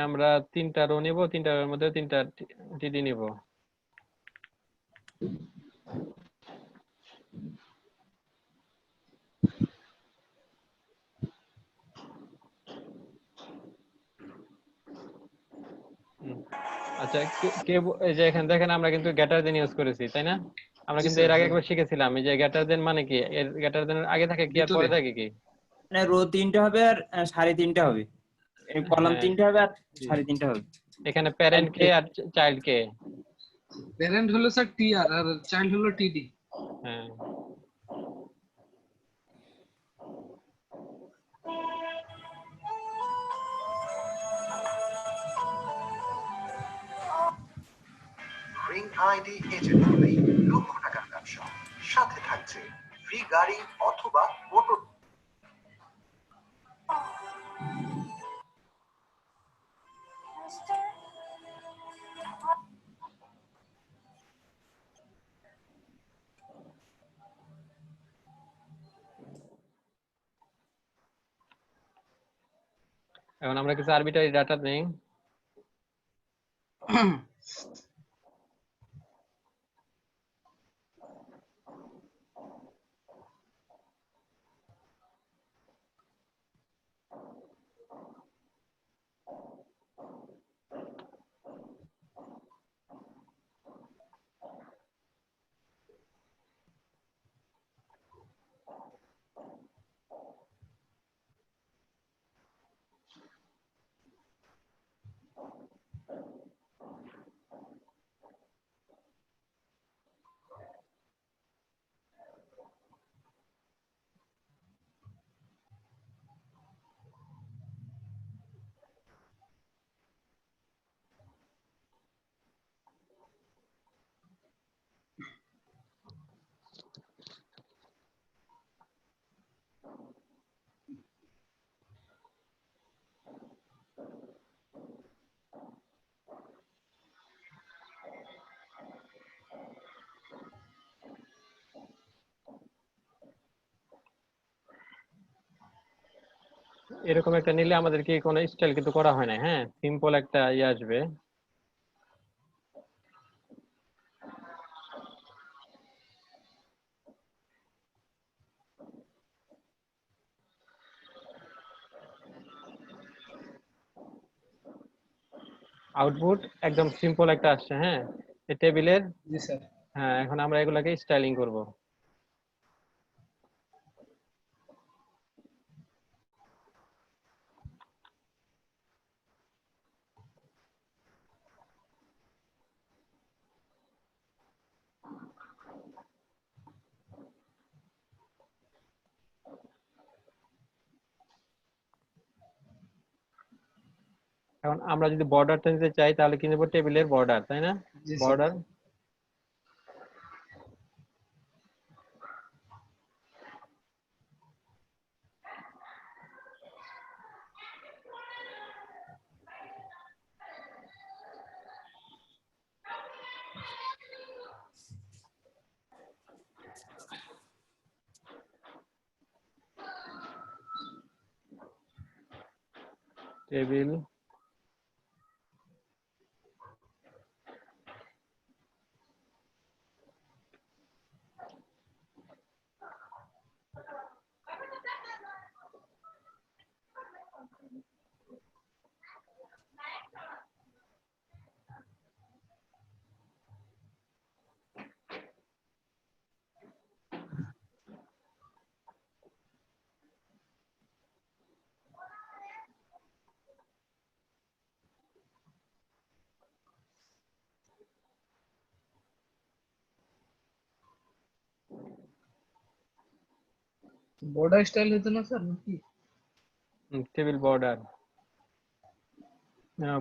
S1: আমরা 3টা রো নিব, 3টা রোর মধ্যে 3টা টিডি নিব। আচ্ছা, এই যে এখানে দেখেন আমরা কিন্তু গ্রেটার দেন ইউজ করেছি, তাই না? আমরা কিন্তু এর আগে একবার শিখেছিলাম এই যে গ্রেটার দেন মানে কি, এর গ্রেটার দেন আগে থাকে কি আর পরে থাকে কি?
S3: মানে রো 3টা হবে আর সারি 3টা হবে, কলাম
S1: হ্যাঁ,
S3: 3টা হবে আর
S1: জি।
S3: সারি 3টা হবে।
S1: এখানে প্যারেন্ট কে আর চাইল্ড কে?
S2: প্যারেন্ট হলো স্যার টিআর আর চাইল্ড হলো টিডি।
S1: হ্যাঁ,
S8: রিং আইডি এজেন্ট হলেই লক্ষ টাকার ব্যবসা, সাথে থাকছে ফ্রি গাড়ি অথবা মোটর।
S1: এখন আমরা কিছু আরবিটারি ডাটা নেই। এরকম একটা নিলে আমাদেরকে কোনো স্টাইল কিন্তু করা হয় না। হ্যাঁ, সিম্পল একটা আসবে। আউটপুট একদম সিম্পল একটা আসছে। হ্যাঁ, এই টেবিলের।
S2: জি স্যার।
S1: হ্যাঁ, এখন আমরা এগুলাকে স্টাইলিং করব। এখন আমরা যদি বর্ডারটা নিতে চাই তাহলে কি নেব? টেবিলের বর্ডার, তাই না?
S2: জি sir.
S1: Border. Table.
S2: Border style হতো না স্যার নাকি?
S1: Table border,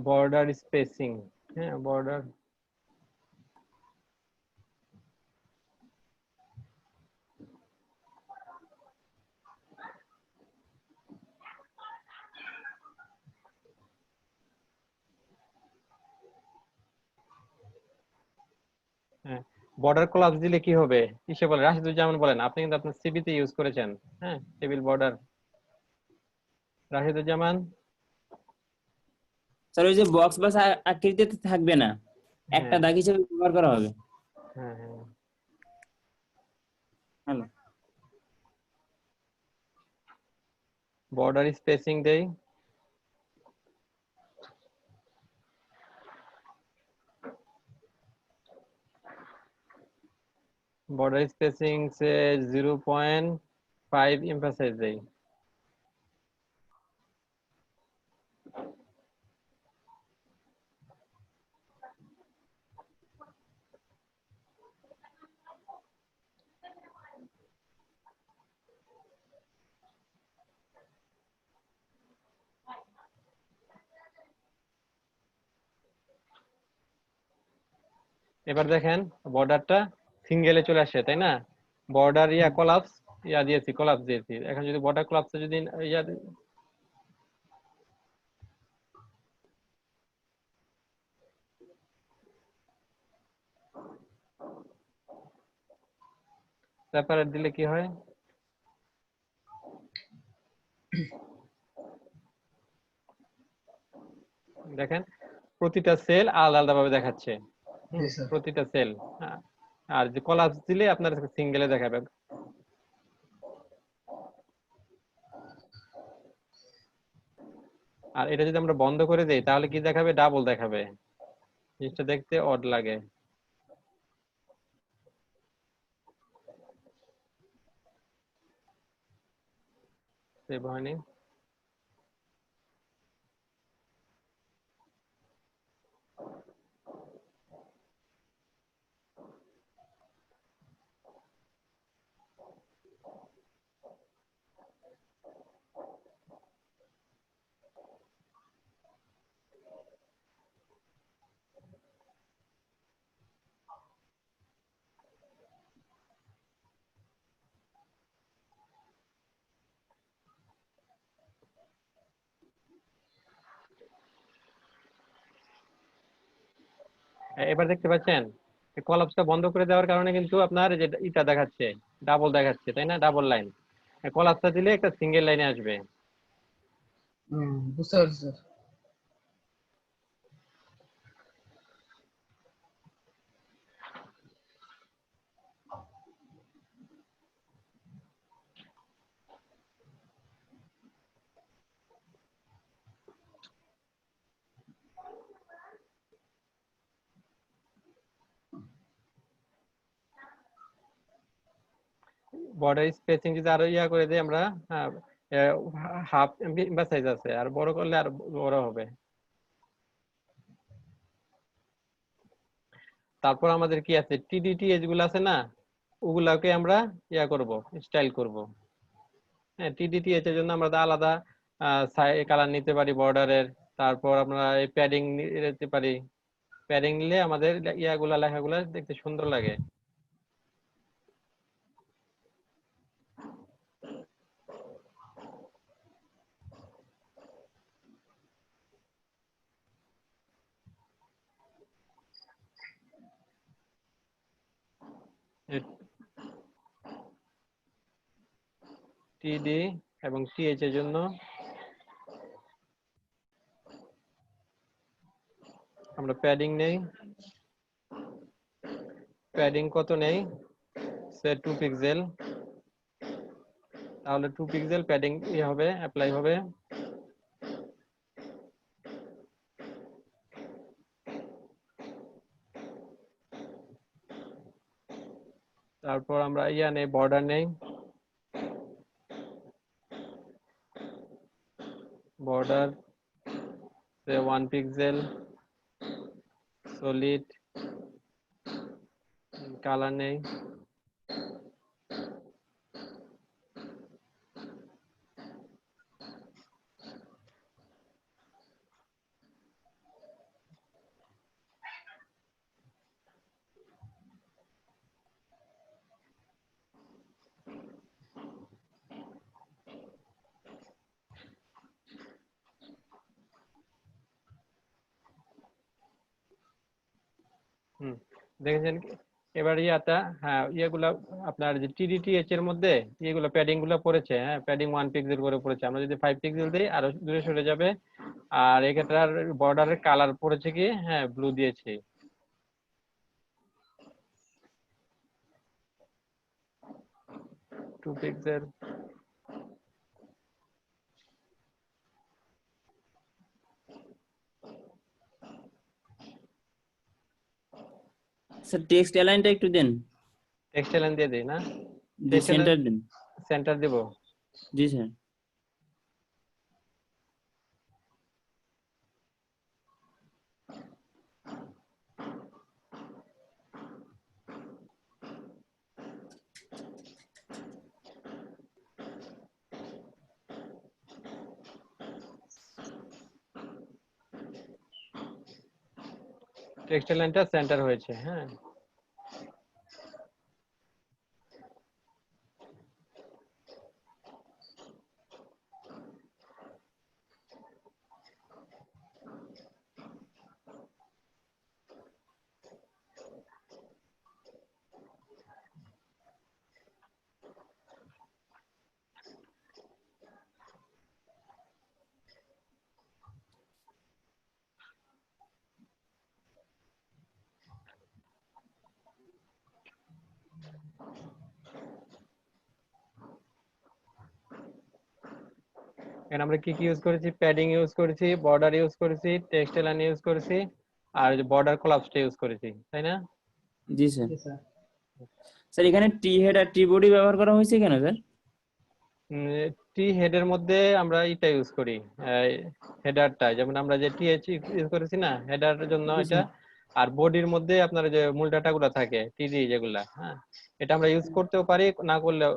S1: border spacing. হ্যাঁ, বর্ডার। হ্যাঁ, বর্ডার কোলাপস দিলে কি হবে কিসে বলে? রাশিদুজ্জামান বলেন, আপনি কিন্তু আপনার সিভিতে ইউজ করেছেন। হ্যাঁ, টেবিল বর্ডার। রাশিদুজ্জামান।
S3: স্যার ওই যে বক্স বা আকৃতিতে থাকবে না, একটা
S1: হ্যাঁ
S3: দাগ হিসেবে ব্যবহার করা হবে।
S1: হ্যাঁ হ্যাঁ।
S3: হ্যালো,
S1: বর্ডার স্পেসিং দেই। बॉर्डर स्पेसिंग से 0.5 एम्फासाइज देई। এবার দেখেন বর্ডারটা সিঙ্গেলে চলে আসে, তাই না? বর্ডার ইয়া কোলাপস ইয়া দিয়েছি, কোলাপস দিয়েছি। এখন যদি বর্ডার কোলাপসে যদি ইয়া সেপারেট দিলে কি হয়? দেখেন প্রতিটা সেল আলাদা আলাদা ভাবে দেখাচ্ছে।
S2: জি স্যার।
S1: প্রতিটা সেল। আর যে কোলাপস দিলে আপনার সিঙ্গেলে দেখাবে। আর এটা যদি আমরা বন্ধ করে দেই তাহলে কি দেখাবে? ডাবল দেখাবে। জিনিসটা দেখতে অড লাগে। সেভ হয়নি। এবার দেখতে পাচ্ছেন কলাপসটা বন্ধ করে দেওয়ার কারণে কিন্তু আপনার যে এটা দেখাচ্ছে, ডাবল দেখাচ্ছে, তাই না? Double line. কলাপসটা দিলে একটা সিঙ্গেল লাইনে আসবে।
S2: বুঝতে পারছি স্যার।
S1: বর্ডার স্পেসিং যদি আরো ইয়া করে দিই আমরা, হাফ এমবি সাইজ আছে, আর বড় করলে আর বড় হবে। তারপর আমাদের কি আছে? টিডিটি যেগুলো আছে না, ওগুলাকে আমরা ইয়া করব, স্টাইল করব। হ্যাঁ, টিডিটি এর জন্য আমরা আলাদা কালার নিতে পারি বর্ডারের। তারপর আমরা এই প্যাডিং নিতে পারি। প্যাডিং নিলে আমাদের ইয়াগুলা লেখাগুলা দেখতে সুন্দর লাগে। টিডি এবং টিএইচ এর জন্য আমরা প্যাডিং নেই। প্যাডিং কত নেই? সে 2 পিক্সেল। তাহলে 2 পিক্সেল প্যাডিং ইয়ে হবে, অ্যাপ্লাই হবে। তারপর আমরা ইয়া নেই, বর্ডার নেই। বর্ডার সে 1 পিক্সেল। সলিড কালার নেই। দেখেছেন এবার ইয়াটা হ্যাঁ ইয়েগুলা আপনার যে TDTH এর মধ্যে ইয়েগুলো প্যাডিং গুলো পড়েছে, হ্যাঁ প্যাডিং 1 পিক্সেল করে পড়েছে। আমরা যদি 5 পিক্সেল দিই আরো দূরে সরে যাবে। আর এক্ষেত্রে বর্ডারের কালার পড়েছে কি, হ্যাঁ ব্লু দিয়েছি। টু পিক্সেল
S3: স্যার টেক্সট অ্যালাইনটা একটু দেন,
S1: টেক্সট লাইন দিয়ে দিই না,
S3: জি সেন্টার দেন।
S1: সেন্টার দেব।
S3: জি স্যার।
S1: টেক্সট লাইনটা সেন্টার হয়েছে, হ্যাঁ। এখানে আমরা কি কি ইউজ করেছি, প্যাডিং ইউজ করেছি, বর্ডার ইউজ করেছি, টেক্সট লাইন ইউজ করেছি, আর বর্ডার কোলাপসটা ইউজ করেছি, তাই না?
S3: জি স্যার। স্যার এখানে টি হেড আর টি বডি ব্যবহার করা হয়েছে কেন স্যার?
S1: টি হেডের মধ্যে আমরা এটা ইউজ করি, হেডারটা, যেমন আমরা যে টিএইচ ইউজ করেছি না হেডারের জন্য এটা। আর বডির মধ্যে আপনার যে মূল ডাটাগুলো থাকে টিডি যেগুলা, হ্যাঁ এটা আমরা ইউজ করতেও পারি, না করলেও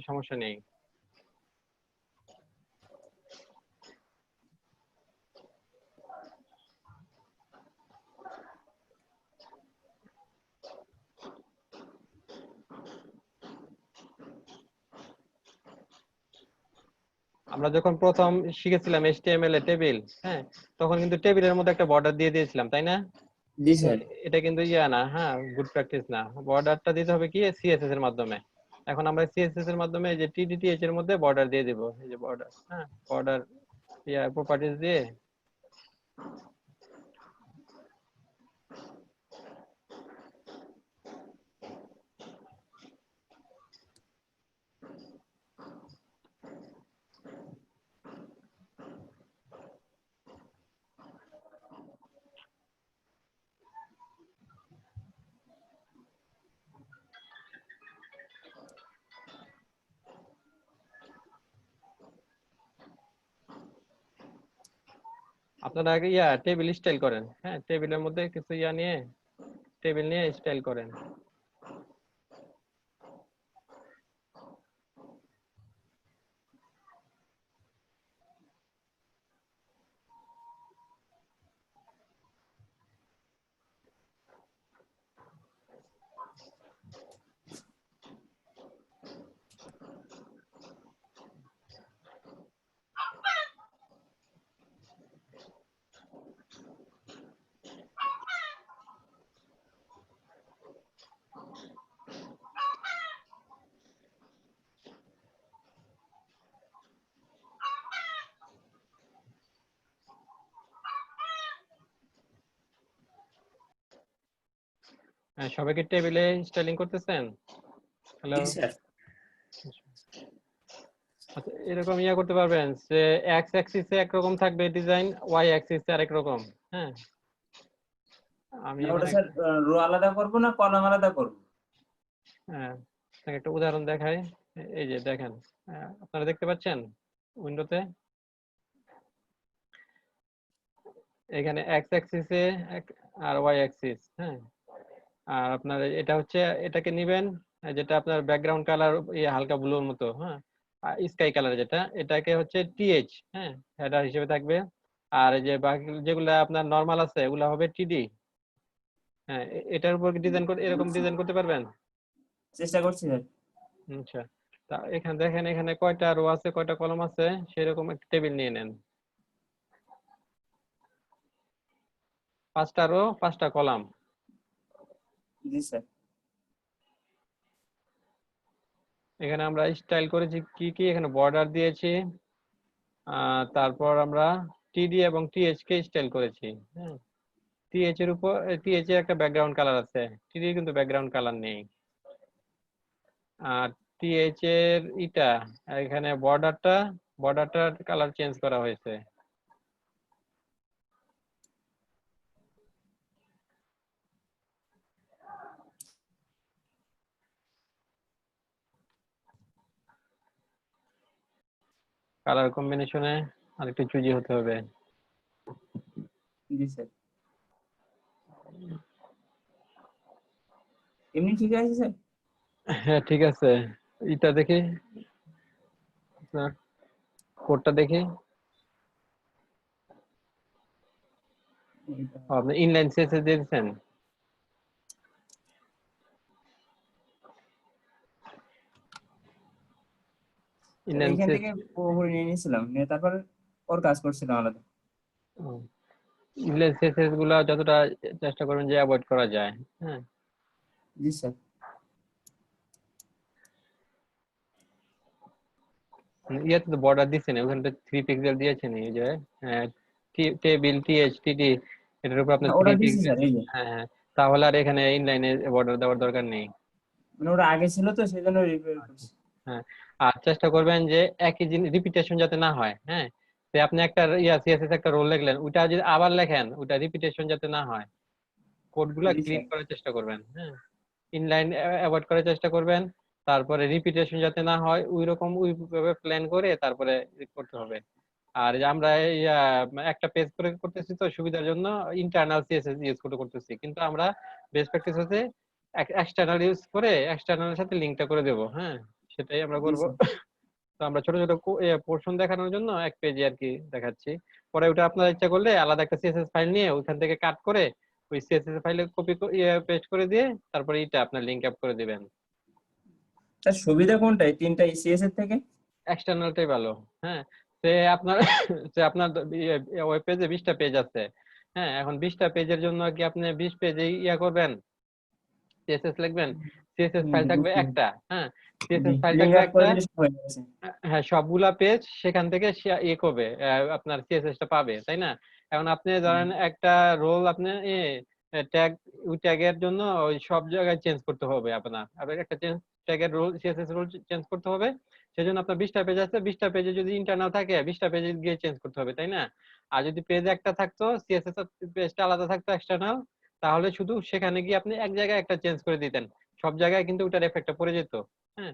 S1: সমস্যা নেই। আমরা যখন প্রথম শিখেছিলাম HTML এ টেবিল, হ্যাঁ তখন কিন্তু টেবিলের মধ্যে একটা বর্ডার দিয়ে দিয়েছিলাম, তাই না?
S3: জি স্যার।
S1: এটা কিন্তু ইয়া না, হ্যাঁ গুড প্র্যাকটিস না। বর্ডারটা দিতে হবে কি CSS এর মাধ্যমে। এখন আমরা CSS এর মাধ্যমে যে TDTH এর মধ্যে বর্ডার দিয়ে দিব, এই যে বর্ডার, হ্যাঁ বর্ডার ইয়া প্রপার্টিজ দিয়ে। আপনারা আগে টেবিল স্টাইল করেন, হ্যাঁ টেবিলের মধ্যে কিছু নিয়ে টেবিল নিয়ে স্টাইল করেন। হ্যাঁ সবাইকে টেবিলে স্টাইলিং করতেছেন? হ্যালো,
S3: জি স্যার।
S1: আচ্ছা এরকম করতে পারবেন যে এক্স অ্যাক্সিসে একরকম থাকবে ডিজাইন, ওয়াই অ্যাক্সিসে আরেক রকম, হ্যাঁ আমি
S3: ওটা
S1: এখানে
S3: স্যার রো আলাদা করব না কলাম আলাদা করব?
S1: হ্যাঁ আপনাকে একটা উদাহরণ দেখাই। এই যে দেখেন, আপনারা দেখতে পাচ্ছেন উইন্ডোতে এখানে এক্স অ্যাক্সিসে আর ওয়াই অ্যাক্সিস, হ্যাঁ আর আপনার এটা হচ্ছে এটাকে নিবেন, যেটা আপনার ব্যাকগ্রাউন্ড কালার হালকা ব্লুর মতো, হ্যাঁ স্কাই কালার যেটা, এটাকে হচ্ছে টিএইচ, হ্যাঁ হেডার হিসেবে থাকবে। আর এই যে বাকি যেগুলা আপনার নরমাল আছে এগুলা হবে টিডি। হ্যাঁ এটার উপর ডিজাইন করে এরকম ডিজাইন করতে পারবেন?
S3: চেষ্টা করছি স্যার।
S1: আচ্ছা, তা এখানে দেখেন এখানে কয়টা রো আছে কয়টা কলাম আছে, সেরকম একটা টেবিল নিয়ে নেন। 5টা রো 5টা কলাম।
S3: জি স্যার।
S1: এখানে আমরা স্টাইল করেছি কি কি, এখানে বর্ডার দিয়েছি, তারপর আমরা টিডি এবং টিএইচ কে স্টাইল করেছি। হ্যাঁ, টিএইচ এর উপর টিএইচ এর একটা ব্যাকগ্রাউন্ড কালার আছে, টিডি কিন্তু ব্যাকগ্রাউন্ড কালার নেই। আর টিএইচ এর এখানে বর্ডারটার কালার চেঞ্জ করা হয়েছে। কালার কম্বিনেশনে আরেকটু চুজি হতে হবে।
S3: জি স্যার, এমনি ঠিক আছে স্যার।
S1: হ্যাঁ ঠিক আছে, এটা দেখি আপনার কোডটা দেখি। আপনি ইনলাইন সিএসএস দিয়েছেন? ইনলাইন
S3: এখান থেকে পুরোপুরি নিয়ে নিয়েছিলাম, নিয়ে তারপর ওর কাজ করছিলাম আলাদা।
S1: ইনলাইন সিএসএস গুলা যতটা চেষ্টা করবেন যে অ্যাভয়েড করা যায়। হ্যাঁ
S3: জি স্যার।
S1: ইয়াতে তো বর্ডার দিচ্ছেন, ওখানে তো 3 পিক্সেল দিয়েছেন এই যে টেবিল টিএইচটিডি, এটার উপর আপনার
S3: ওটা
S1: 3
S3: দিয়েছি
S1: পিক্সেল।
S3: স্যার, এই যে
S1: হ্যাঁ, তাহলে আর এখানে ইনলাইনে বর্ডার দেওয়ার দরকার নেই।
S3: মানে ওটা আগে ছিল তো সেই জন্য রিপেয়ার করছি।
S1: হ্যাঁ, আর চেষ্টা করবেন যে একই জিনিস রিপিটেশন যাতে না হয়। হ্যাঁ, তো আপনি একটা সিএসএস একটা রোল লিখলেন, ওটা যদি আবার লেখেন, ওটা রিপিটেশন যাতে না হয়। কোডগুলা
S3: জি
S1: ক্লিন
S3: স্যার।
S1: করার চেষ্টা করবেন। হ্যাঁ, ইনলাইন অ্যাভয়েড করার চেষ্টা করবেন, তারপরে রিপিটেশন যাতে না হয় ওইভাবে প্ল্যান করে তারপরে করতে হবে। আর যে আমরা একটা পেজ করে করতেছি তো সুবিধার জন্য ইন্টারনাল সিএসএস ইউজ করতেছি, কিন্তু আমরা বেস্ট প্র্যাকটিস হচ্ছে এক্সটার্নাল ইউজ করে এক্সটার্নালের সাথে লিংকটা করে দেব। হ্যাঁ, সেটাই আমরা
S3: জি
S1: করব।
S3: স্যার।
S1: তো আমরা ছোট ছোট পোর্শন দেখানোর জন্য এক পেজে আর কি দেখাচ্ছি। পরে ওটা আপনারা ইচ্ছা করলে আলাদা একটা সিএসএস ফাইল নিয়ে ওইখান থেকে কাট করে ওই সিএসএস ফাইলে কপি পেস্ট করে দিয়ে তারপরে এটা আপনার লিংক আপ করে দিবেন।
S3: তার সুবিধা কোনটা এই তিনটা ইসিএস এর থেকে?
S1: এক্সটার্নালটাই ভালো। হ্যাঁ, আপনার আপনার ওয়েব পেজে 20টা পেজ আছে। হ্যাঁ, এখন 20টা পেজের জন্য কি আপনি 20 পেজে করবেন, সিএসএস লিখবেন, সিএসএস ফাইল থাকবে একটা। হ্যাঁ, সিএসএস ফাইল
S3: লিঙ্ক
S1: থাকবে
S3: আপ
S1: একটা।
S3: করে দিলে সব হয়ে যাচ্ছে।
S1: হ্যাঁ, সবগুলা পেজ সেখান থেকে করবে, আপনার সিএসএস টা পাবে, তাই না? এখন আপনি ধরেন একটা রোল আপনি ট্যাগ, ওই ট্যাগের জন্য ওই সব জায়গায় চেঞ্জ করতে হবে আপনার একটা ট্যাগের রোল সিএসএস রোল চেঞ্জ করতে হবে। সেজন্য আপনার 20টা পেজ আছে, 20টা পেজে যদি ইন্টারনাল থাকে 20টা পেজে গিয়ে চেঞ্জ করতে হবে, তাই না? আর যদি পেজ একটা থাকতো, সিএসএস পেজটা আলাদা থাকতো এক্সটার্নাল, তাহলে শুধু সেখানে গিয়ে আপনি এক জায়গায় একটা চেঞ্জ করে দিতেন, সব জায়গায় কিন্তু ওটার এফেক্টটা পড়ে যেত। হ্যাঁ,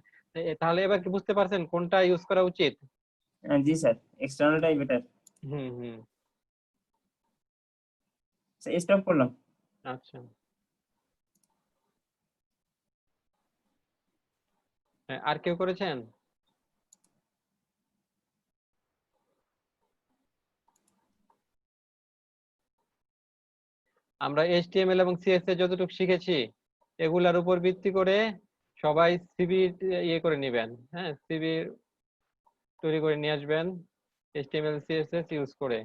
S1: তাহলে এবার কি বুঝতে পারছেন কোনটা ইউজ করা উচিত?
S3: জি স্যার, এক্সটার্নালটাই বেটার।
S1: হুম হুম।
S3: স্টপ করলাম।
S1: আচ্ছা, হ্যাঁ, আর কেউ করেছেন? আমরা এইচটিএমএল এবং সিএসএস যতটুকু শিখেছি এগুলার উপর ভিত্তি করে সবাই সিভি করে নেবেন। হ্যাঁ, সিভি তৈরি করে নিয়ে আসবেন এইচটিএমএল সিএসএস ইউজ করে।